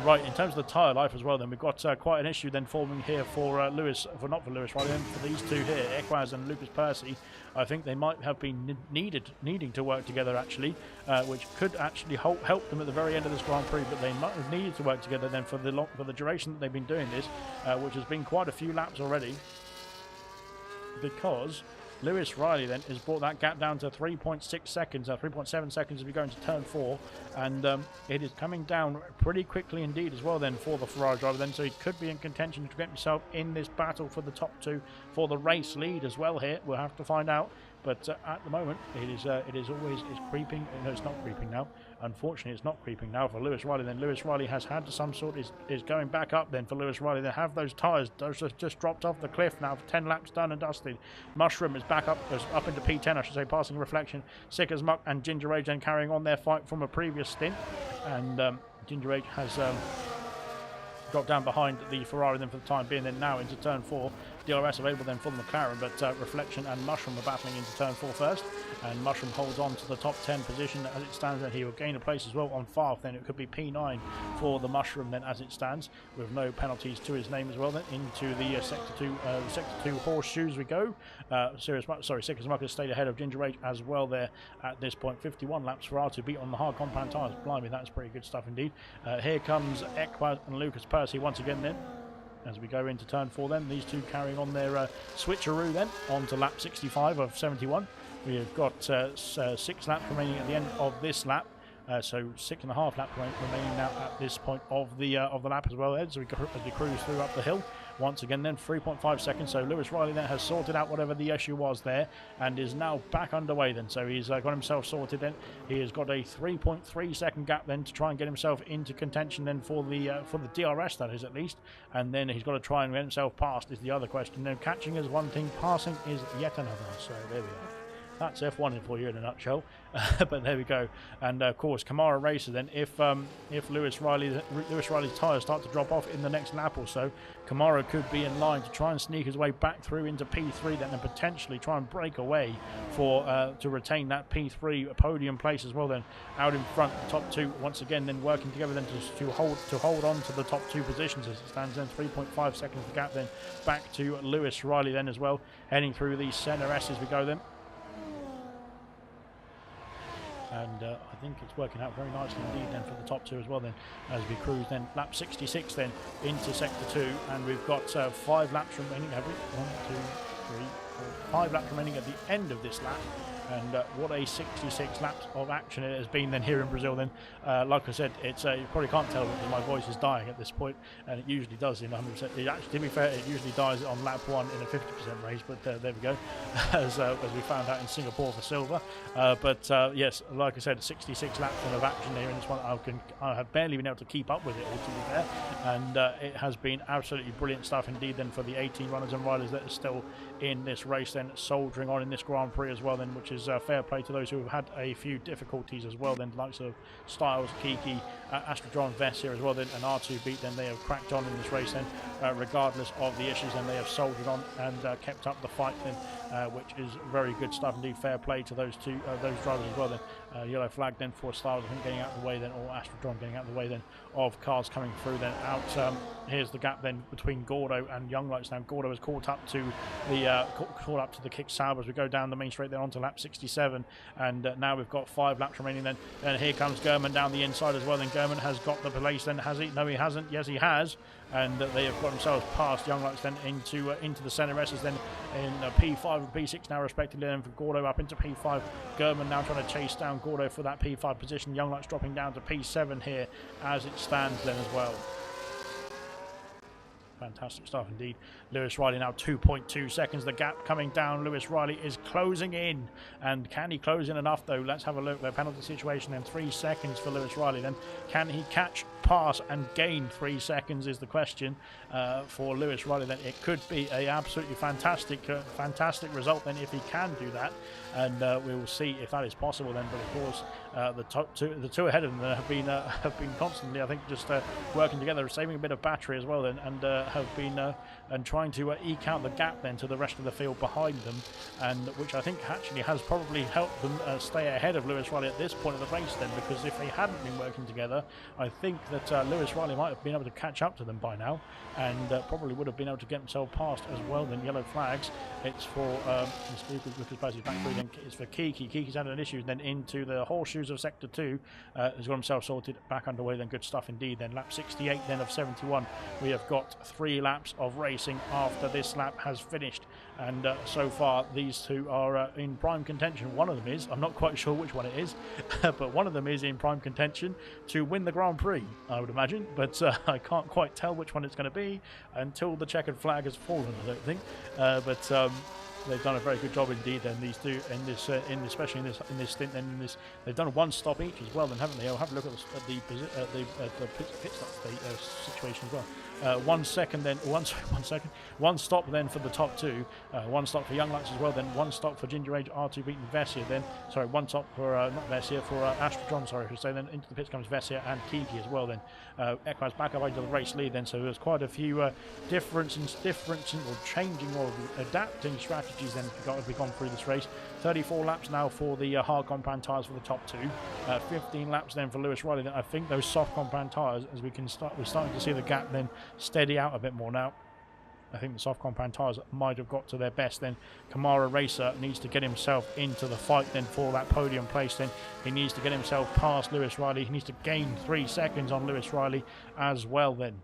Right, in terms of the tyre life as well then, we've got quite an issue then forming here for not for Lewis Riley, for these two here, Equaz and Lucas Percy. I think they might have been needing to work together actually, which could actually help them at the very end of this Grand Prix, but they might have needed to work together then for the duration that they've been doing this, which has been quite a few laps already, because Lewis Riley then has brought that gap down to 3.6 seconds, 3.7 seconds as we go into turn 4, and it is coming down pretty quickly indeed as well then for the Ferrari driver then, so he could be in contention to get himself in this battle for the top 2 for the race lead as well here. We'll have to find out, but at the moment it's creeping. No, it's not creeping now. Unfortunately, it's not creeping now for Lewis Riley then. Lewis Riley has had some sort, is going back up then for Lewis Riley. They have those tyres just dropped off the cliff now, 10 laps done and dusted. Mushroom is back up into P10, I should say, passing Reflection. Sickers Muck and Ginger Age then carrying on their fight from a previous stint, and Ginger Age has dropped down behind the Ferrari then for the time being. Then now into turn 4, DRS available then for the McLaren, but Reflection and Mushroom are battling into turn 4 first, and Mushroom holds on to the top 10 position as it stands, and he will gain a place as well on Farth. Then it could be P9 for the Mushroom then as it stands, with no penalties to his name as well. Then into the sector 2 horseshoes we go. Sickers Muck has stayed ahead of Ginger Age as well there at this point. 51 laps for R to beat on the hard compound tyres. Blimey, that's pretty good stuff indeed. Here comes Equaz and Lucas Percy once again then, as we go into turn 4 then, these two carrying on their switcheroo then on to lap 65 of 71. We have got 6 laps remaining at the end of this lap, so 6.5 laps remaining now at this point of the lap as well, as we cruise through up the hill. Once again then, 3.5 seconds, so Lewis Riley then has sorted out whatever the issue was there and is now back underway then, so he's got himself sorted then. He has got a 3.3 second gap then to try and get himself into contention then for the DRS, that is, at least, and then he's got to try and get himself past is the other question. Now, catching is one thing, passing is yet another, so there we are. That's F1 for you in a nutshell. But there we go. And of course, Kamara Racer then, if Lewis Riley's tyres start to drop off in the next lap or so, Kamara could be in line to try and sneak his way back through into P3 then, and potentially try and break away to retain that P3 podium place as well then, out in front, the top 2 once again then working together then to hold on to the top 2 positions as it stands then. 3.5 seconds of gap then back to Lewis Riley then as well, heading through the centre S as we go then. And I think it's working out very nicely indeed then for the top 2 as well then, as we cruise then lap 66 then into sector 2, and we've got 5 laps remaining. Have we? 1, 2, 3, 4, 5 laps remaining at the end of this lap. And what a 66 laps of action it has been then here in Brazil then. Like I said, it's you probably can't tell because my voice is dying at this point, and it usually does in 100%. It actually, to be fair, it usually dies on lap 1 in a 50% race, but there we go, as we found out in Singapore for silver. Yes, like I said, 66 laps of action here in this one. I have barely been able to keep up with it all, to be fair, and it has been absolutely brilliant stuff indeed then for the 18 runners and riders that are still in this race then, soldiering on in this Grand Prix as well then, which is fair play to those who have had a few difficulties as well then, the likes of Styles, Kiki, Astrodron, Vess here as well then, and R2 Beat then. They have cracked on in this race then, regardless of the issues, and they have soldiered on and kept up the fight then, which is very good stuff indeed. Fair play to those drivers as well then. Yellow flag then for Styles, I think, getting out of the way then, or Astrodron getting out of the way then of cars coming through then out. Here's the gap then between Gordo and Young Lights. Now Gordo is caught up to the kick Sauber as we go down the main straight then onto lap 67, and now we've got 5 laps remaining then. And here comes Gurman down the inside as well. Then Gurman has got the place then, has he? No, he hasn't. Yes, he has. And they have got themselves past Young Lights then into the centre S's then in P5 and P6 now respectively. Then for Gordo up into P5. Gurman now trying to chase down Gordo for that P5 position. Young Lights dropping down to P7 here as it stands then as well. Fantastic stuff indeed. Lewis Riley now 2.2 seconds. The gap coming down. Lewis Riley is closing in. And can he close in enough though? Let's have a look. The penalty situation then 3 seconds for Lewis Riley. Then can he catch, pass and gain 3 seconds is the question for Lewis Riley. Then it could be a absolutely fantastic result then if he can do that. And we will see if that is possible then. But of course the two ahead of them have been constantly, I think, just working together, saving a bit of battery as well then, and have been and trying to eke out the gap then to the rest of the field behind them, and which I think actually has probably helped them stay ahead of Lewis Riley at this point of the race then, because if they hadn't been working together, I think that Lewis Riley might have been able to catch up to them by now, and probably would have been able to get himself past as well. Then yellow flags, it's for Lucas Bassey's back through, then it's for Kiki. Kiki's had an issue, then into the horseshoes of sector 2, has got himself sorted, back underway then. Good stuff indeed then. Lap 68 then of 71. We have got 3 laps of racing after this lap has finished, and so far these two are in prime contention. One of them is, I'm not quite sure which one it is, but one of them is in prime contention to win the Grand Prix, I would imagine, but I can't quite tell which one it's going to be until the checkered flag has fallen, I don't think. But they've done a very good job indeed. Then these two especially in this stint. Then they've done 1 stop each as well. Then haven't they? I'll have a look at the pit stop situation as well. 1 second then. 1 second. 1 stop then for the top 2. 1 stop for Young Lights as well. Then 1 stop for Ginger Age, R2 beating Vessia. Then 1 stop for not Vessia, for Astrodron. Sorry, who say then into the pits comes Vessia and Kiki as well. Then Equaz back up into the race lead. Then so there's quite a few differences or changing or adapting strategies then as we've gone through this race. 34 laps now for the hard compound tyres for the top 2. 15 laps then for Lewis Riley. Then I think those soft compound tyres, as we're starting to see the gap then steady out a bit more now. I think the soft compound tyres might have got to their best. Then Kamara Racer needs to get himself into the fight then for that podium place. Then he needs to get himself past Lewis Riley. He needs to gain 3 seconds on Lewis Riley as well then.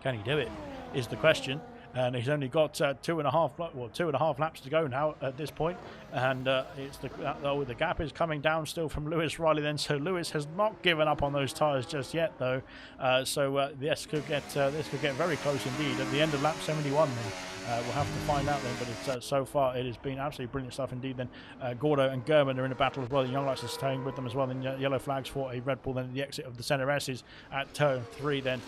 Can he do it is the question. And he's only got 2.5 laps to go now at this point, and it's the gap is coming down still from Lewis Riley then. So Lewis has not given up on those tyres just yet though. This could get very close indeed at the end of lap 71 then. We'll have to find out then, but it's, so far it has been absolutely brilliant stuff indeed. Then Gordo and Gurman are in a battle as well. The Young Lights is staying with them as well. Then yellow flags for a Red Bull. Then at the exit of the centre S's at turn 3. Then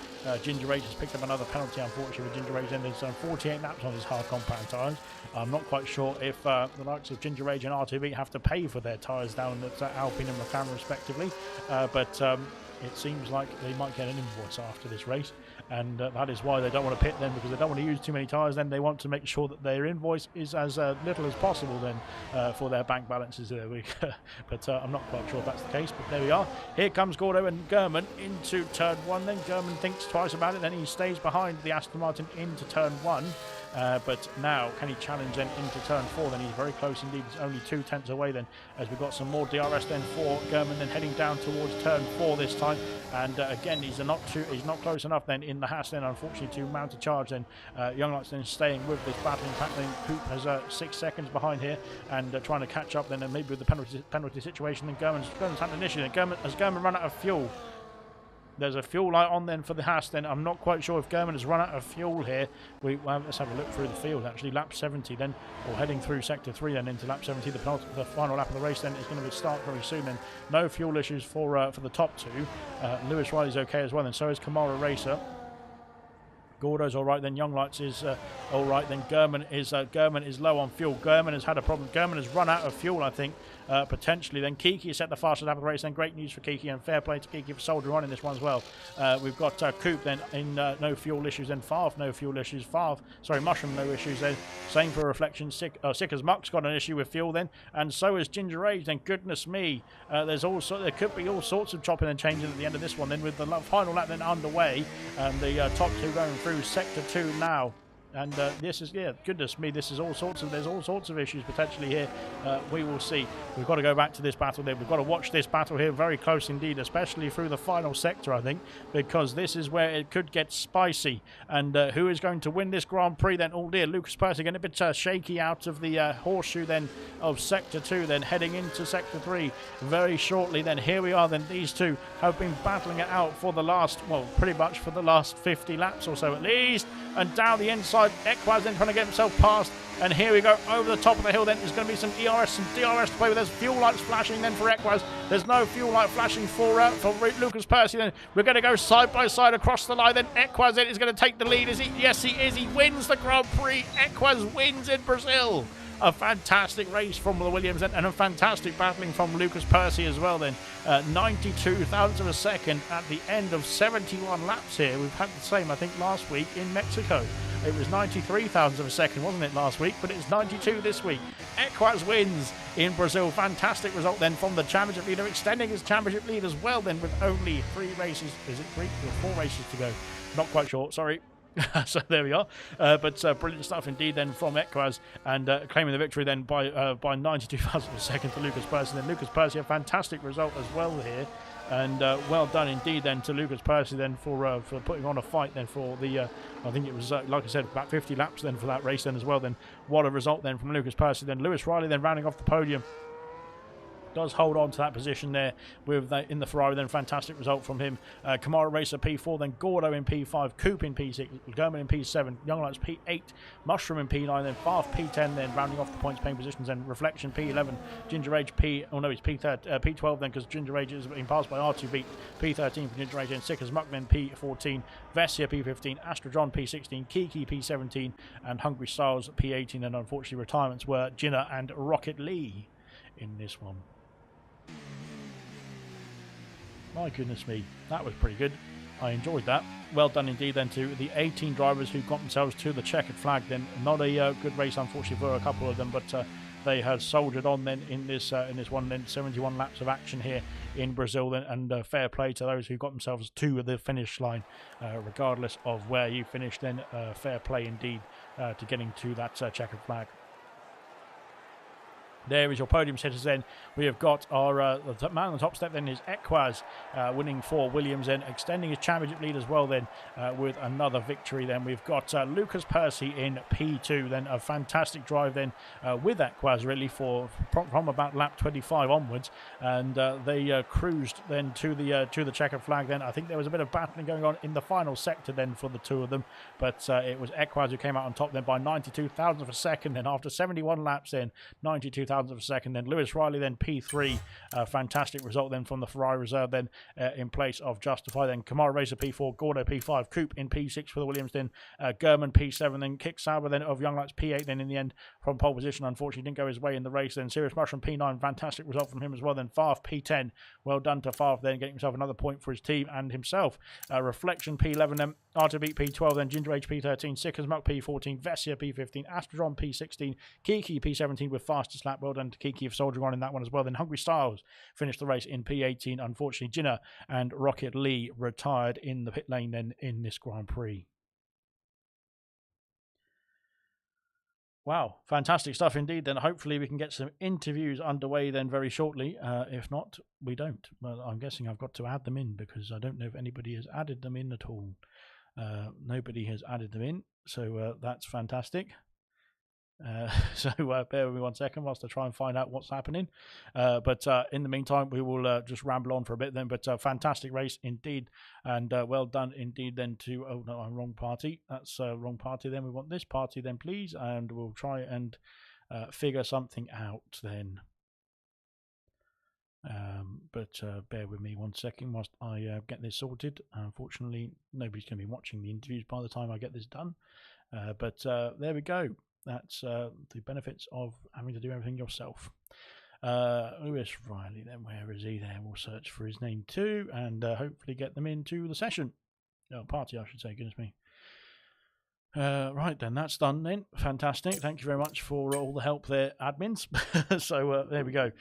Ginger Age has picked up another penalty, unfortunately, with Ginger Age. Then there's 48 laps on his hard compound tyres. I'm not quite sure if the likes of Ginger Age and R2B have to pay for their tyres down at Alpine and McLaren respectively, but it seems like they might get an invoice after this race, and that is why they don't want to pit then, because they don't want to use too many tyres. Then they want to make sure that their invoice is as little as possible then for their bank balances there. But I'm not quite sure if that's the case, but there we are. Here comes Gordo and Gurman into turn 1. Then Gurman thinks twice about it, then he stays behind the Aston Martin into turn 1. But now can he challenge then into turn 4? Then he's very close indeed. He's only 2 tenths away then, as we've got some more DRS then for Gurman, then heading down towards turn 4 this time. And again, he's not close enough then in the Haas then, unfortunately, to mount a charge. Then Young Lights then staying with this battle. In fact, then Coop has 6 seconds behind here and trying to catch up then, and maybe with the penalty situation. Then Gurman's had an issue. Then has Gurman run out of fuel? There's a fuel light on then for the Haas. Then I'm not quite sure if Gurman has run out of fuel here. Let's have a look through the field actually. Lap 70 then, or heading through sector 3 then into lap 70. The final lap of the race then is going to start very soon. Then no fuel issues for the top 2. Lewis Riley's okay as well, and so is Kamara Racer. Gordo's all right. Then Young Lights is all right. Then Gurman is low on fuel. Gurman has had a problem. Gurman has run out of fuel, I think, potentially. Then Kiki set the fastest lap of the race. Then great news for Kiki, and fair play to Kiki for soldiering on in this one as well. We've got Coop then in no fuel issues. Then Farf, no fuel issues. Mushroom, no issues. Then same for Reflection. Sick as Muck's got an issue with fuel then, and so is Ginger Age. Then goodness me, there could be all sorts of chopping and changing at the end of this one. Then with the final lap then underway, and the top two going through sector 2 now. And this is, yeah, goodness me, there's all sorts of issues potentially here. We will see. We've got to go back to this battle there. We've got to watch this battle here very close indeed, especially through the final sector, I think, because this is where it could get spicy. And who is going to win this Grand Prix then? Oh dear, Lucas Percy getting a bit shaky out of the horseshoe then of sector 2, then heading into sector 3 very shortly. Then here we are then. These two have been battling it out for the last, well, pretty much for the last 50 laps or so at least. And down the inside, Equaz then trying to get himself past. And here we go, over the top of the hill then. There's going to be some ERS and DRS to play with. There's fuel lights flashing then for Equaz. There's no fuel light flashing for Lucas Percy then. We're going to go side by side across the line then. Equaz then is going to take the lead. Is he? Yes, he is. He wins the Grand Prix. Equaz wins in Brazil. A fantastic race from the Williams and a fantastic battling from Lucas Percy as well then. 92 thousandths of a second at the end of 71 laps here. We've had the same, I think, last week in Mexico. It was 93 thousandths of a second, wasn't it, last week? But it's 92 this week. Equaz wins in Brazil. Fantastic result then from the championship leader, extending his championship lead as well then with only 3 races. Is it 3 or 4 races to go? Not quite sure, sorry. So there we are, but brilliant stuff indeed then from Equaz, and claiming the victory then by 92 thousandths of a second to Lucas Percy. Then Lucas Percy, a fantastic result as well here, and well done indeed then to Lucas Percy then for putting on a fight then for the I think it was like I said, about 50 laps then for that race then as well. Then what a result then from Lucas Percy. Then Lewis Riley then rounding off the podium. Does hold on to that position there with in the Ferrari. Then fantastic result from him. Kamara Racer P4, then Gordo in P5, Coop in P6, German in P7, Young Lights P8, Mushroom in P9, then Farf P10, then rounding off the points paying positions, then Reflection P11, Ginger Age it's P12 then, because Ginger Age is being passed by R2 Beat, P13 for Ginger Age, and Sick as Muck then P14, Vessia P15, Astro John P16, Kiki P17, and Hungry Styles P18, and unfortunately retirements were Jinner and Rocket Lee in this one. My goodness me, that was pretty good. I enjoyed that. Well done indeed then to the 18 drivers who got themselves to the checkered flag. Then not a good race, unfortunately, for a couple of them, but they had soldiered on then in this one. Then 71 laps of action here in Brazil. Then, and fair play to those who got themselves to the finish line, regardless of where you finished. Then fair play indeed to getting to that checkered flag. There is your podium sitters then. We have got our the man on the top step then is Equaz, winning for Williams then, extending his championship lead as well then with another victory. Then we've got Lucas Percy in P2 then, a fantastic drive then with Equaz really from about lap 25 onwards, and they cruised then to the checkered flag. Then I think there was a bit of battling going on in the final sector then for the two of them, but it was Equaz who came out on top then by 92 thousandths of a second. Then after 71 laps then 92 thousandths of a second. Then Lewis Riley then P3, fantastic result then from the Ferrari reserve then in place of Justify. Then Kamara Racer P4, Gordo P5, Coop in P6 for the Williams. Then German P7, then Kick Sauber then of Young Lights P8 then in the end from pole position. Unfortunately didn't go his way in the race. Then Serious Mushroom P9, fantastic result from him as well. Then Farf P10, well done to Farf then, getting himself another point for his team and himself. Reflection P11 then, R2 Beat P12 then, Ginger Age P13, Sick as Muck P14, Vessia P15, Astrodron P16, Kiki P17 with fastest lap. Well done to Kiki for soldiering on in that one as well. Then Hungry Styles finished the race in P18. Unfortunately, Jinner and Rocket Lee retired in the pit lane then in this Grand Prix. Wow, fantastic stuff indeed. Then hopefully we can get some interviews underway then very shortly. If not, we don't. Well, I'm guessing I've got to add them in because I don't know if anybody has added them in at all. Nobody has added them in, so that's fantastic. So bear with me 1 second whilst I try and find out what's happening. But in the meantime, we will just ramble on for a bit then. But fantastic race indeed, and well done indeed then to, oh no, I'm wrong party. That's wrong party then. We want this party then, please, and we'll try and figure something out then. But bear with me 1 second whilst I get this sorted. Unfortunately, nobody's going to be watching the interviews by the time I get this done. But there we go. That's the benefits of having to do everything yourself. Lewis Riley, then where is he there? We'll search for his name too and hopefully get them into the session. Party, I should say, goodness me. Right then, that's done then. Fantastic. Thank you very much for all the help there, admins. So there we go.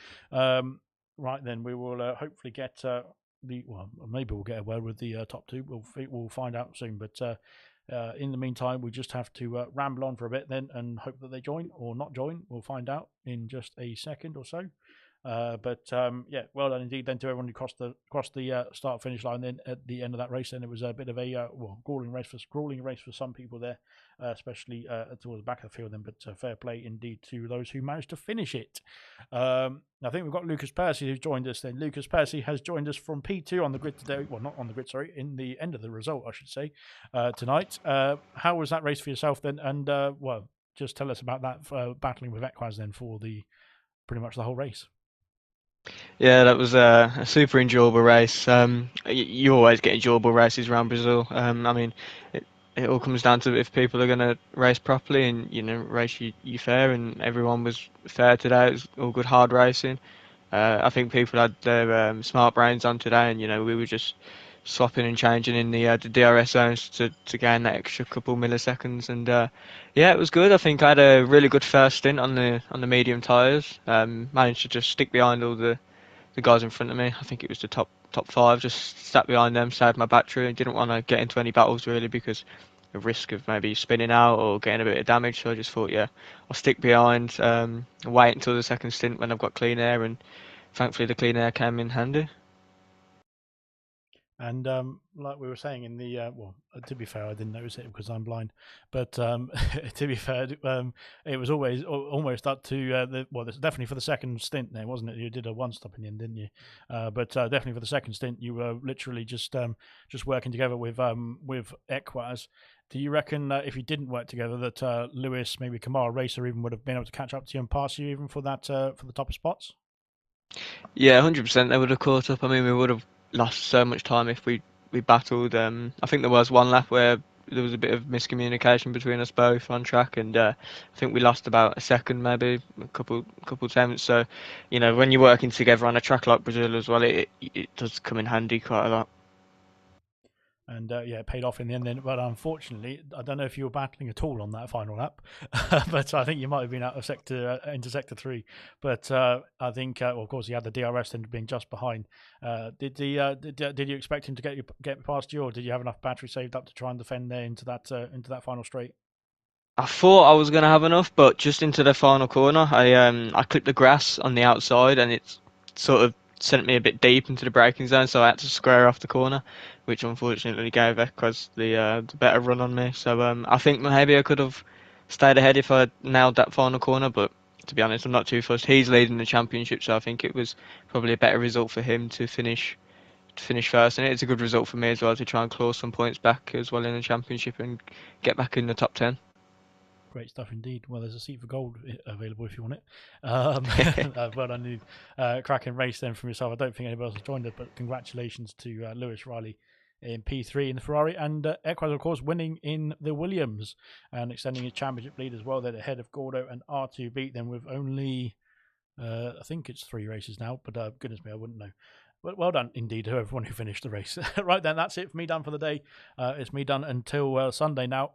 Right then, we will hopefully get maybe we'll get a word with the top two. We'll find out soon. But in the meantime, we just have to ramble on for a bit then and hope that they join or not join. We'll find out in just a second or so. Yeah, well done indeed then to everyone who crossed the start finish line. Then at the end of that race, then it was a bit of a grueling race for some people there, especially towards the back of the field. Then, but fair play indeed to those who managed to finish it. I think we've got Lucas Percy who's joined us. Then Lucas Percy has joined us from P2 on the grid today. Well, not on the grid, sorry, in the end of the result, I should say, tonight. How was that race for yourself then? And just tell us about that battling with Equaz then for pretty much the whole race. Yeah, that was a super enjoyable race. You always get enjoyable races around Brazil. I mean, it all comes down to if people are going to race properly and race you fair, and everyone was fair today. It was all good hard racing. I think people had their smart brains on today, and we were just swapping and changing in the DRS zones to gain that extra couple milliseconds. And yeah, it was good. I think I had a really good first stint on the medium tyres. Managed to just stick behind all the guys in front of me. I think it was the top five. Just sat behind them, saved my battery, and didn't want to get into any battles really because of risk of maybe spinning out or getting a bit of damage. So I just thought, yeah, I'll stick behind, wait until the second stint when I've got clean air, and thankfully the clean air came in handy. And like we were saying in the to be fair, I didn't notice it because I'm blind. But to be fair, it was always almost up to this definitely for the second stint there, wasn't it? You did a one stop in the end, didn't you? But definitely for the second stint, you were literally just working together with Equaz. Do you reckon if you didn't work together that Lewis, maybe Kamara Racer, even would have been able to catch up to you and pass you even for that for the top of spots? Yeah, 100%. They would have caught up. I mean, we would have lost so much time if we battled. I think there was one lap where there was a bit of miscommunication between us both on track, and I think we lost about a second, maybe a couple tenths. So, when you're working together on a track like Brazil as well, it does come in handy quite a lot. And yeah, it paid off in the end. Then, but unfortunately, I don't know if you were battling at all on that final lap, but I think you might have been out of into sector 3. But I think, of course, he had the DRS then being just behind. Did you expect him to get past you, or did you have enough battery saved up to try and defend there into that final straight? I thought I was gonna have enough, but just into the final corner, I clipped the grass on the outside, and it sort of sent me a bit deep into the braking zone, so I had to square off the corner, which unfortunately gave Ekos the better run on me. So I think maybe I could have stayed ahead if I nailed that final corner, but to be honest, I'm not too fussed. He's leading the championship, so I think it was probably a better result for him to finish first, and it's a good result for me as well to try and claw some points back as well in the championship and get back in the top 10. Great stuff indeed. Well, there's a seat for gold available if you want it. Well done, cracking race then from yourself. I don't think anybody else has joined it, but congratulations to Lewis Riley in P3 in the Ferrari, and Equaz, of course, winning in the Williams and extending his championship lead as well. They're ahead of Gordo and R2 beat them with only, I think it's 3 races now, but goodness me, I wouldn't know. But well done indeed to everyone who finished the race. Right then, that's it for me done for the day. It's me done until Sunday now.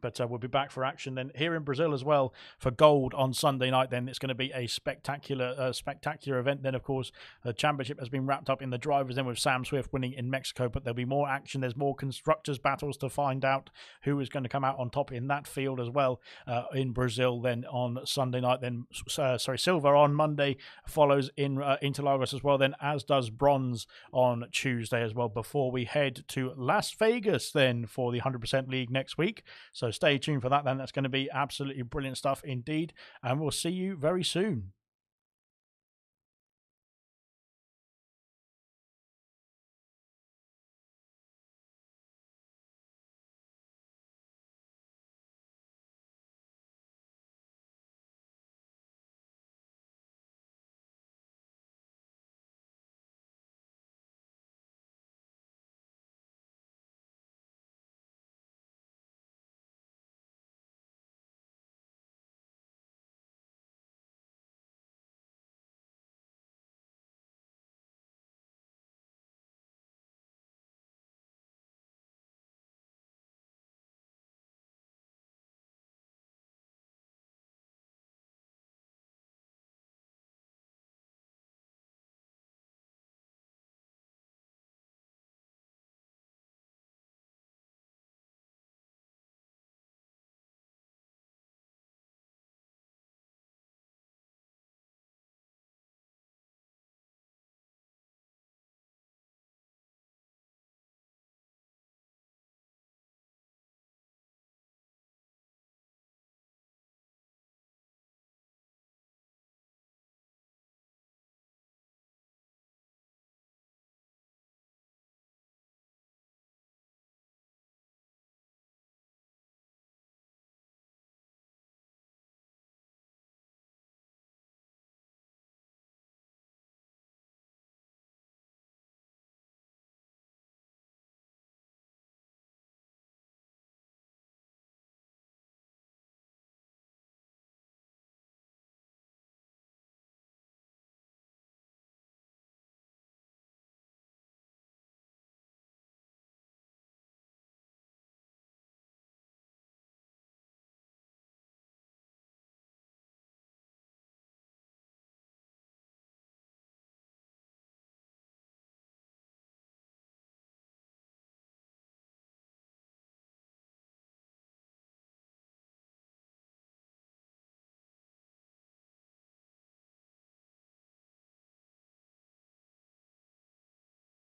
But we'll be back for action then here in Brazil as well for gold on Sunday night. Then it's going to be a spectacular event. Then, of course, the championship has been wrapped up in the drivers then with Sam Swift winning in Mexico. But there'll be more action. There's more constructors battles to find out who is going to come out on top in that field as well in Brazil then on Sunday night. Then, silver on Monday follows in Interlagos as well. Then, as does bronze on Tuesday as well before we head to Las Vegas then for the 100% League next week. So stay tuned for that then. That's going to be absolutely brilliant stuff indeed. And we'll see you very soon.